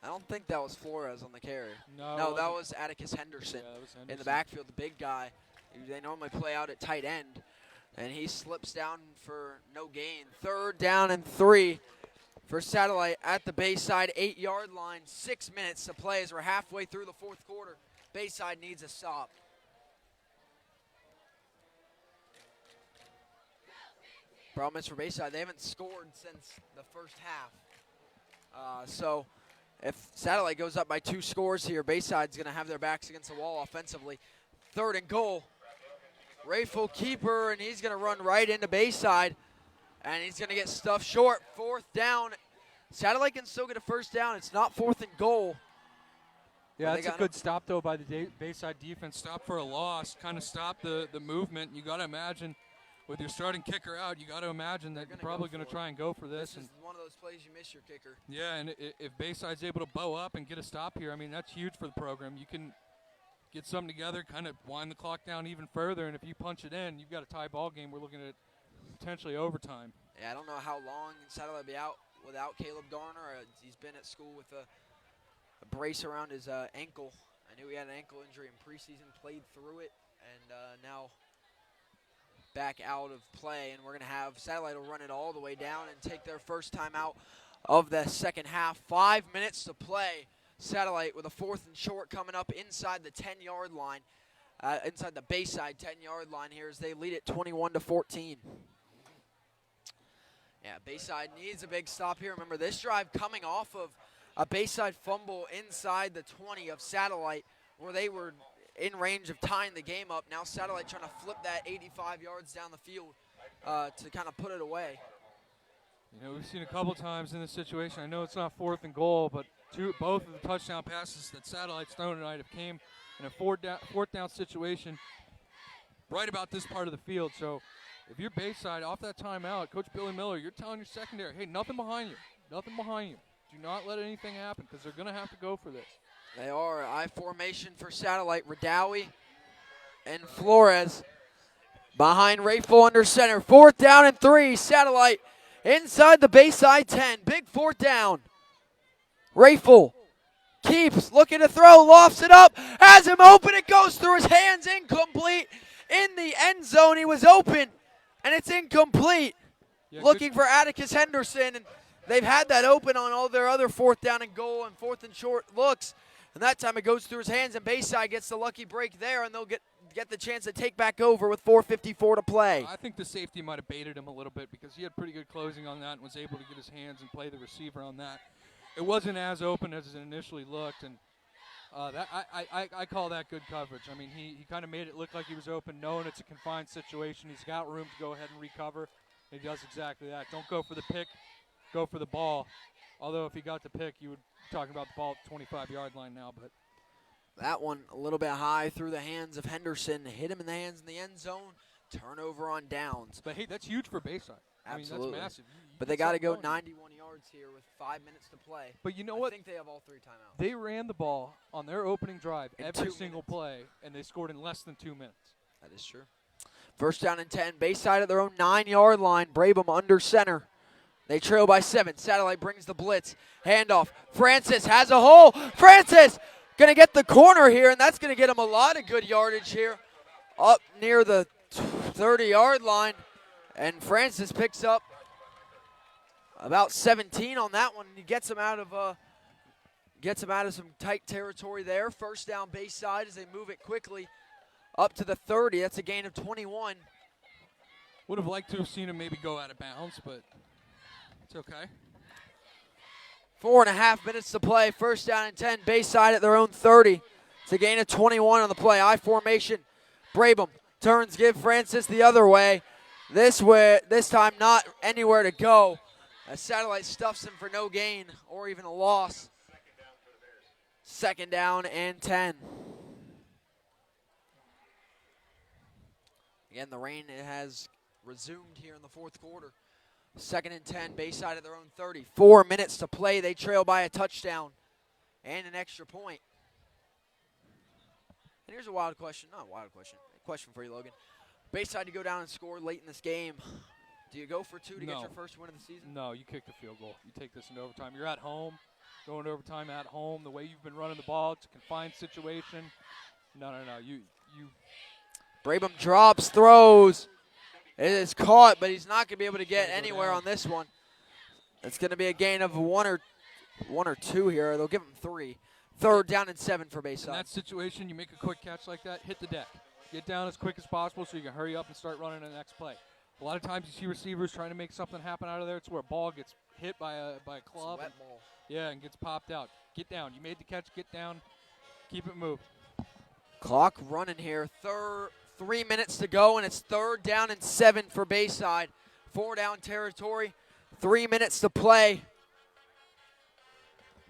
I don't think that was Flores on the carry. No, that was Atticus Henderson, Yeah, that was Henderson in the backfield, the big guy. They normally play out at tight end. And he slips down for no gain. Third down and 3 for Satellite at the Bayside 8-yard line. 6 minutes to play as we're halfway through the fourth quarter. Bayside needs a stop. Problem is for Bayside, they haven't scored since the first half. So if Satellite goes up by 2 scores here, Bayside's going to have their backs against the wall offensively. Third and goal. Rayful keeper, and he's going to run right into Bayside, and he's going to get stuffed short. Fourth down. Satellite can still get a first down. It's not fourth and goal. Yeah, that's a good stop, though, by the Bayside defense. Stop for a loss, kind of stop the movement. You got to imagine, with your starting kicker out, you got to imagine that you're probably going to try and go for this. This is one of those plays you miss your kicker. Yeah, and if Bayside's able to bow up and get a stop here, I mean, that's huge for the program. You can get something together, kind of wind the clock down even further, and if you punch it in, you've got a tie ball game. We're looking at potentially overtime. Yeah, I don't know how long Satellite will be out without Caleb Garner. He's been at school with a brace around his ankle. I knew he had an ankle injury in preseason, played through it, and now back out of play. And we're going to have Satellite will run it all the way down and take their first time out of the second half. 5 minutes to play. Satellite with a fourth and short coming up inside the 10-yard line, inside the Bayside 10-yard line here as they lead it 21-14. Yeah, Bayside needs a big stop here. Remember, this drive coming off of a Bayside fumble inside the 20 of Satellite where they were in range of tying the game up. Now Satellite trying to flip that 85 yards down the field to kind of put it away. You know, we've seen a couple times in this situation. I know it's not fourth and goal, but both of the touchdown passes that Satellite's thrown tonight have came in a fourth down situation right about this part of the field. So if you're Bayside off that timeout, Coach Billy Miller, you're telling your secondary, hey, nothing behind you. Nothing behind you. Do not let anything happen because they're going to have to go for this. They are. I formation for Satellite. Radawi and Flores behind Rayful under center. Fourth down and 3. Satellite inside the Bayside 10. Big fourth down. Rayful keeps looking to throw, lofts it up, has him open. It goes through his hands, incomplete. In the end zone, he was open, and it's incomplete. Yeah, looking for Atticus Henderson, and they've had that open on all their other fourth down and goal and fourth and short looks. And that time it goes through his hands, and Bayside gets the lucky break there, and they'll get the chance to take back over with 4:54 to play. I think the safety might have baited him a little bit because he had pretty good closing on that and was able to get his hands and play the receiver on that. It wasn't as open as it initially looked, and I call that good coverage. I mean, he kind of made it look like he was open, knowing it's a confined situation. He's got room to go ahead and recover. He does exactly that. Don't go for the pick, go for the ball. Although if he got the pick, you would be talking about the ball at the 25-yard line now. But that one a little bit high through the hands of Henderson. Hit him in the hands in the end zone. Turnover on downs. But, hey, that's huge for Bayside. Absolutely. I mean, that's massive. But they got to go 91 yards here with 5 minutes to play. But you know what? I think they have all 3 timeouts. They ran the ball on their opening drive In every 2 single play, and they scored in less than 2 minutes. That is true. First down and 10. Bayside at their own 9-yard line. Brabham under center. They trail by 7. Satellite brings the blitz. Handoff. Francis has a hole. Francis going to get the corner here, and that's going to get him a lot of good yardage here up near the 30-yard line. And Francis picks up about 17 on that one. He gets him out of some tight territory there. First down Bayside as they move it quickly up to the 30. That's a gain of 21. Would have liked to have seen him maybe go out of bounds, but it's okay. 4.5 minutes to play. First down and 10. Bayside at their own 30. It's a gain of 21 on the play. I formation. Brabham turns, give Francis the other way. This time not anywhere to go. As Satellite stuffs him for no gain or even a loss. Second down and 10. Again, the rain has resumed here in the fourth quarter. Second and 10, Bayside at their own 30. 4 minutes to play. They trail by a touchdown and an extra point. And here's a wild question. Not a wild question. A question for you, Logan. Bayside to go down and score late in this game. Do you go for two to get your first win of the season? No, you kick the field goal. You take this into overtime. You're at home, going to overtime at home. The way you've been running the ball, it's a confined situation. No. You. Brabham drops, throws. It is caught, but he's not going to be able to get anywhere on this one. It's going to be a gain of one or two here. They'll give him 3. Third down and 7 for Bayside. In that situation, you make a quick catch like that, hit the deck. Get down as quick as possible so you can hurry up and start running the next play. A lot of times you see receivers trying to make something happen out of there. It's where a ball gets hit by a club. Wet ball. Yeah, and gets popped out. Get down. You made the catch. Get down. Keep it moving. Clock running here. 3 minutes to go, and it's third down and 7 for Bayside. 4 down territory. 3 minutes to play.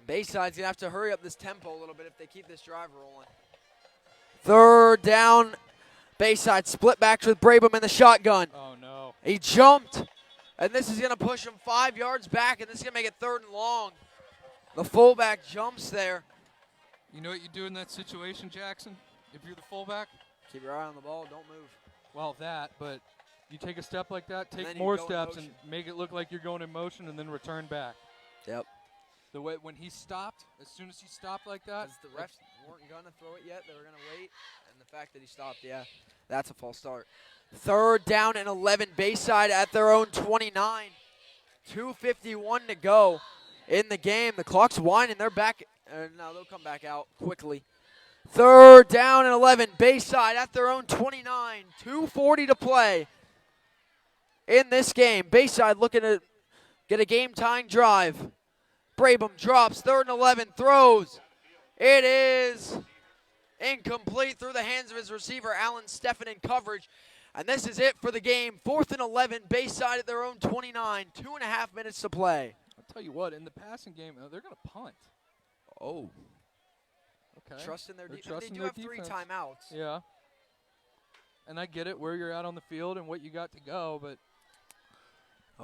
Bayside's going to have to hurry up this tempo a little bit if they keep this drive rolling. Third down. Bayside split backs with Brabham in the shotgun. Oh, no. He jumped, and this is going to push him 5 yards back, and this is going to make it third and long. The fullback jumps there. You know what you do in that situation, Jackson, if you're the fullback? Keep your eye on the ball. Don't move. Well, but you take a step like that, take then more you go in steps and motion. make it look like you're going in motion and then return back. Yep. The way when he stopped, as soon as he stopped like that. As the refs weren't going to throw it yet. They were going to wait. And the fact that he stopped, yeah, that's a false start. Third down and 11. Bayside at their own 29. 2:51 to go in the game. The clock's winding. They're back. No, they'll come back out quickly. Third down and 11. Bayside at their own 29. 2:40 to play in this game. Bayside looking to get a game-tying drive. Brabham drops. Third and 11. Throws. It is incomplete through the hands of his receiver, Alan Steffen, in coverage. And this is it for the game. 4th and 11. Bayside at their own 29. 2.5 minutes to play. I'll tell you what, in the passing game, they're going to punt. Oh. Okay. Trusting their defense. They trusting do their have 3 defense. timeouts. Yeah. And I get it, where you're at on the field and what you got to go, but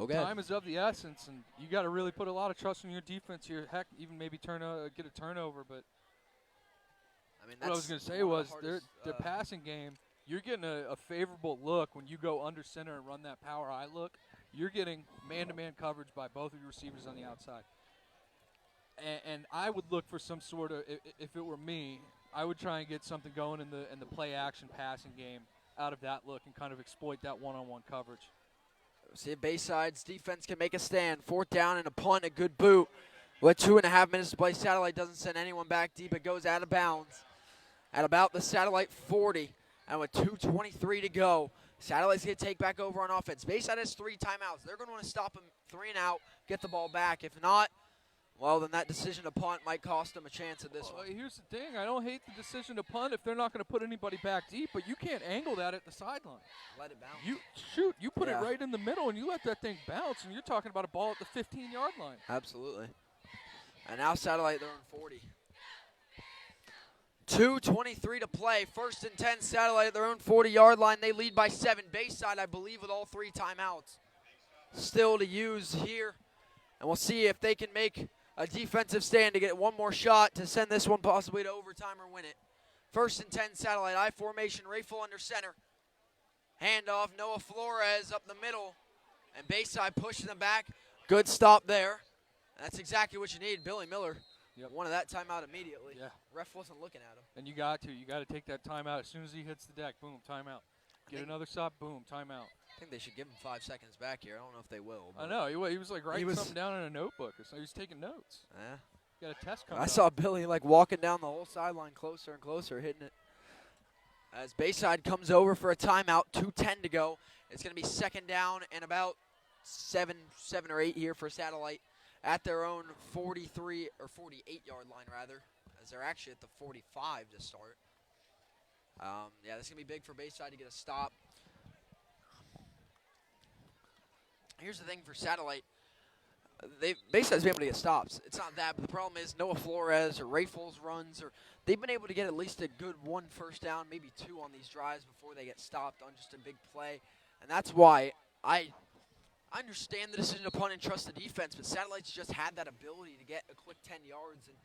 time is of the essence, and you got to really put a lot of trust in your defense here. Heck, even maybe get a turnover. But I mean, what I was going to say was their passing game, you're getting a favorable look when you go under center and run that power eye look. You're getting man-to-man coverage by both of your receivers on the outside. And I would look for some sort of, if it were me, I would try and get something going in the play-action passing game out of that look and kind of exploit that one-on-one coverage. See if Bayside's defense can make a stand. 4th down and a punt, a good boot. With 2.5 minutes to play, Satellite doesn't send anyone back deep. It goes out of bounds at about the Satellite 40. And with 2:23 to go, Satellite's going to take back over on offense. Bayside has 3 timeouts. They're going to want to stop him 3 and out, get the ball back. If not, well, then that decision to punt might cost them a chance at this one. Here's the thing. I don't hate the decision to punt if they're not going to put anybody back deep, but you can't angle that at the sideline. Let it bounce. You put it right in the middle, and you let that thing bounce, and you're talking about a ball at the 15-yard line. Absolutely. And now Satellite, they're on 40. 2:23 to play. 1st and 10, Satellite at their own 40-yard line. They lead by 7. Bayside, I believe, with all 3 timeouts still to use here. And we'll see if they can make a defensive stand to get one more shot to send this one possibly to overtime or win it. 1st and 10, Satellite. I formation, Rayful under center. Handoff, Noah Flores up the middle. And Bayside pushing them back. Good stop there. That's exactly what you need. Billy Miller wanted that timeout immediately. Yeah. Ref wasn't looking at him. And you got to take that timeout as soon as he hits the deck. Boom, timeout. Get another stop. Boom, timeout. I think they should give him 5 seconds back here. I don't know if they will. I know. He was like writing something down in a notebook. He was taking notes. Yeah. Got a test coming I up. saw Billy like walking down the whole sideline closer and closer, hitting it. As Bayside comes over for a timeout, 2:10 to go. It's going to be second down and about seven or 8 here for Satellite at their own 43 or 48-yard line, rather, as they're actually at the 45 to start. Yeah, this is going to be big for Bayside to get a stop. Here's the thing for Satellite. Bayside's been able to get stops. It's not that, but the problem is Noah Flores or Rayful's runs, or they've been able to get at least a good 1 first down, maybe 2 on these drives before they get stopped on just a big play. And that's why I understand the decision to punt and trust the defense, but Satellite's just had that ability to get a quick 10 yards, and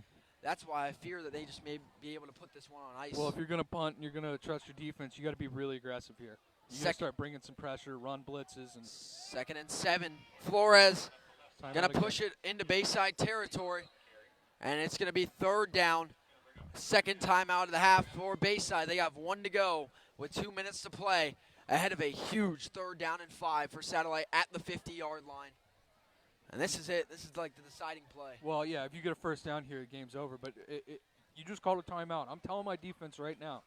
that's why I fear that they just may be able to put this one on ice. Well, if you're going to punt and you're going to trust your defense, you got to be really aggressive here. You got to start bringing some pressure, run blitzes, and 2nd and 7. Flores going to push again. it into Bayside territory, and it's going to be 3rd down. Second time out of the half for Bayside. They have 1 to go with 2 minutes to play ahead of a huge 3rd down and 5 for Satellite at the 50-yard line. And this is it. This is like the deciding play. Well, yeah, if you get a first down here, the game's over. But you just called a timeout. I'm telling my defense right now,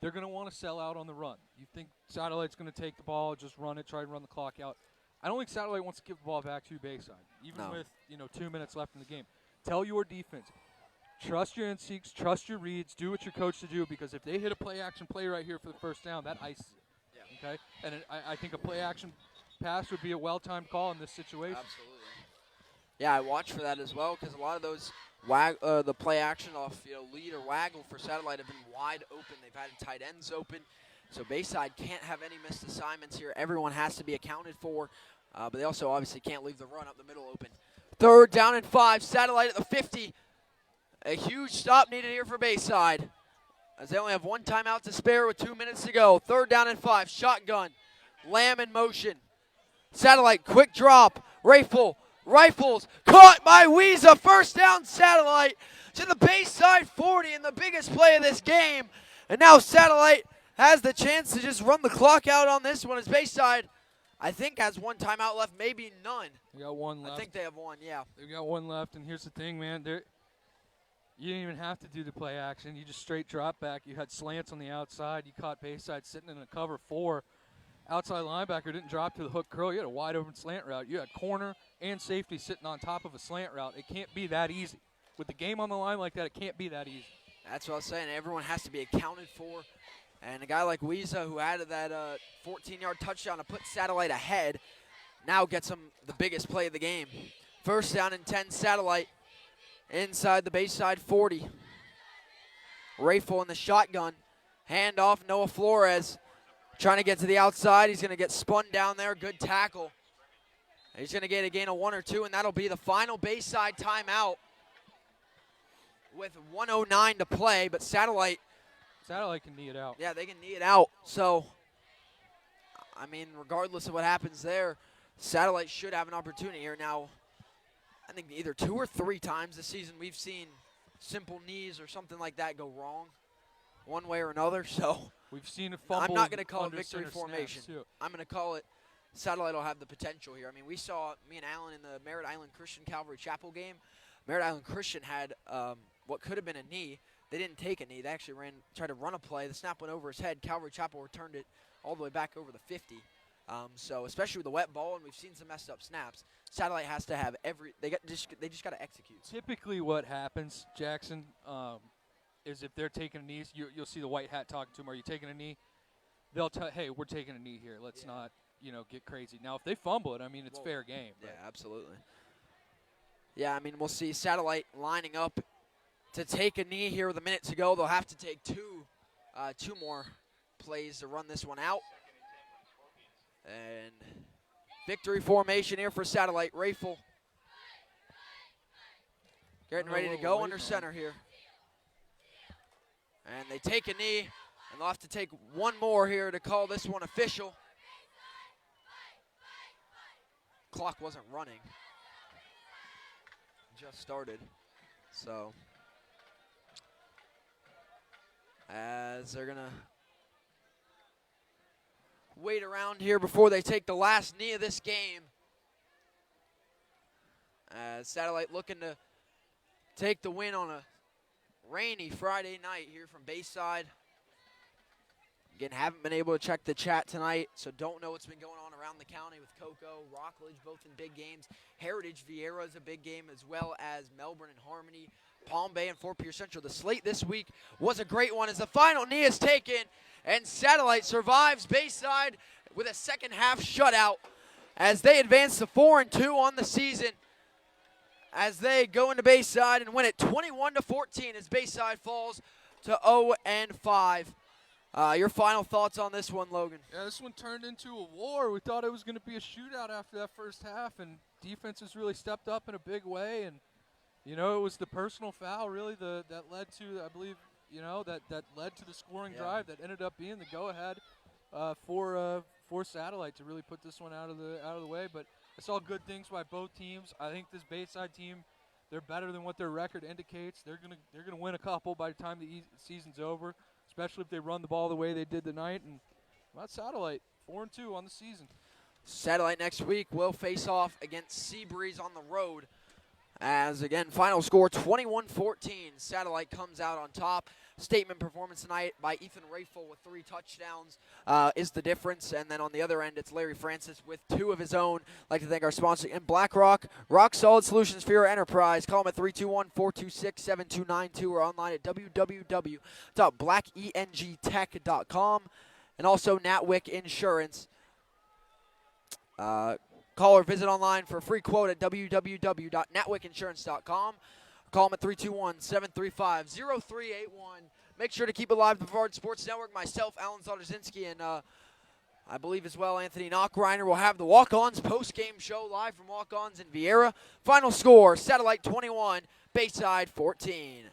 they're going to want to sell out on the run. You think Satellite's going to take the ball, just run it, try to run the clock out. I don't think Satellite wants to give the ball back to Bayside, even with 2 minutes left in the game. Tell your defense, trust your instincts, trust your reads, do what you're coached to do, because if they hit a play-action play right here for the first down, that ices it. Yeah. Okay? And I think a play-action pass would be a well-timed call in this situation. Absolutely. Yeah, I watch for that as well, because a lot of those the play action off lead or waggle for Satellite have been wide open. They've had tight ends open, so Bayside can't have any missed assignments here. Everyone has to be accounted for, but they also obviously can't leave the run up the middle open. 3rd down and 5. Satellite at the 50. A huge stop needed here for Bayside, as they only have 1 timeout to spare with 2 minutes to go. 3rd down and 5. Shotgun. Lamb in motion. Satellite, quick drop. Rifles, caught by Weeza. First down, Satellite to the Bayside 40 in the biggest play of this game. And now Satellite has the chance to just run the clock out on this one, as Bayside, I think, has 1 timeout left, maybe none. They got 1 left. I think they have 1, yeah. They got 1 left, and here's the thing, man. You didn't even have to do the play action. You just straight drop back. You had slants on the outside. You caught Bayside sitting in a cover 4. Outside linebacker didn't drop to the hook curl. You had a wide open slant route. You had corner and safety sitting on top of a slant route. It can't be that easy. With the game on the line like that, it can't be that easy. That's what I was saying. Everyone has to be accounted for. And a guy like Weeza, who added that 14-yard touchdown to put Satellite ahead, now gets him the biggest play of the game. 1st down and 10, Satellite inside the Bayside 40. Rayful in the shotgun. Handoff, Noah Flores. Trying to get to the outside. He's going to get spun down there. Good tackle. He's going to get a gain of 1 or 2, and that'll be the final Bayside timeout with 1:09 to play. But Satellite can knee it out. Yeah, they can knee it out. So, I mean, regardless of what happens there, Satellite should have an opportunity here. Now, I think either 2 or 3 times this season we've seen simple knees or something like that go wrong one way or another. So we've seen a fumble. I'm not going to call it victory formation. I'm going to call it Satellite will have the potential here. I mean, we saw me and Allen in the Merritt Island Christian Calvary Chapel game. Merritt Island Christian had what could have been a knee. They didn't take a knee. They actually tried to run a play. The snap went over his head. Calvary Chapel returned it all the way back over the 50. So especially with the wet ball, and we've seen some messed up snaps, Satellite has to have they just got to execute. Typically what happens, Jackson, is if they're taking a knee, you'll see the white hat talking to them. Are you taking a knee? They'll tell, hey, we're taking a knee here. Let's not, get crazy. Now, if they fumble it, I mean, it's fair game. Yeah, absolutely. Yeah, I mean, we'll see Satellite lining up to take a knee here with a minute to go. They'll have to take two more plays to run this one out. And victory formation here for Satellite. Rayful getting ready to go under center here. And they take a knee, and they'll have to take one more here to call this one official. Clock wasn't running. Just started. So, as they're going to wait around here before they take the last knee of this game. As Satellite looking to take the win on a rainy Friday night here from Bayside. Again, haven't been able to check the chat tonight, so don't know what's been going on around the county with Cocoa, Rockledge, both in big games. Heritage Vieira is a big game, as well as Melbourne and Harmony, Palm Bay and Fort Pierce Central. The slate this week was a great one as the final knee is taken, and Satellite survives Bayside with a second half shutout as they advance to 4-2 on the season, as they go into Bayside and win it 21-14 as Bayside falls to 0-5. Your final thoughts on this one, Logan? Yeah, this one turned into a war. We thought it was going to be a shootout after that first half, and defense has really stepped up in a big way. And it was the personal foul really that led to, I believe, that led to the scoring drive that ended up being the go-ahead for Satellite to really put this one out of the way. But I saw good things by both teams. I think this Bayside team, they're better than what their record indicates. They're gonna win a couple by the time the season's over, especially if they run the ball the way they did tonight. And about Satellite, 4-2 on the season. Satellite next week will face off against Seabreeze on the road. As, again, final score 21-14. Satellite comes out on top. Statement performance tonight by Ethan Rayful with 3 touchdowns is the difference. And then on the other end, it's Larry Francis with 2 of his own. I'd like to thank our sponsor, and BlackRock, Rock Solid Solutions for your enterprise. Call them at 321-426-7292 or online at www.blackengtech.com. And also Natwick Insurance. Call or visit online for a free quote at www.natwickinsurance.com. Call them at 321-735-0381. Make sure to keep it live to the Brevard Sports Network. Myself, Alan Zolderzinski, and I believe as well Anthony Knockreiner will have the Walk-Ons post-game show live from Walk-Ons in Vieira. Final score, Satellite 21, Bayside 14.